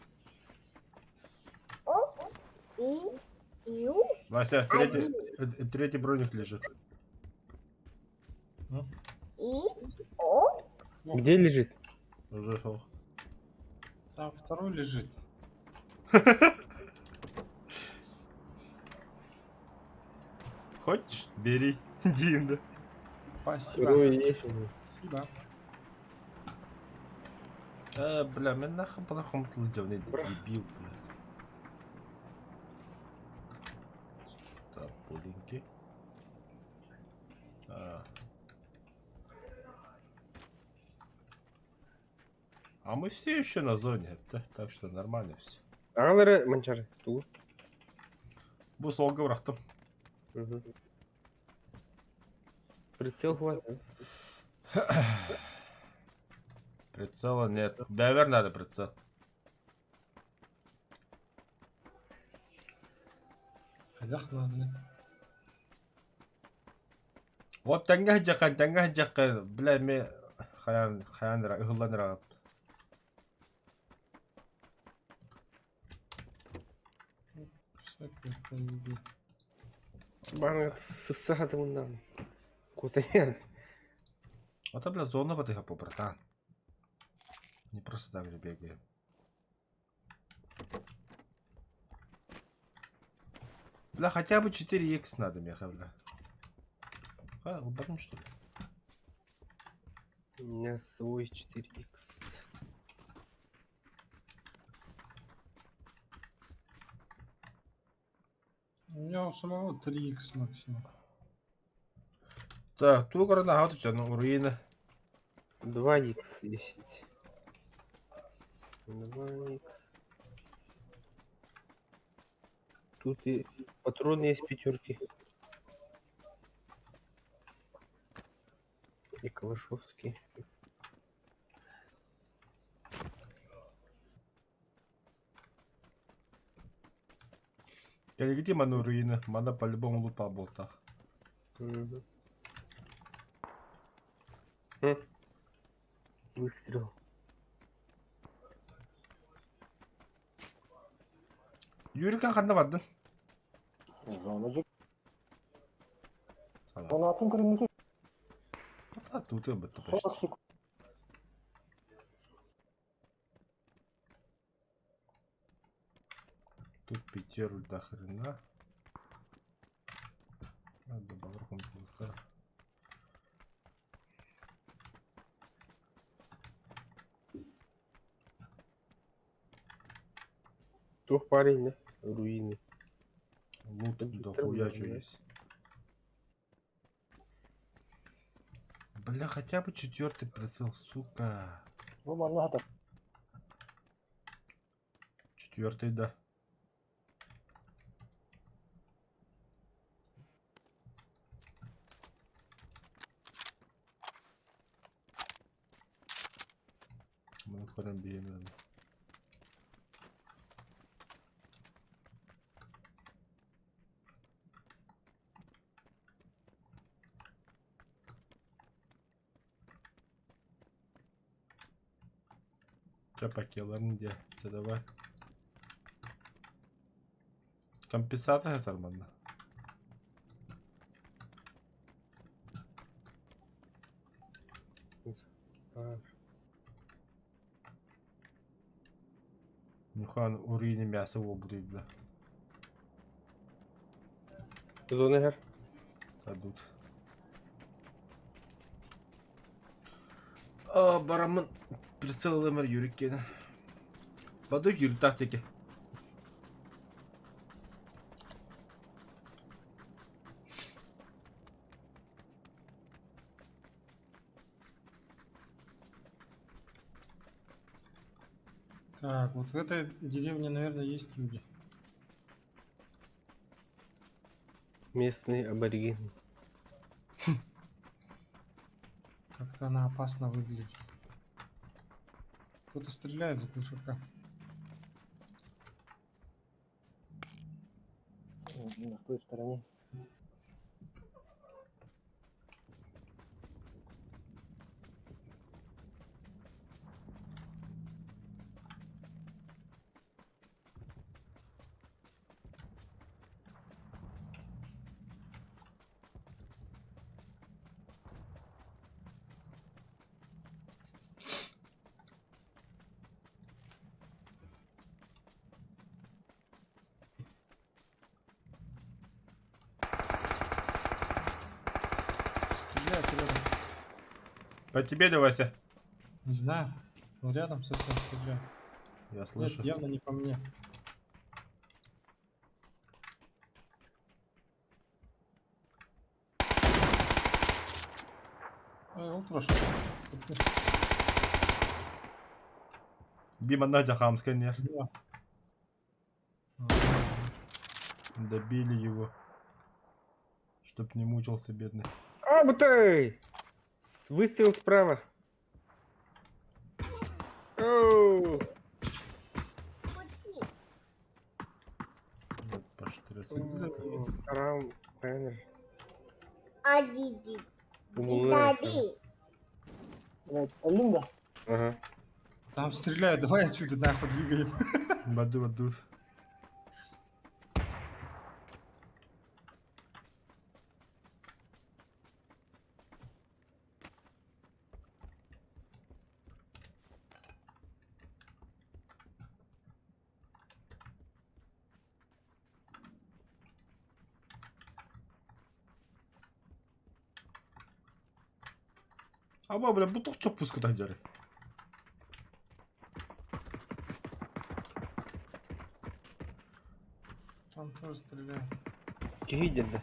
Вася, третий броник лежит. Где лежит? Уже шел. Там второй лежит. Хочешь? Бери. Динда. Спасибо. Второй есть уже. Спасибо. Бля, мен нахуй по-нахуй мотылдёвный дебил, бля. Так, пулинки. А мы все еще на зоне, так что нормально все. Ағалары манчар. Ту. Бұл солға бұрақтым. Прицел хватит. Прицела нет. Бевер надо прицел. Кадах надо. Вот тәңгә жаққан. Бля, ме хаяндыра, ұғыландыра. Всякое поеби. Бана сысады мұндан. Кутаян. Это, бля, зона по братан. Не просто так же бегаем. Бля, хотя бы 4х надо, меха, бля. Уборим, что ли? У меня свой 4х. У меня у самого 3х максимум. Так, ту гранату тяну, руины. 2х 10. 2х. Тут и патроны есть пятерки. И калашовский. Я где ману руины? Мана по-любому лут по болтах. Выстрел. Yürürken kanına vardın. Zonacık. Tamam. Onu atın kırmızı. Тут и бы тут. 40 секунд. Тут пятеру до хрена. Надо балроком пулка. Тух парень, да? Руины. Лут до хуя что есть. Бля, хотя бы 4-й прицел, сука. Ну, много так. 4-й, да. Мы ходим беременны. Çapakyaların diye. Давай. Компенсация нормально. Нюхан уровень мяса его будет, бля. Зоны гар. Кадут. Барамын прицел өмір юриккені. Баду юрі тактики. Так, вот в этой деревне, наверное, есть люди. Местный абориген. Как-то она опасно выглядит. Кто-то стреляет за глушака. На той стороне. По тебе ли, Вася? Не знаю. Он рядом совсем стреляет. Я Нет, слышу. явно не по мне. Ой, он трошки. Бима Надя хамская, нет. Да. Добили его. Чтоб не мучился, бедный. А, бутай! Выстрел справа. Оу! Вот поштресы. Раунд, правильно. Адиди. Умулэ. Блядь, Линда. Ага. Там стреляют, давай отсюда нахуй двигаем. Баду. Ama bile bu çok pus kadar jarı. Там тоже стреляют. Гиден.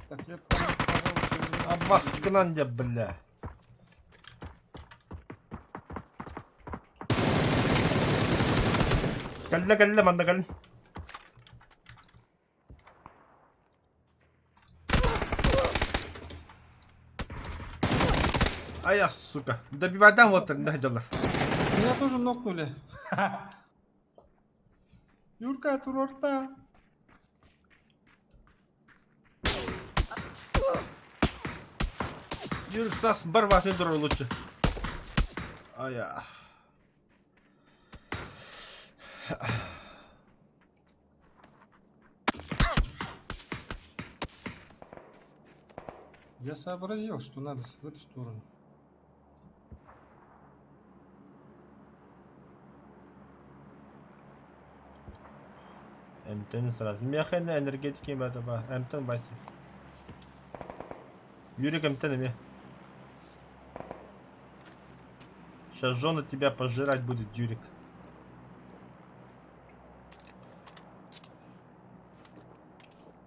Так, я пожалуйста, Abbas kınanca bile. Galle manda galle. Ай, я, сука. Добивай там вот, нахджалар. меня тоже нокнули. Юрка, турорта. Yürü sas, barvasını durur lütfen. Ay ya. Я сообразил, что надо в эту сторону. Emten sırası. Miyakın energetik yemedi bak. Emten basi. Юрик, Эмтен, ими. Сейчас жена тебя пожирать будет, Юрик.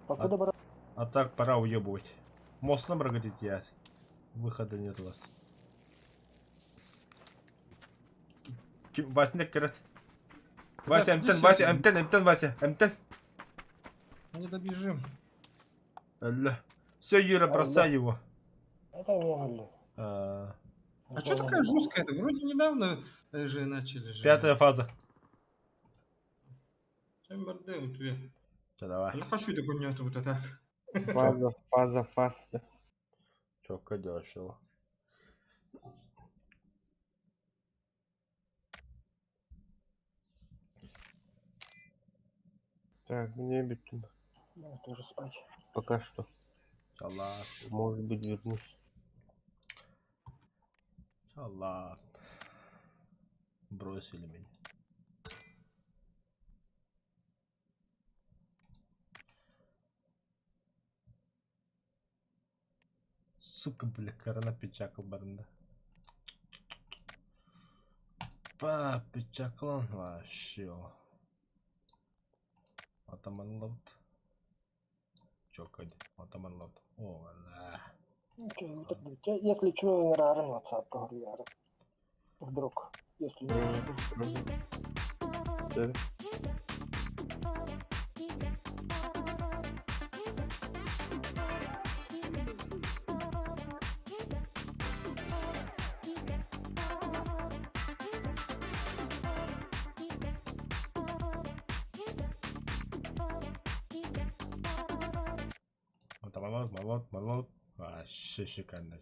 Покуда брат? А так пора уебывать. Мост нам рогатить я. Выхода нет у вас. Вася, не керет. Вася, Ребят, Эмтен, иди Вася, сюда. Эмтен, Вася, Эмтен. Не добежим. Все, Юра, бросай его. Это Венгли. А что такая жесткая? Это вроде недавно же начали же. Пятая фаза. Чем бордел тебе? Все, давай. Я хочу такой нету вот это. Фаза. Четко дешево. Так, мне битум. Я тоже спать. Пока что. Чалат. Может быть, вернусь. Чалат. Бросили меня. Сука, бля, корона печакал барында. Па, печаклан вообще. Атаман лот. Чокать. Атаман лот. О, да. Ну, чё, вот так, если что, рарен WhatsApp говорю, я. Вдруг, если не Да. Молот. Вообще шикарно.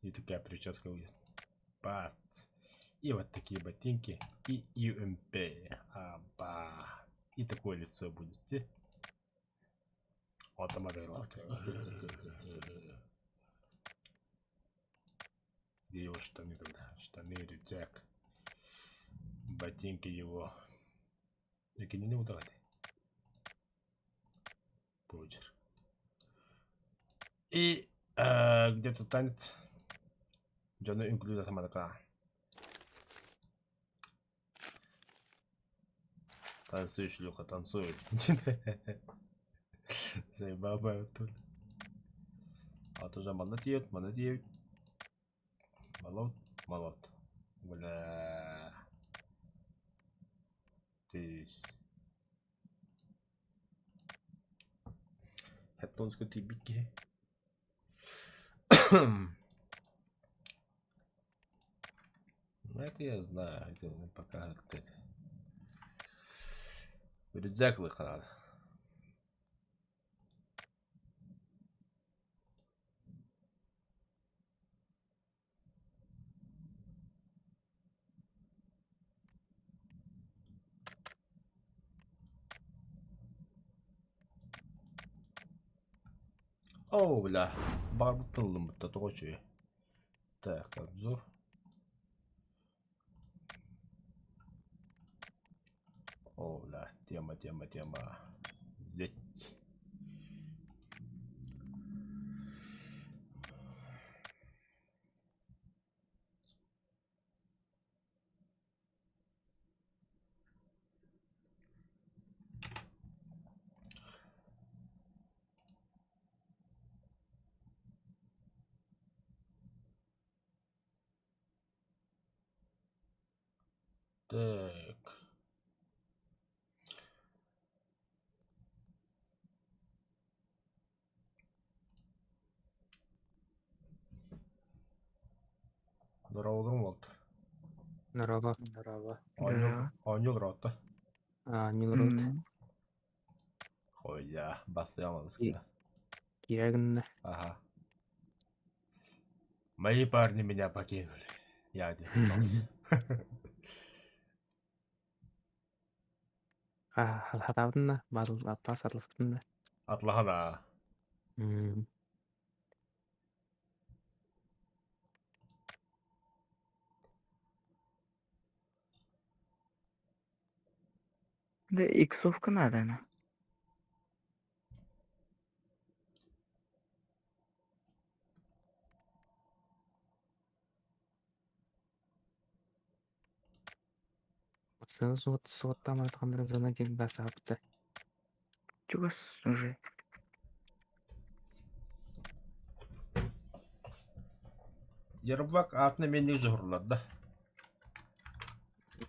И такая прическа будет. Бац. И вот такие ботинки. И UMP. Аба. И такое лицо будет. Вот там где его штаны тогда? Штаны, рюкзак. Ботинки его. Якинини утагати. Почер. И где-то танец. Джона инклюда сама такая. Танцуй, шлюха, танцуй. Заебабая тут. А то же молодец, молодец. Молод, молод. Бля. Тис. Японская тибики. Ну это я знаю, это пока это. Рюкзак надо. О, бля. Барбутылым будто точи. Так, обзор. О, бля. Тема. Здесь. Так. Здорово, Walter. Здорово. Анил рота. Нилрот. Хуя, басямовский. Кирагн. Ага. Мои парни меня покинули. Я один остался. Хатавдна. Бадл атас атласпна. Атлахана. Да, иксовка надо, она. Сыз вот там айтқандар зона кең басапты. Чугас уже. Ярбак атны менің жұрлады да.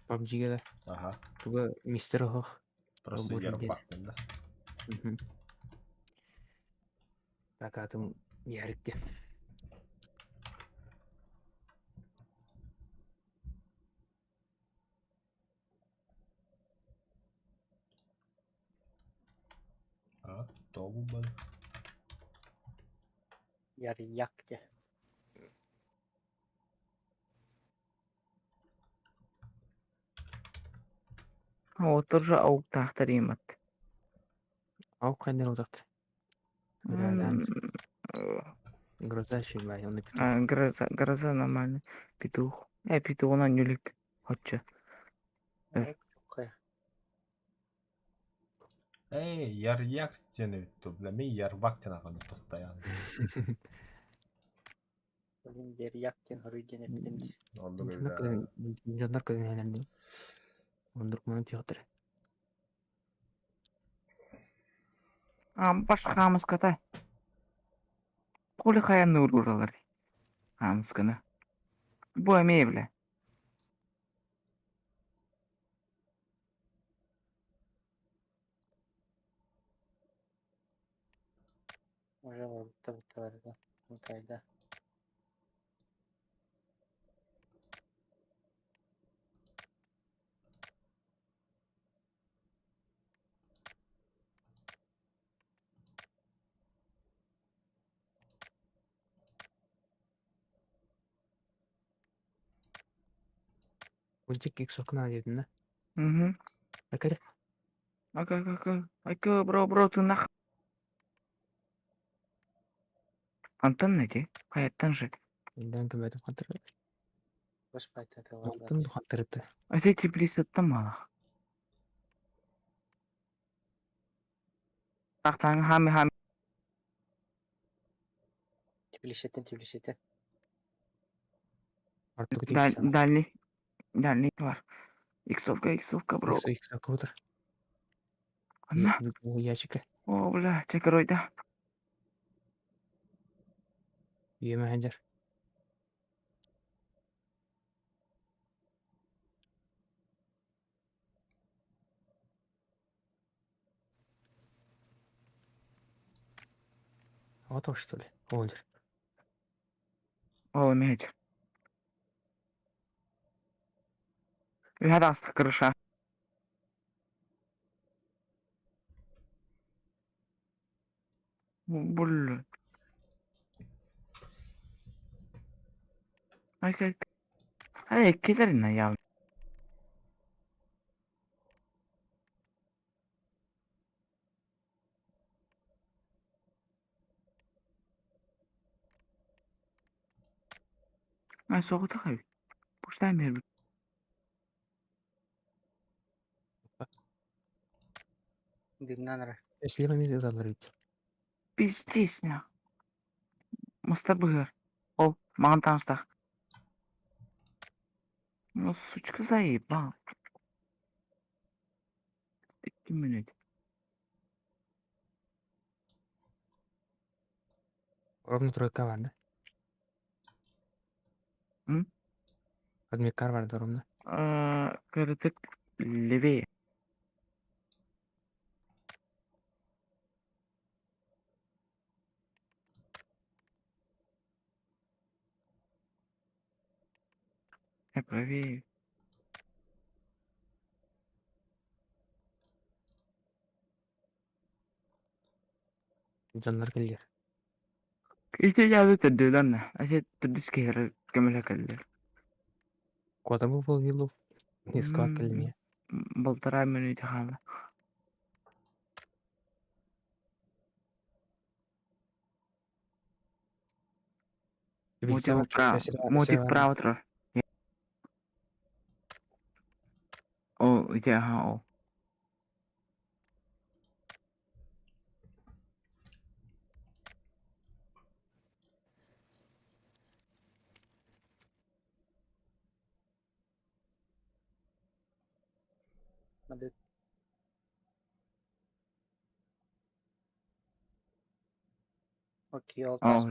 PUBG-ге да. Ага. Туга мистер Хох. Просто ярбактың да. Так атым ярикте. А, тогу был. Ярьякте. Вот тоже аук тахтаримат. Ау қайнер ұзақты. Гроза шибай, он и петух. Гроза нормально. Петух. Петух он не лик. Хотче. Эй, ярьяк тяны, то для меня ярбак тяна постоянно. Блин, ярьяктен рыгене билинди. Он думает, Жандар көзін әлемді. Ондырк мұны театр. Башқамыз ката. Қоли қаянны ұрғыралар. Амыз кіні. Бұ әмей білі. Уже вот так да. Ультик иксокна дедін, да? Акаде? Aka bro ты нах. Антон неде? Hayattan же. Елден кім әдім қантыры? Баш пайтады Алтын қантырыты. Әте теплесеттім мала. Taqtan hami. Типлешеттен. Артур тексті. Дальний var. Иксовка, бро. Икс крутер. Анна. Ящика. О, бля, чекер ойда. Ема хәнҗәр. Готов, что ли? Олдер. О, медь. Гадаст, крыша. Бля. Ай, кидерина я. Ай, соғыты қай. Пуштай мер. Эшләр мин yazarlar ит. Пиздесня. Мустабыр. Ол, маған таныстақ. Ну, сучка заебал. 2 минут. Ровно тройка var, да? М? Адмикар vardı ровно. Кырдык левее. Правее. Canlar gelir. İşte yazı tüddü lan. Aşağı tüddü skehre kömüle kalır. Куда бы был Виллов? Не склад kelime. Былтыра минут халы. Мотик право тұр. О, иде, ага, о. Окей, ол О,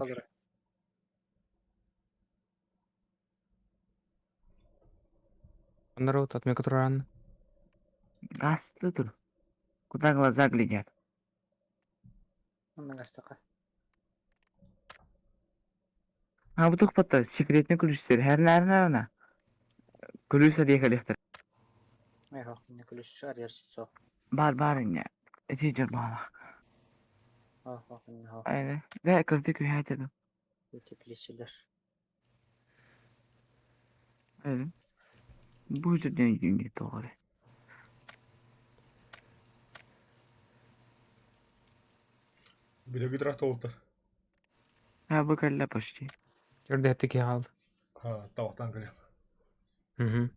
Народ, отмека туран. гасты тұр. Куда глаза глядят? А bu tukpata секретный ключтер. Her nerede? Ключа diye kaliftir. Bar inne. Eticer bağla. Aynen. De kırdık üyet edim. Aynen. Bu yüzden yünge doğru. Bir de gidrahta oldu. Ha bu kelle почти. Gördü ettik ya aldı. Ha, tavuktan geliyor. Hı hı.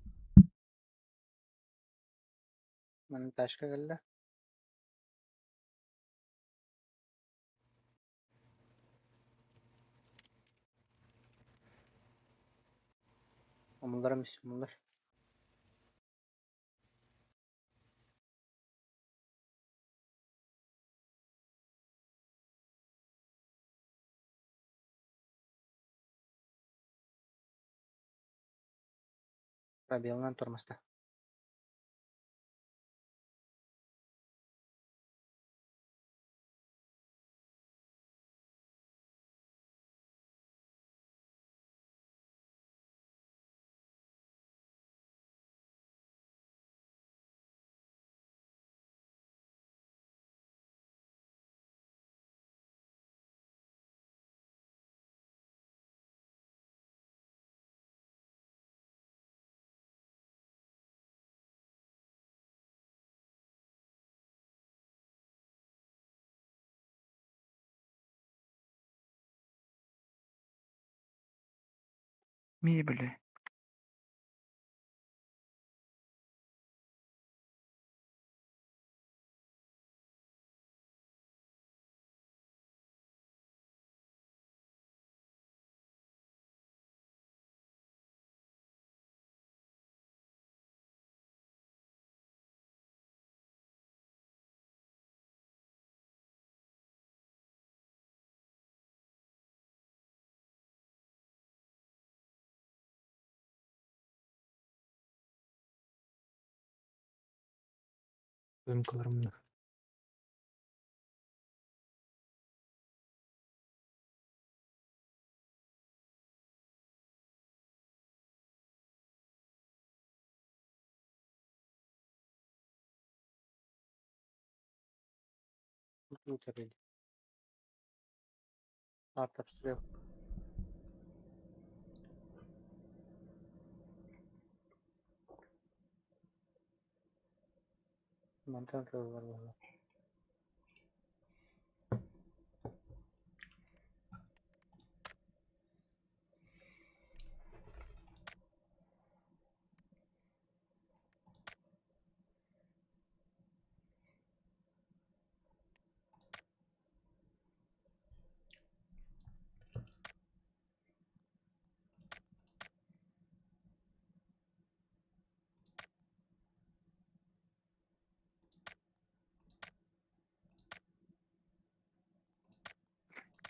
Пробелынан тұрмыста. Мебель. Benim kılarım da. Yeterli. Artık süre. Mantıklı var valla.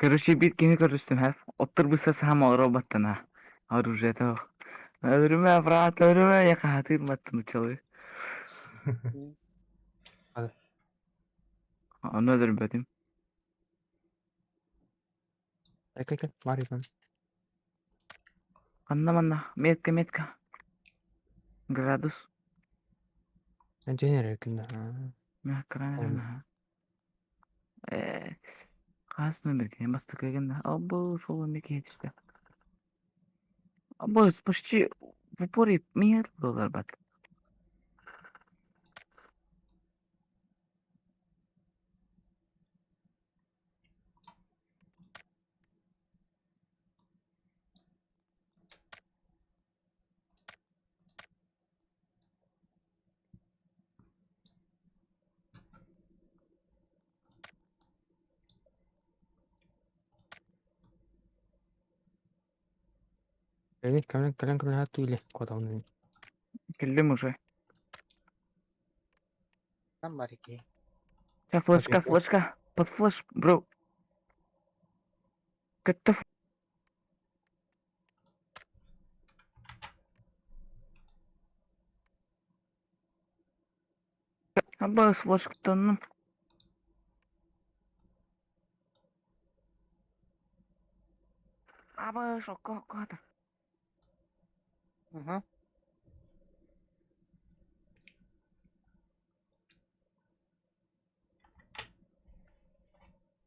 Короче, биткини көрүстүм, ха. Оттур буса сама роботтана. Оружие-то. Öldürme Fırat, öldürme. Yakatırmattın uçalı. Hadi. Onu öldürmedim. Kay. Var ya ben. Anlamanla. Metka. Gradus. Ben Cener yakında. Ha. Mekrana. Kasını bir bastık egende. Abo, шоу меки işte. Abo, почти в упоре мир доллар бат. Kalian hatu ile kota onu. Келдим уже. Там барики. Флешка. Под флеш, бро. Kötü Abo, с флешкадан. Abo, şok. Угу.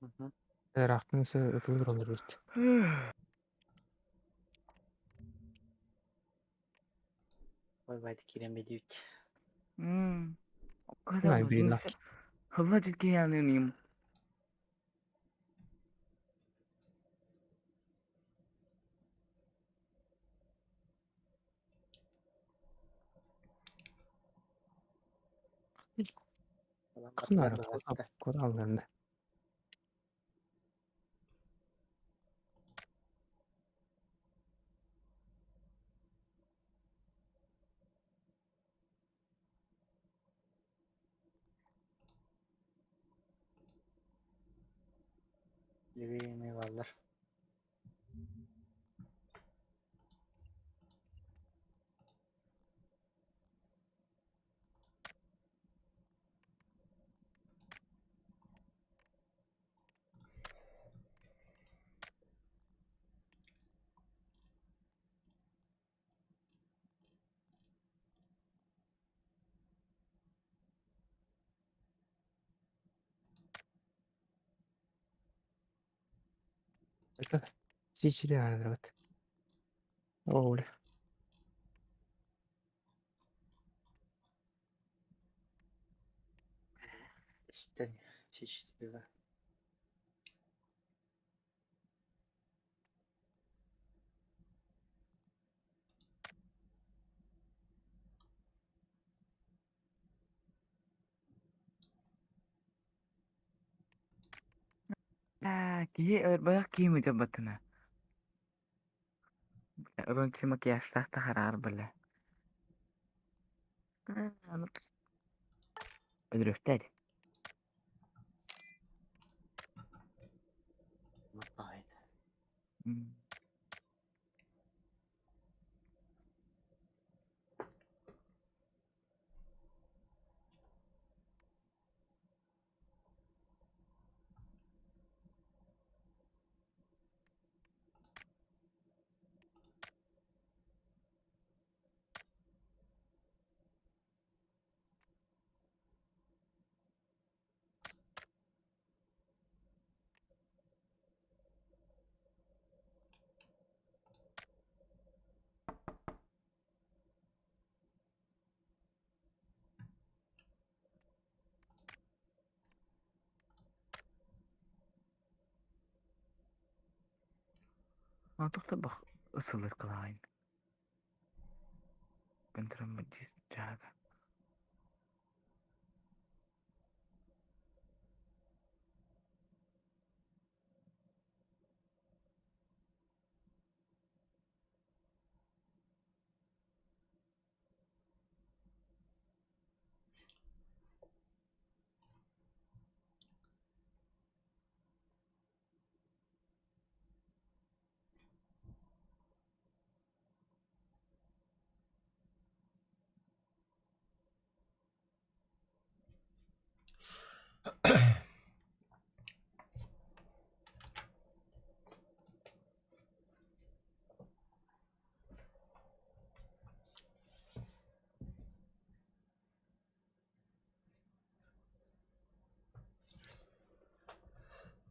Угу. Eğer aklınızı ötülür olur işte. Ой, Вадик, Керембедюк. O kadar Yani bir uzun. lak. Hava ciddi yanıyorum. Kınarı kota alın da. Yürüyeyim eyvallah. Bekle. Sicilya yani evet. Öyle. İşte çeşitli. Kiye bayak kiye mujabatına. Orang cuma kias tahta harar bela. Öldürüftler. Aynen. To'xta bak ısılır kılayın. Gönderim bir caga.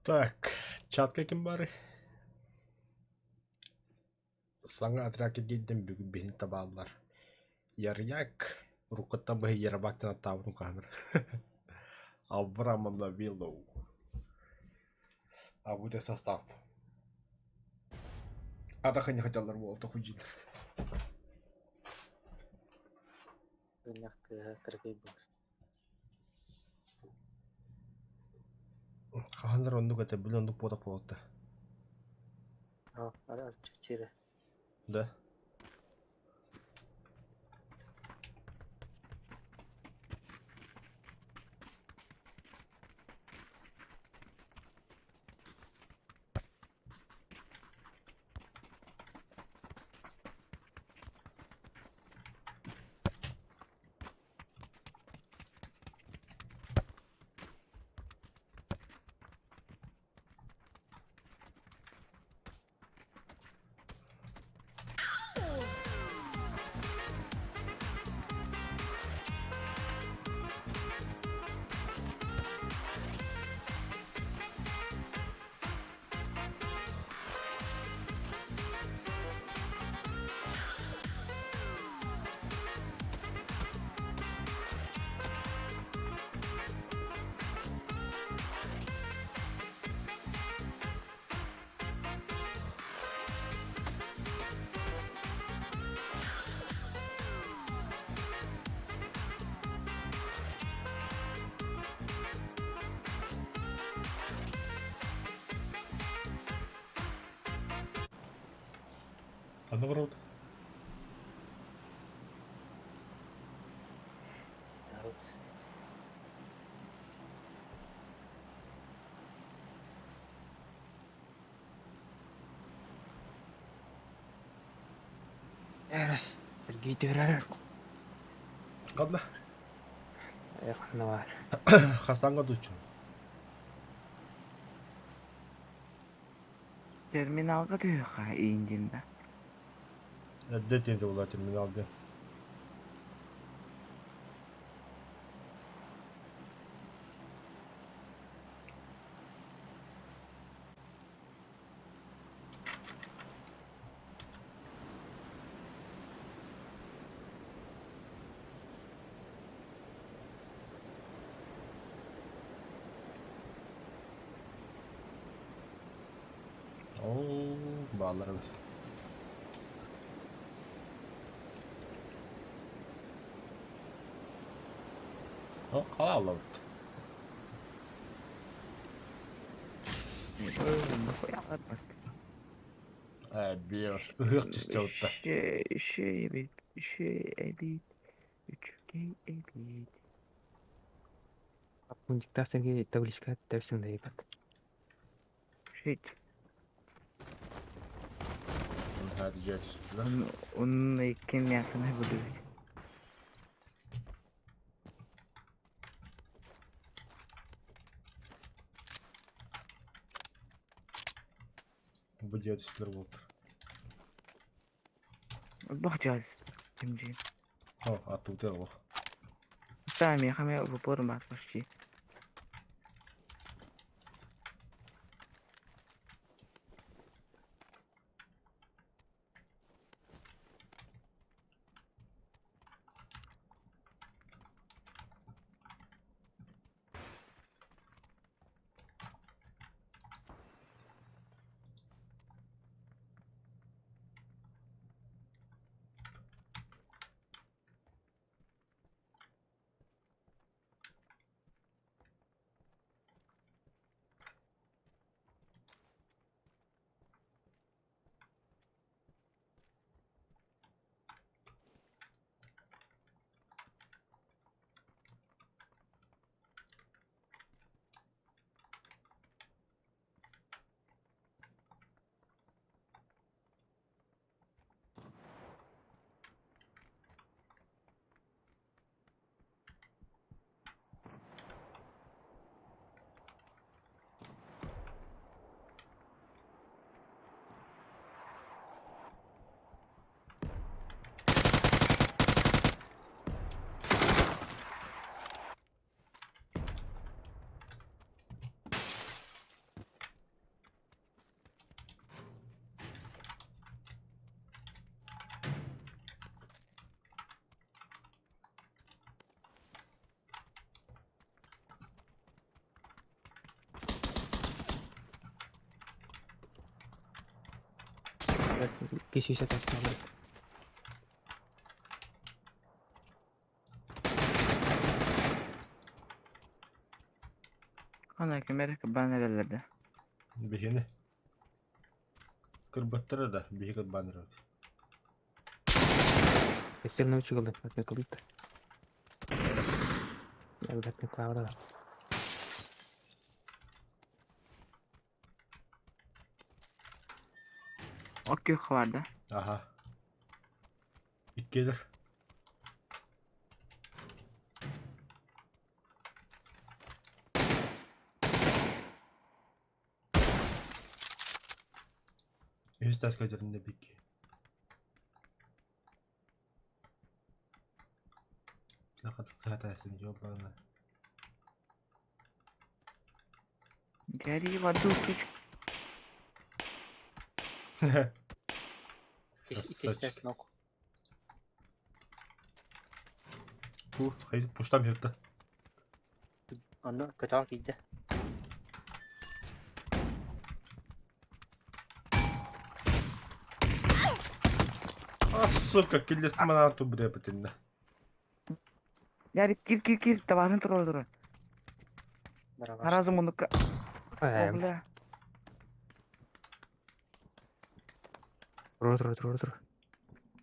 Так, чатка ким бары? Саңа отряд гидден бүгүн бехин табаллар. Ярьяк, рукоттан бахи ярабактан аттабытын камер. Аврамон Виллоу. А вот и состав. А так не хотел нарвал, то худжин. Хахандар онду гата билен онду пота пота. Да. Одно вроде. Сергей Дюрер. Ладно. Аяқында бар. Хасанга дучу. Terminalga diyor ha indiğinde. Әдет енді олар терминалды. Oo, bağlarım. O, kala Allah'ım. Öyle koyarlar bak. Bir ıhık düştü orada. Şey elit. 3K elit. Аппун диктаторге табличка тәусің да ебат. Şey, Hadi gel üstüne. onun kimyasını buluyor. Bu diğer üstüne oldu. Bakacağız. Şimdi. O, attı bu tarafa. Sami, хаме в упор мат почти. Kişi ise taşmalı. Ana kemer ben nerelerde? Bihini. Kırbattırı da bihi kırbanır. Сильно учил, как клык. Я бы так не клавала. Ok yok vardı. Aha. İlk gelir. Yüz ters kaçırında bir iki. لقد ساعتها سنجاوب أنا. Geri vardı suç. Красавчик. Bu hayır puştan yırttı. Onu kötü giydi. Ah suka killestim ana tu buraya patinde. Geri gir tabanın dur. Harazım onu ka. Oğla. Тру.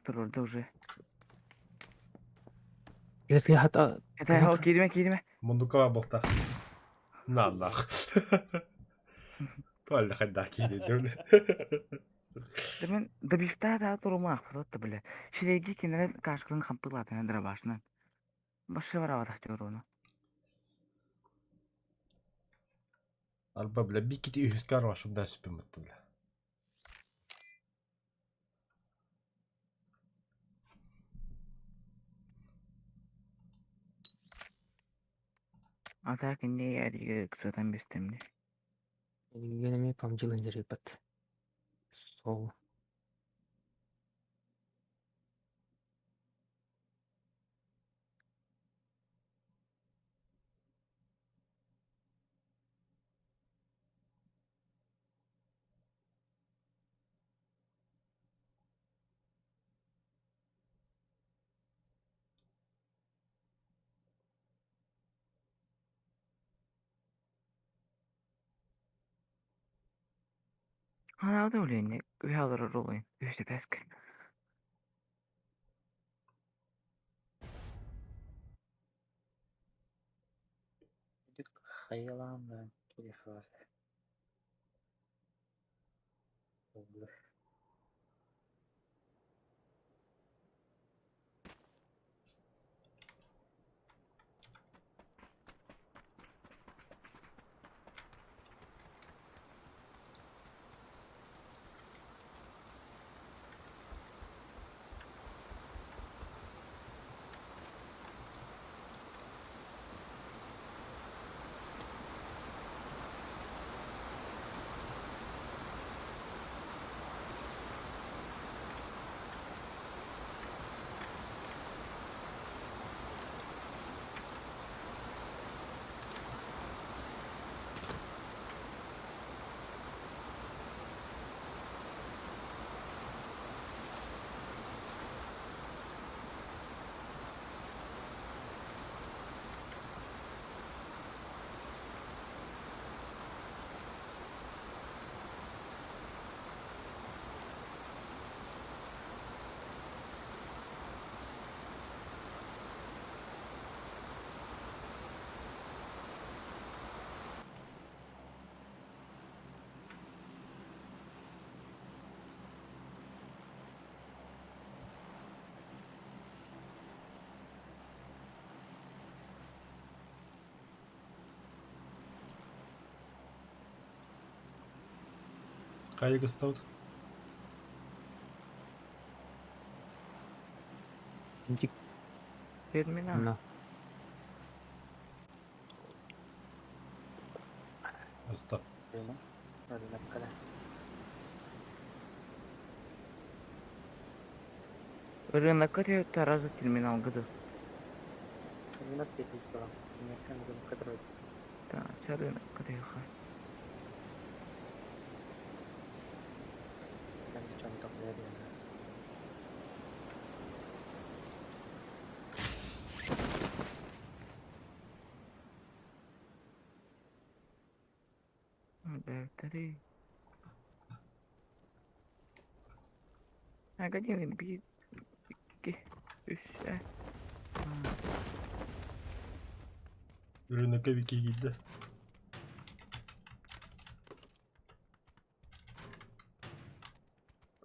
Dur orada уже. Если хата... Hadi ha kedime. Munduka var bokta. Nallah. Tuvalle haddaki dedim. Demen da bifta da durma akırat bile. Şiregi kenara karşılığın kampılar tane başından. Başı var avada diyor onu. Alba bile bir kiti üskar var şundan süpüm mutlu bile. Ata kendi yeri kısadan bestemli. Генами помчил инжирипат. Сол. Hala da öyle ne? Üyaları olayım. İşte desk. Hayılan ben. Keyif var. Olur. Kaygı stout. Интик. Terminal. На. Usta. Öyle kadar. Rынок это таразы терминал году. Рынок петушка. Американ рынок, который... Да, це рынок катеха. Там чем-то Battery. Agaknya bir iki üç Ürünü keviki gitti.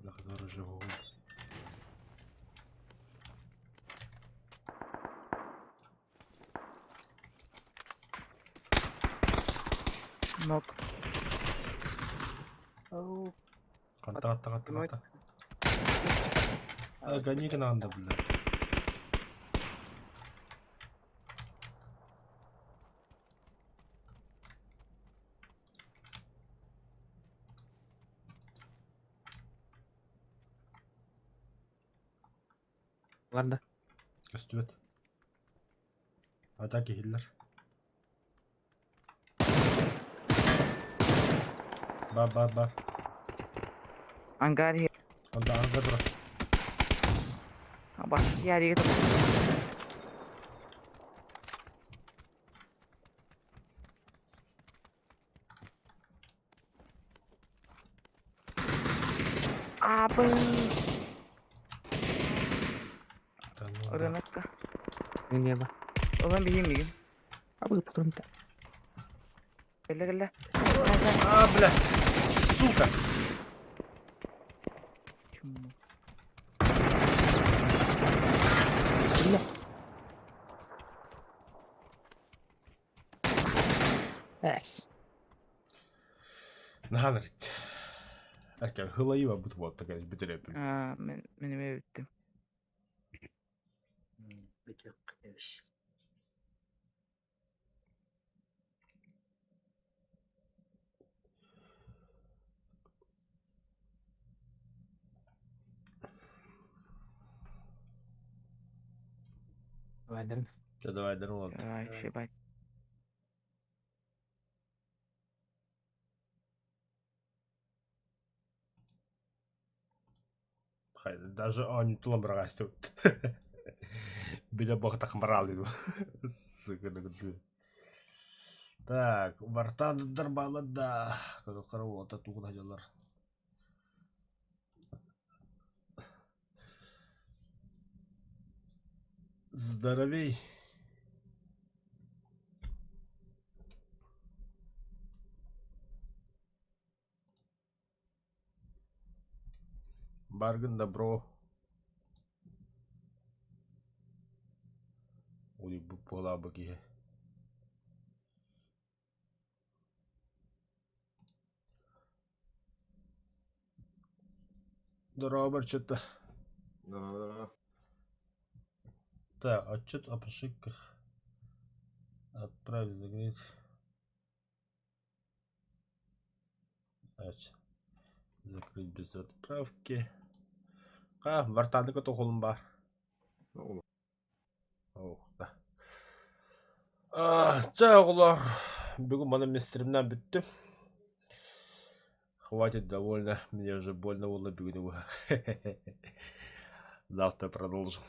Ne kadar hoca oldu. nok. Oh, Ката. Гони надо, бля. var da. Üstüvet. Атаки хиллер. Бар. Anggar here. Анда дура. Bak yer yeri. Apa? Udah nakka. Ini apa? Orang begini. Apa kebetulan tak? Gila. А, бля. Сука. Cuma. Yes. Наханрит. Erken hılayı var bu tuvalda gelip bitirebilirim. Benim ev bitti. Wadan. Ya da aydan oldu. Şey bak. Hayır, даже они тулам растут. Біля бога так мрали. Сука, так, вартан дырбалы да. Қарау ота туғын хажалар. Здоровей. Баргын добро. Ой, bu pola bakıyor. Здорово, Барчета. Здорово. Так, отчет о пошибках. Отправить загреть. Закрыть без отправки. Вартандыка тоқылым бар. Да. Жағылар. Бүгін бана местерімнен бітті. Хватит довольно. Мне уже больно было бүгін. Завтра продолжим.